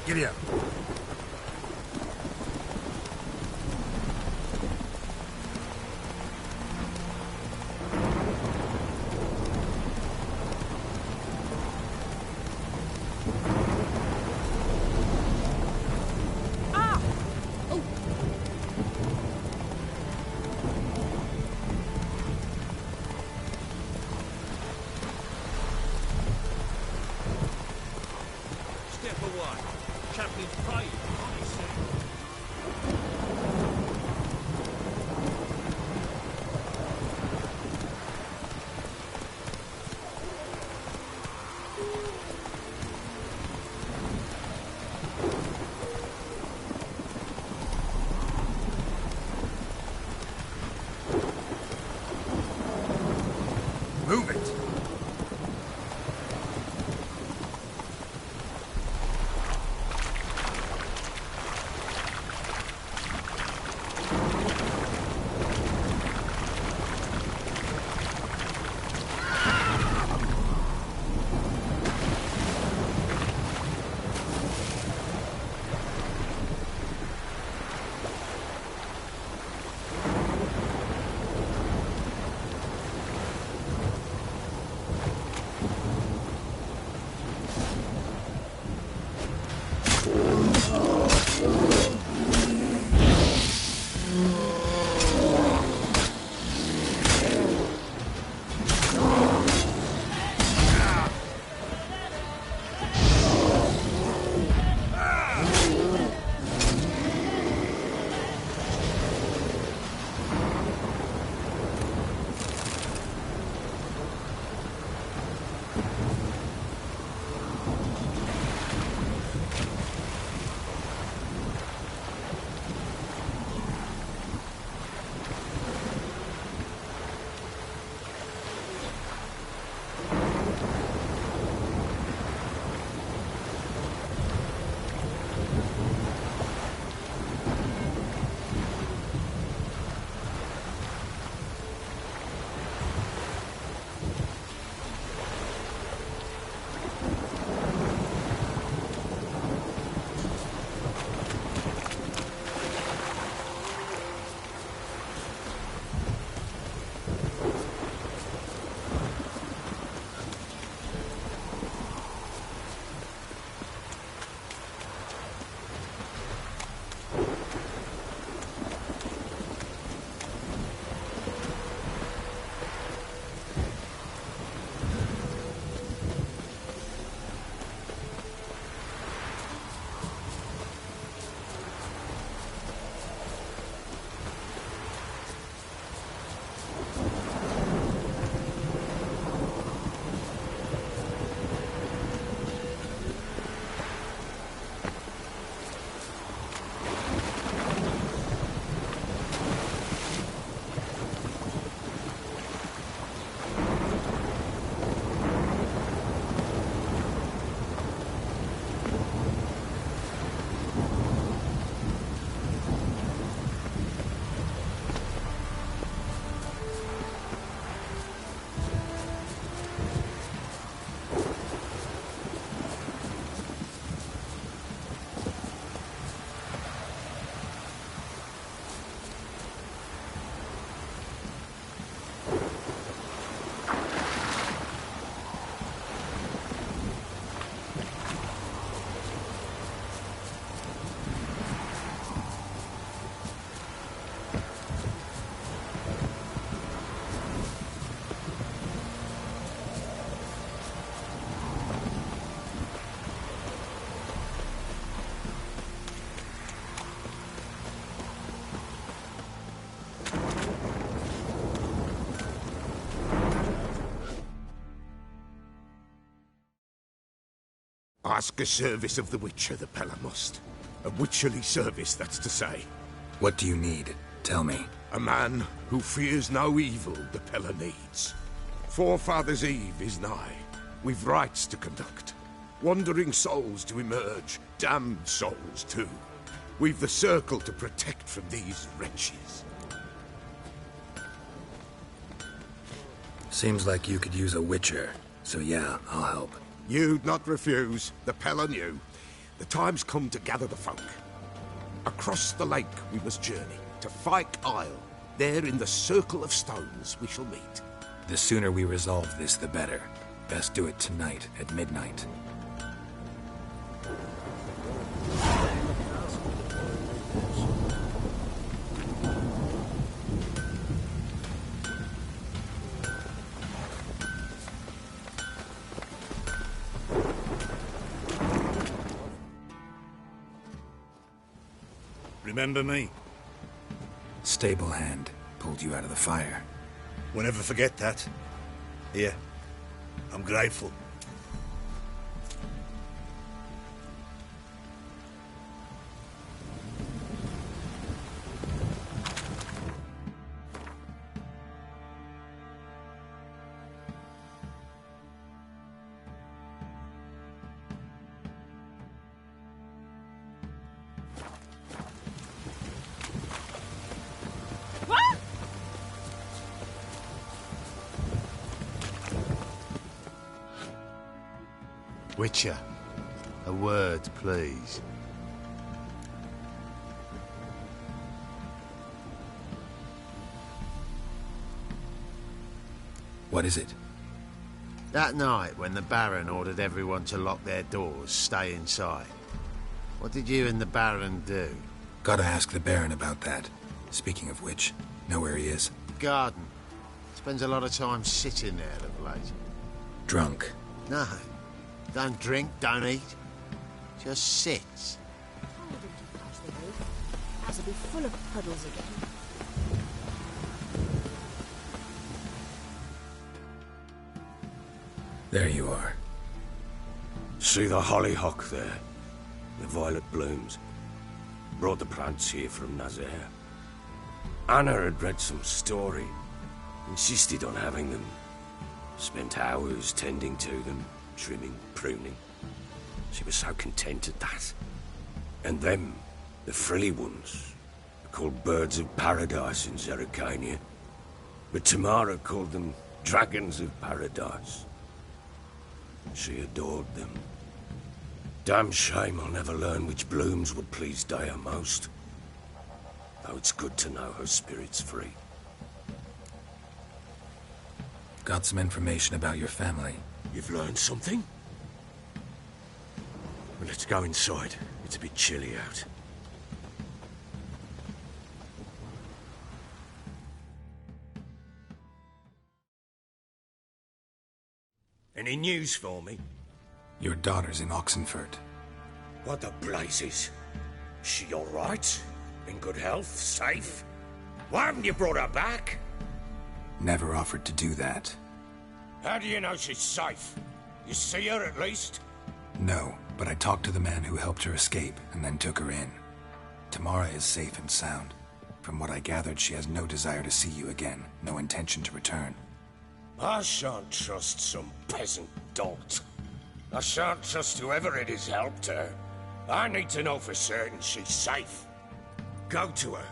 Giddy up. Step away. Chaplain's praying. Move it. Ask a service of the Witcher, the Pella must. A witcherly service, that's to say. What do you need? Tell me. A man who fears no evil the Pella needs. Forefathers' Eve is nigh. We've rites to conduct. Wandering souls to emerge, damned souls too. We've the circle to protect from these wretches. Seems like you could use a witcher, so yeah, I'll help. You'd not refuse. The Pell on you. The time's come to gather the folk. Across the lake we must journey, to Fyke Isle. There in the circle of stones we shall meet. The sooner we resolve this, the better. Best do it tonight, at midnight. Remember me? Stable hand pulled you out of the fire. We'll never forget that. Here, I'm grateful. Witcher, a word, please. What is it? That night when the Baron ordered everyone to lock their doors, stay inside. What did you and the Baron do? Gotta ask the Baron about that. Speaking of which, know where he is? Garden. Spends a lot of time sitting there of late. Drunk. No. Don't drink, don't eat. Just sits. As it'll be full of puddles again. There you are. See the hollyhock there? The violet blooms. Brought the plants here from Nazaire. Anna had read some story. Insisted on having them. Spent hours tending to them. Trimming, pruning. She was so content at that. And them, the frilly ones, are called birds of paradise in Zerrikania. But Tamara called them dragons of paradise. She adored them. Damn shame I'll never learn which blooms would please Daya most. Though it's good to know her spirit's free. Got some information about your family. You've learned something? Well, let's go inside. It's a bit chilly out. Any news for me? Your daughter's in Oxenford. What the blazes? She all right? In good health? Safe? Why haven't you brought her back? Never offered to do that. How do you know she's safe? You see her at least? No, but I talked to the man who helped her escape and then took her in. Tamara is safe and sound. From what I gathered, she has no desire to see you again, no intention to return. I shan't trust some peasant dolt. I shan't trust whoever it is helped her. I need to know for certain she's safe. Go to her.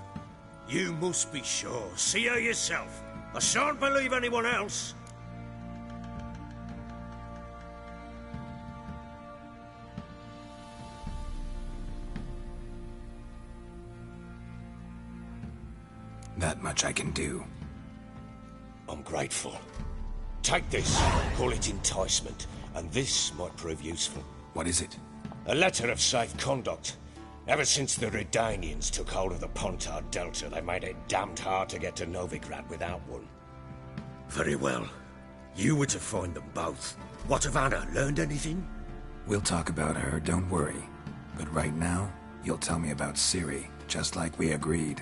You must be sure. See her yourself. I shan't believe anyone else. That much I can do. I'm grateful. Take this, call it enticement, and this might prove useful. What is it? A letter of safe conduct. Ever since the Redanians took hold of the Pontard Delta, they made it damned hard to get to Novigrad without one. Very well. You were to find them both. What of Anna? Learned anything? We'll talk about her, don't worry. But right now, you'll tell me about Ciri, just like we agreed.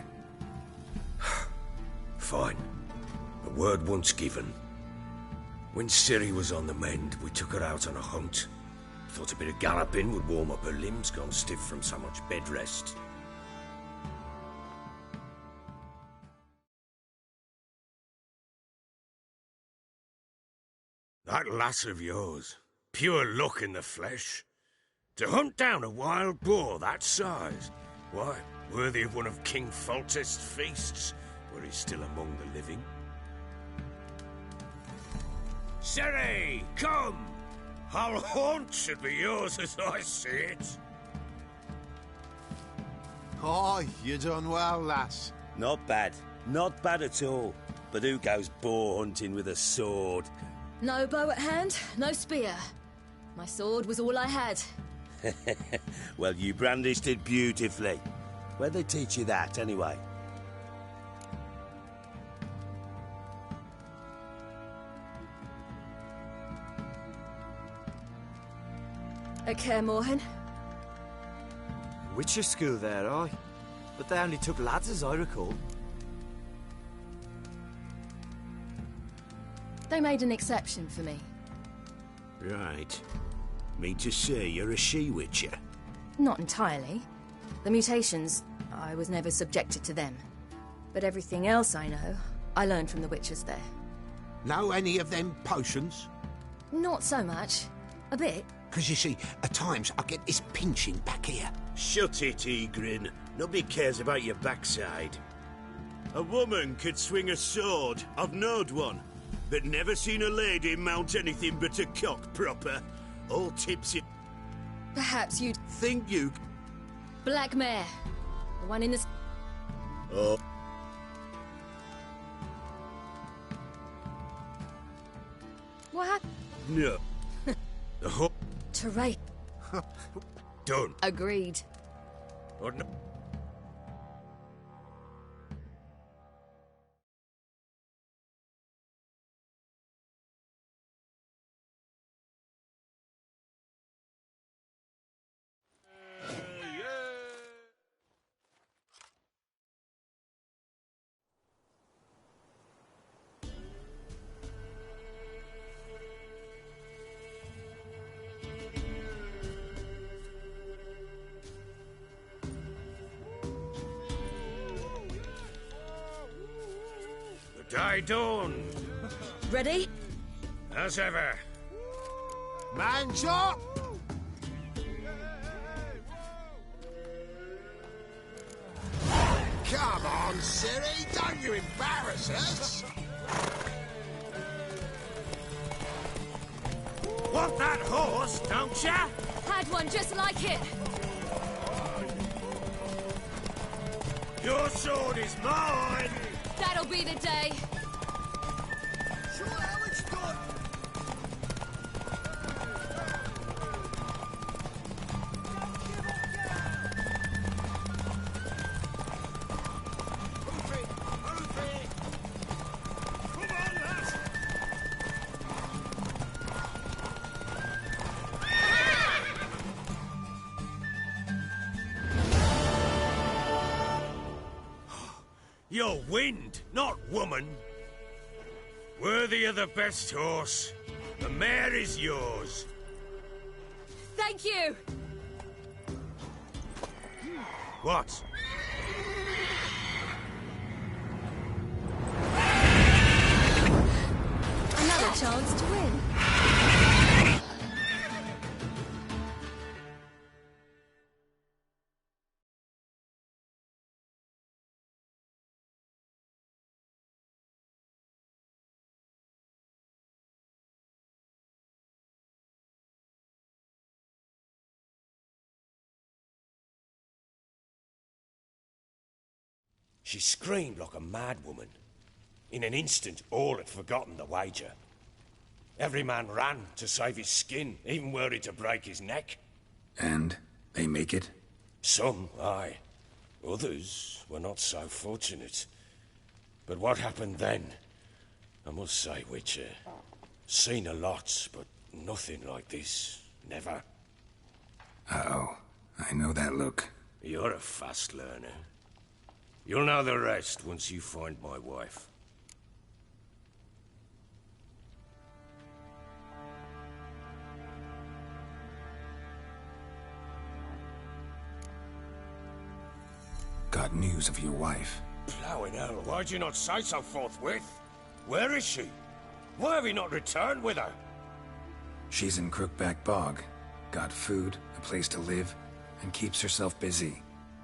Fine. The word once given. When Ciri was on the mend, we took her out on a hunt. Thought a bit of galloping would warm up her limbs, gone stiff from so much bed rest. That lass of yours, pure luck in the flesh. To hunt down a wild boar that size, why, worthy of one of King Foltest's feasts, where he's still among the living. Siri, come! Our haunt should be yours as I see it. Aye, you done well, lass. Not bad. Not bad at all. But who goes boar hunting with a sword? No bow at hand, no spear. My sword was all I had. Well, you brandished it beautifully. Where'd they teach you that, anyway? At Kaer Morhen. Witcher school there, aye. But they only took lads, as I recall. They made an exception for me. Right. Mean to say you're a she-witcher? Not entirely. The mutations, I was never subjected to them. But everything else I know, I learned from the witchers there. Know any of them potions? Not so much. A bit. 'Cause you see, at times I get this pinching back here. Shut it, Egrin. Nobody cares about your backside. A woman could swing a sword. I've knowed one. But never seen a lady mount anything but a cock proper. All tipsy. Perhaps you'd... Think you... Black Mare. The one in the... Oh. What happened? No. Oh. Teray. Done. Agreed. Oh, no. Day dawned. Ready? As ever. Man's up! Come on, Siri, don't you embarrass us! Want that horse, don't ya? Had one just like it. Your sword is mine! That'll be the day. Sure how it's done. You're wind, not woman. Worthy of the best horse. The mare is yours. Thank you. What? Another chance to win. She screamed like a mad woman. In an instant, all had forgotten the wager. Every man ran to save his skin, even worried to break his neck. And they make it? Some, aye. Others were not so fortunate. But what happened then? I must say, Witcher, seen a lot, but nothing like this. Never. Uh-oh. I know that look. You're a fast learner. You'll know the rest once you find my wife. Got news of your wife. Plowing hell, why'd you not say so forthwith? Where is she? Why have you not returned with her? She's in Crookback Bog. Got food, a place to live, and keeps herself busy.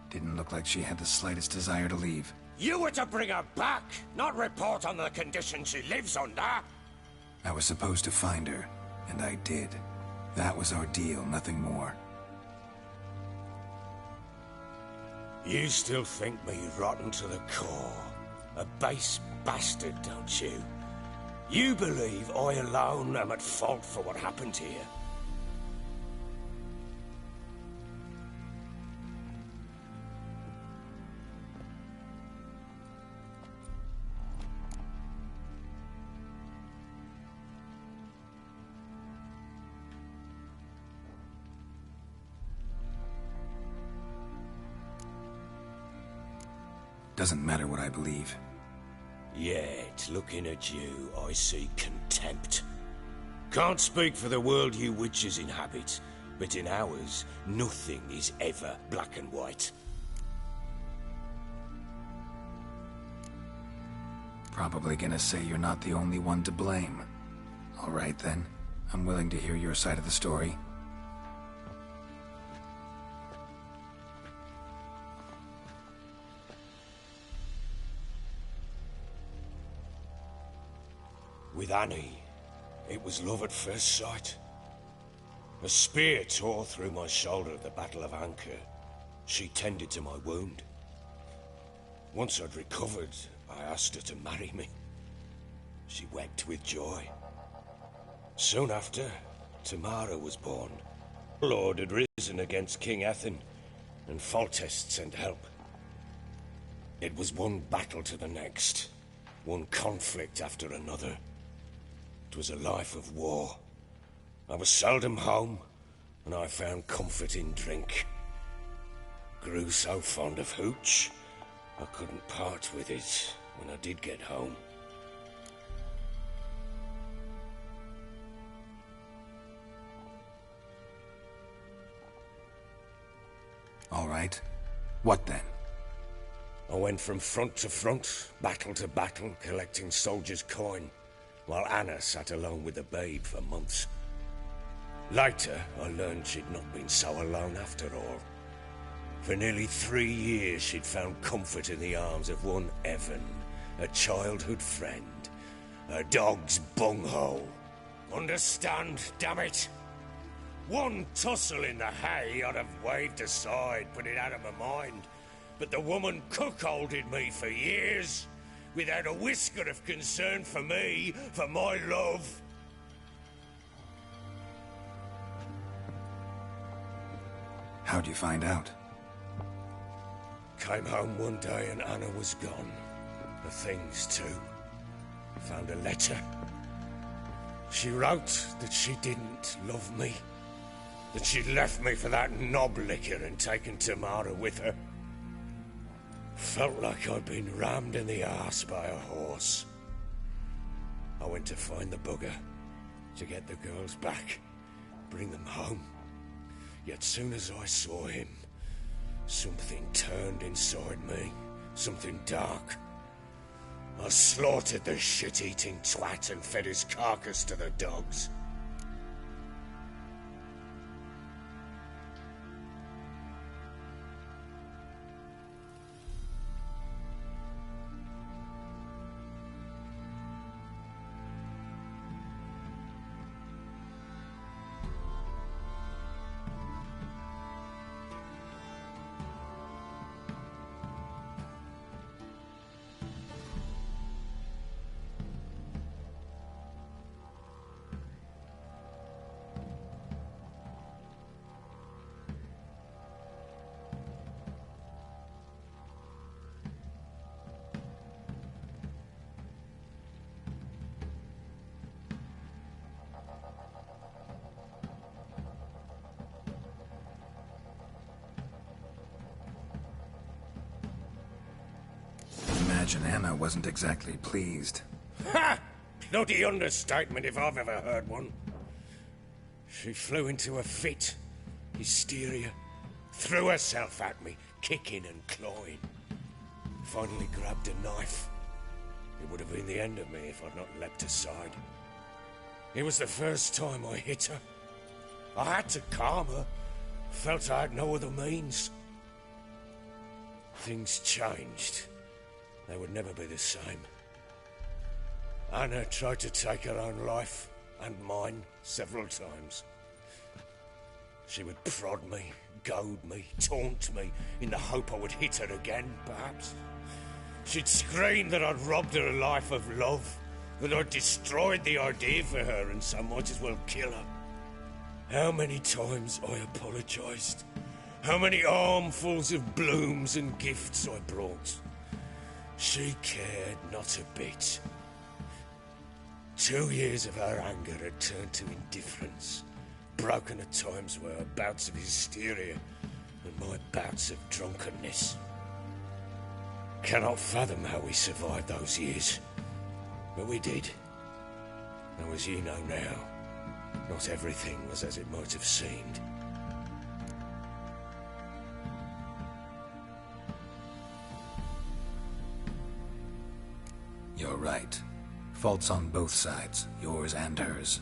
Didn't look like she had the slightest desire to leave. You were to bring her back, not report on the conditions she lives under. I was supposed to find her, and I did. That was our deal, nothing more. You still think me rotten to the core. A base bastard, don't you? You believe I alone am at fault for what happened here? Doesn't matter what I believe. Yet, looking at you, I see contempt. Can't speak for the world you witches inhabit, but in ours, nothing is ever black and white. Probably gonna say you're not the only one to blame. All right then, I'm willing to hear your side of the story. With Annie, it was love at first sight. A spear tore through my shoulder at the Battle of Anchor. She tended to my wound. Once I'd recovered, I asked her to marry me. She wept with joy. Soon after, Tamara was born. The Lord had risen against King Ethan, and Foltest sent help. It was one battle to the next, one conflict after another. It was a life of war. I was seldom home, and I found comfort in drink. Grew so fond of hooch, I couldn't part with it when I did get home. All right. What then? I went from front to front, battle to battle, collecting soldiers' coin, while Anna sat alone with the babe for months. Later, I learned she'd not been so alone after all. For nearly 3 years, she'd found comfort in the arms of one Evan, a childhood friend, a dog's bunghole. Understand, damn it? One tussle in the hay I'd have waved aside, put it out of my mind. But the woman cuckolded me for years, without a whisker of concern for me, for my love. How'd you find out? Came home one day and Anna was gone. The things too. Found a letter. She wrote that she didn't love me. That she'd left me for that knob licker and taken Tamara with her. Felt like I'd been rammed in the arse by a horse. I went to find the bugger, to get the girls back, bring them home. Yet soon as I saw him, something turned inside me, something dark. I slaughtered the shit-eating twat and fed his carcass to the dogs. Imagine Anna wasn't exactly pleased. Ha! Bloody understatement if I've ever heard one. She flew into a fit. Hysteria. Threw herself at me, kicking and clawing. Finally grabbed a knife. It would have been the end of me if I'd not leapt aside. It was the first time I hit her. I had to calm her. Felt I had no other means. Things changed. They would never be the same. Anna tried to take her own life, and mine, several times. She would prod me, goad me, taunt me, in the hope I would hit her again, perhaps. She'd scream that I'd robbed her life of love, that I'd destroyed the idea for her, and so might as well kill her. How many times I apologised. How many armfuls of blooms and gifts I brought. She cared not a bit. 2 years of her anger had turned to indifference, broken at times by her bouts of hysteria and my bouts of drunkenness. Cannot fathom how we survived those years, but we did. Though as you know now, not everything was as it might have seemed. You're right. Faults on both sides, yours and hers.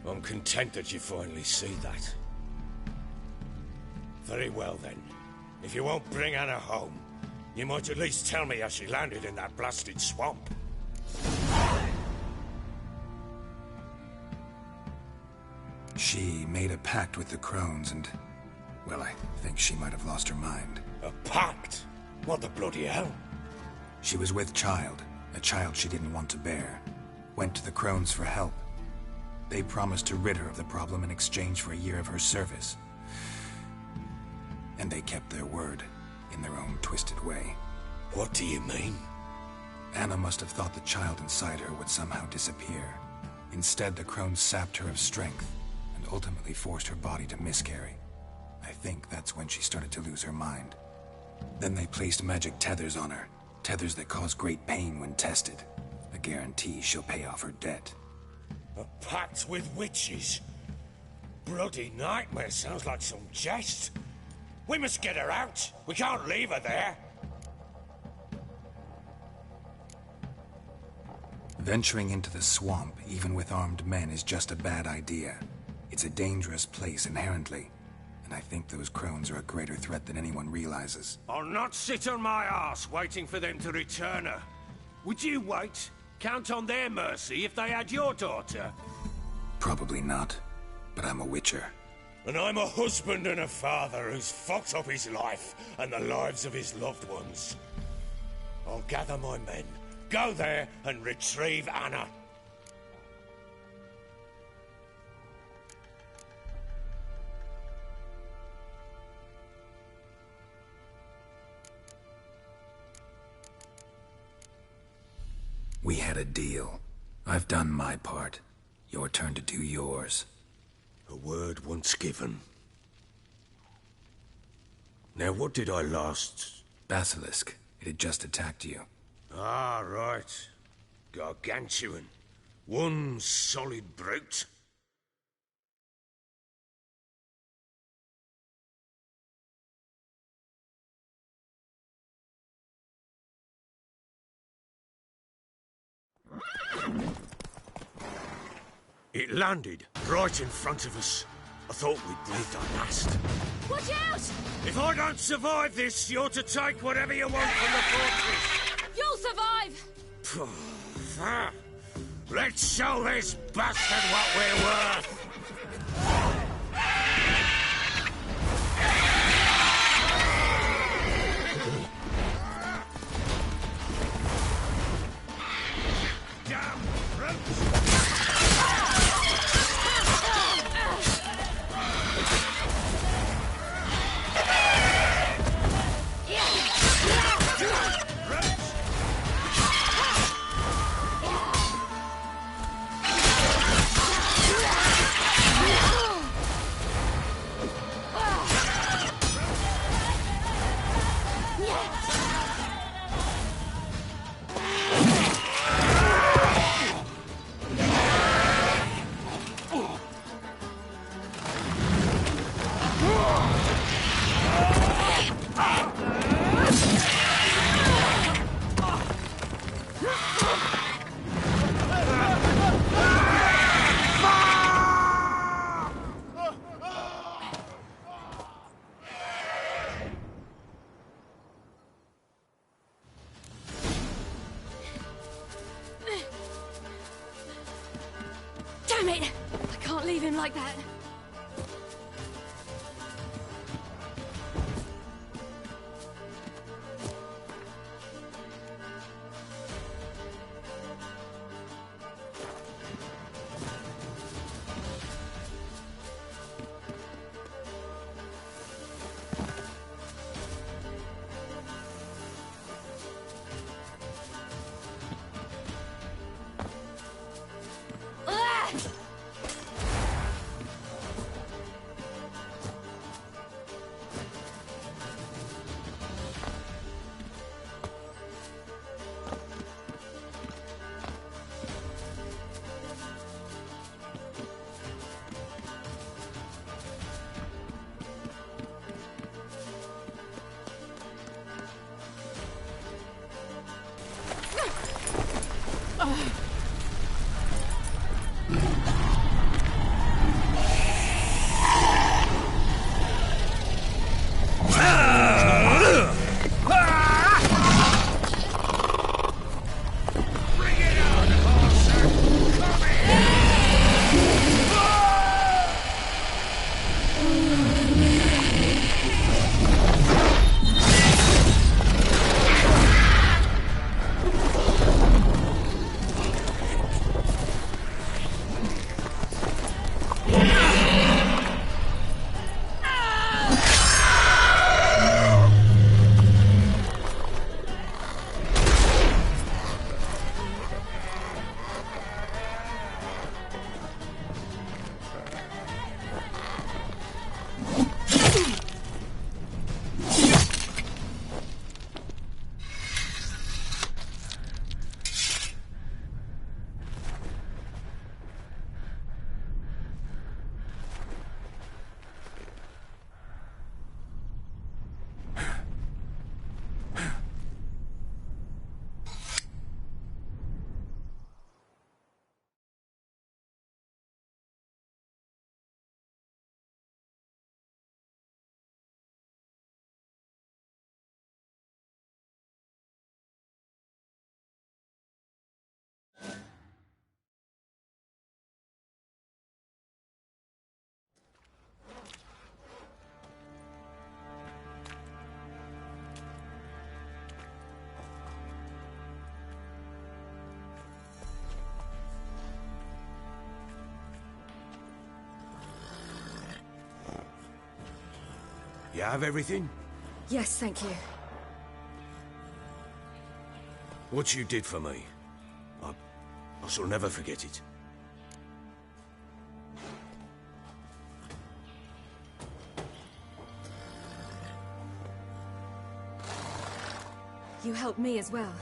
I'm content that you finally see that. Very well then. If you won't bring Anna home, you might at least tell me how she landed in that blasted swamp. She made a pact with the crones and... well, I think she might have lost her mind. A pact? What the bloody hell? She was with child, a child she didn't want to bear. Went to the crones for help. They promised to rid her of the problem in exchange for a year of her service. And they kept their word, in their own twisted way. What do you mean? Anna must have thought the child inside her would somehow disappear. Instead, the crones sapped her of strength, and ultimately forced her body to miscarry. I think that's when she started to lose her mind. Then they placed magic tethers on her, tethers that cause great pain when tested. A guarantee she'll pay off her debt. A pact with witches? Bloody nightmare, sounds like some jest. We must get her out. We can't leave her there. Venturing into the swamp, even with armed men, is just a bad idea. It's a dangerous place inherently, and I think those crones are a greater threat than anyone realizes. I'll not sit on my arse waiting for them to return her. Would you wait? Count on their mercy if they had your daughter? Probably not, but I'm a witcher. And I'm a husband and a father who's fucked up his life and the lives of his loved ones. I'll gather my men, go there and retrieve Anna. We had a deal. I've done my part. Your turn to do yours. A word once given. Now, what did I last... Basilisk. It had just attacked you. Ah, right. Gargantuan. One solid brute. It landed right in front of us. I thought we'd breathed our last. Watch out! If I don't survive this, you're to take whatever you want from the fortress. You'll survive! Let's show this bastard what we're worth! Damn brutes! Damn it! I can't leave him like that. You have everything? Yes, thank you. What you did for me, I shall never forget it. You helped me as well.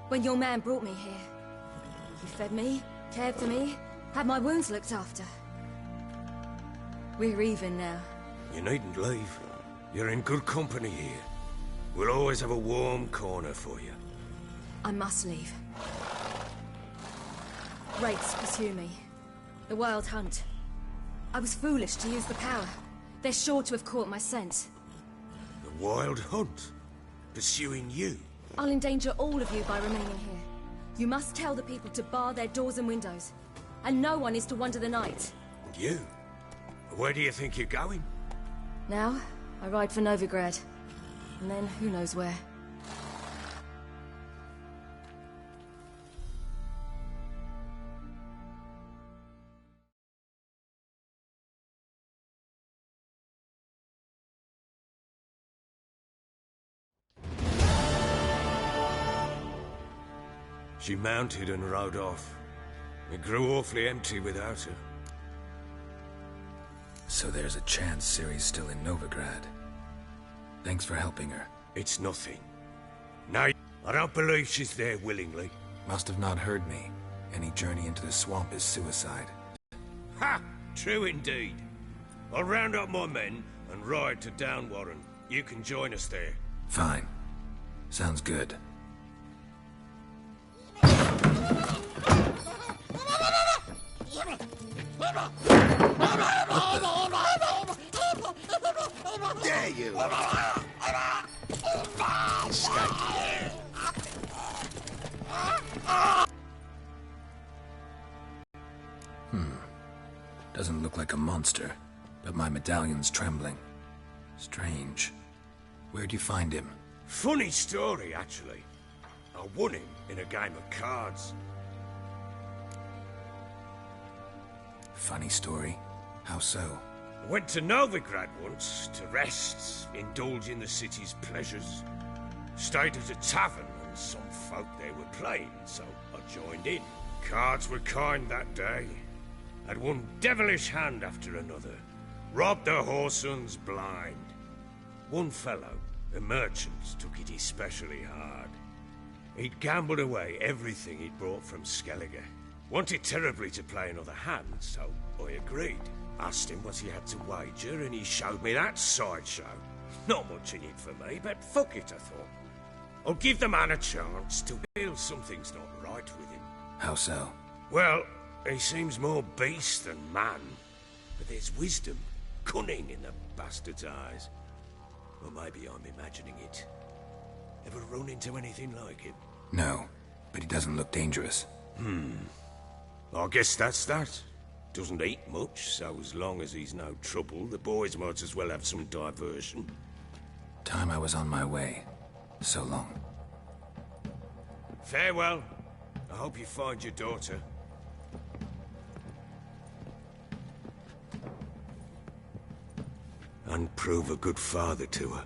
When your man brought me here. You fed me, cared for me, had my wounds looked after. We're even now. You needn't leave. You're in good company here. We'll always have a warm corner for you. I must leave. Wraiths pursue me. The Wild Hunt. I was foolish to use the power. They're sure to have caught my scent. The Wild Hunt? Pursuing you? I'll endanger all of you by remaining here. You must tell the people to bar their doors and windows. And no one is to wander the night. You? Where do you think you're going? Now, I ride for Novigrad. And then, who knows where. She mounted and rode off. It grew awfully empty without her. So there's a chance Ciri's still in Novigrad. Thanks for helping her. It's nothing. No, I don't believe she's there willingly. Must have not heard me. Any journey into the swamp is suicide. Ha! True indeed. I'll round up my men and ride to Downwarren. You can join us there. Fine. Sounds good. Dare you! Doesn't look like a monster, but my medallion's trembling. Strange. Where'd you find him? Funny story, actually. I won him in a game of cards. Funny story? How so? I went to Novigrad once to rest, indulge in the city's pleasures. Stayed at a tavern and some folk there were playing, so I joined in. Cards were kind that day. Had one devilish hand after another. Robbed the whoresons blind. One fellow, a merchant, took it especially hard. He'd gambled away everything he'd brought from Skellige. Wanted terribly to play another hand, so I agreed. Asked him what he had to wager, and he showed me that sideshow. Not much in it for me, but fuck it, I thought. I'll give the man a chance to feel something's not right with him. How so? Well, he seems more beast than man. But there's wisdom, cunning in the bastard's eyes. Or maybe I'm imagining it. Ever run into anything like him? No, but he doesn't look dangerous. I guess that's that. Doesn't eat much, so as long as he's no trouble, the boys might as well have some diversion. Time I was on my way. So long. Farewell. I hope you find your daughter. And prove a good father to her.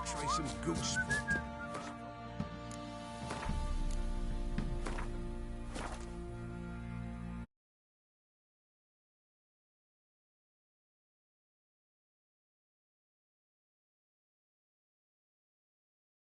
Try some goose sport.